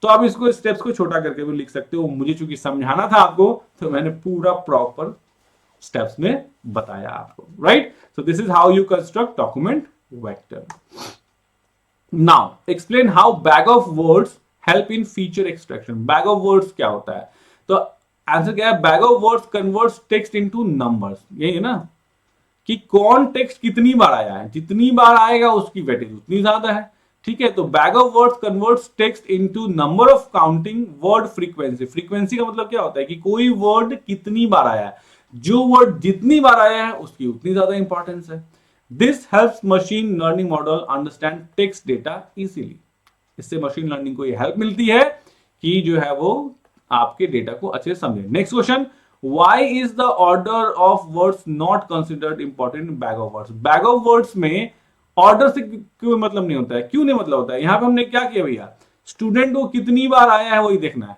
तो आप इसको स्टेप्स को छोटा करके भी लिख सकते हो। मुझे चूंकि समझाना था आपको, तो मैंने पूरा प्रॉपर स्टेप्स में बताया आपको, right? So this is how you construct document vector. Now explain how bag of words help in feature extraction. Bag of words क्या होता है? तो आंसर क्या है? Bag of words converts text into numbers. यही है ना, कि कौन टेक्स्ट कितनी बार आया है, जितनी बार आएगा उसकी वेटेज उतनी ज्यादा है, ठीक है। तो bag of words converts text into number of counting word frequency. Frequency का मतलब क्या होता है? कि कोई वर्ड कितनी बार आया है, जो वर्ड जितनी बार आया है उसकी उतनी ज्यादा इंपॉर्टेंस है। This helps machine learning model understand text data easily. इससे मशीन लर्निंग को ये हेल्प मिलती है कि जो है वो आपके डेटा को अच्छे से समझे। Next question, Why is the order of words not considered important in bag of words? Bag of words में ऑर्डर से क्यों मतलब नहीं होता है? क्यों नहीं मतलब होता है? यहां पे हमने क्या किया भैया? स्टूडेंट को कितनी बार आया है वही देखना है।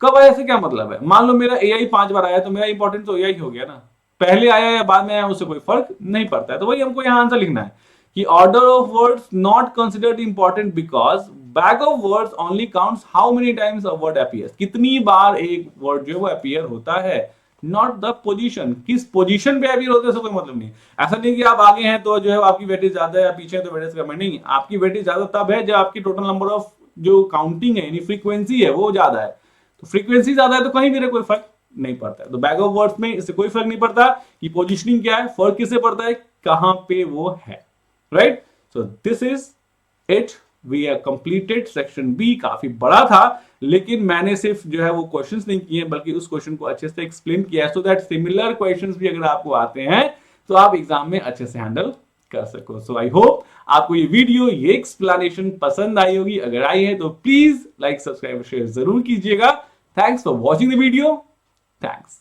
कब आया से क्या मतलब है? मान लो मेरा एआई 5 बार आया, तो मेरा इंपॉर्टेंट तो एआई हो गया ना। पहले आया या बाद में आया उससे कोई फर्क नहीं पड़ता है। तो वही हमको यहां आंसर लिखना है कि order of words not considered important because bag of words only counts how many times a word appears. कितनी बार एक वर्ड जो है वो अपीयर होता है, नॉट द पोजीशन। किस पोजीशन पे अपीयर होता है कोई मतलब नहीं। ऐसा नहीं कि आप आगे हैं तो जो है आपकी वेटेज ज्यादा है, पीछे है तो वेटेज कम है। नहीं, आपकी वेटेज ज्यादा तब है जब आपकी टोटल नंबर ऑफ जो काउंटिंग है यानी फ्रीक्वेंसी है वो ज्यादा है। तो फ्रीक्वेंसी ज्यादा है तो कहीं भी कोई फर्क नहीं पड़ता है। तो बैग ऑफ वर्ड्स में इससे कोई फर्क नहीं पड़ता कि पोजीशनिंग क्या है, फर्क किससे पड़ता है? कहां पे वो है, right? So this is it, we have completed section B. काफी बड़ा था, लेकिन मैंने सिर्फ जो है वो क्वेश्चंस नहीं किए बल्कि उस क्वेश्चन को अच्छे से एक्सप्लेन किया सो दैट सिमिलर क्वेश्चंस भी अगर आपको आते हैं तो आप एग्जाम में अच्छे से हैंडल कर सको। सो आई होप आपको ये वीडियो, ये एक्सप्लेनेशन पसंद आई होगी। अगर आई है तो प्लीज लाइक, सब्सक्राइब, शेयर जरूर कीजिएगा। Thanks for watching the video. Thanks.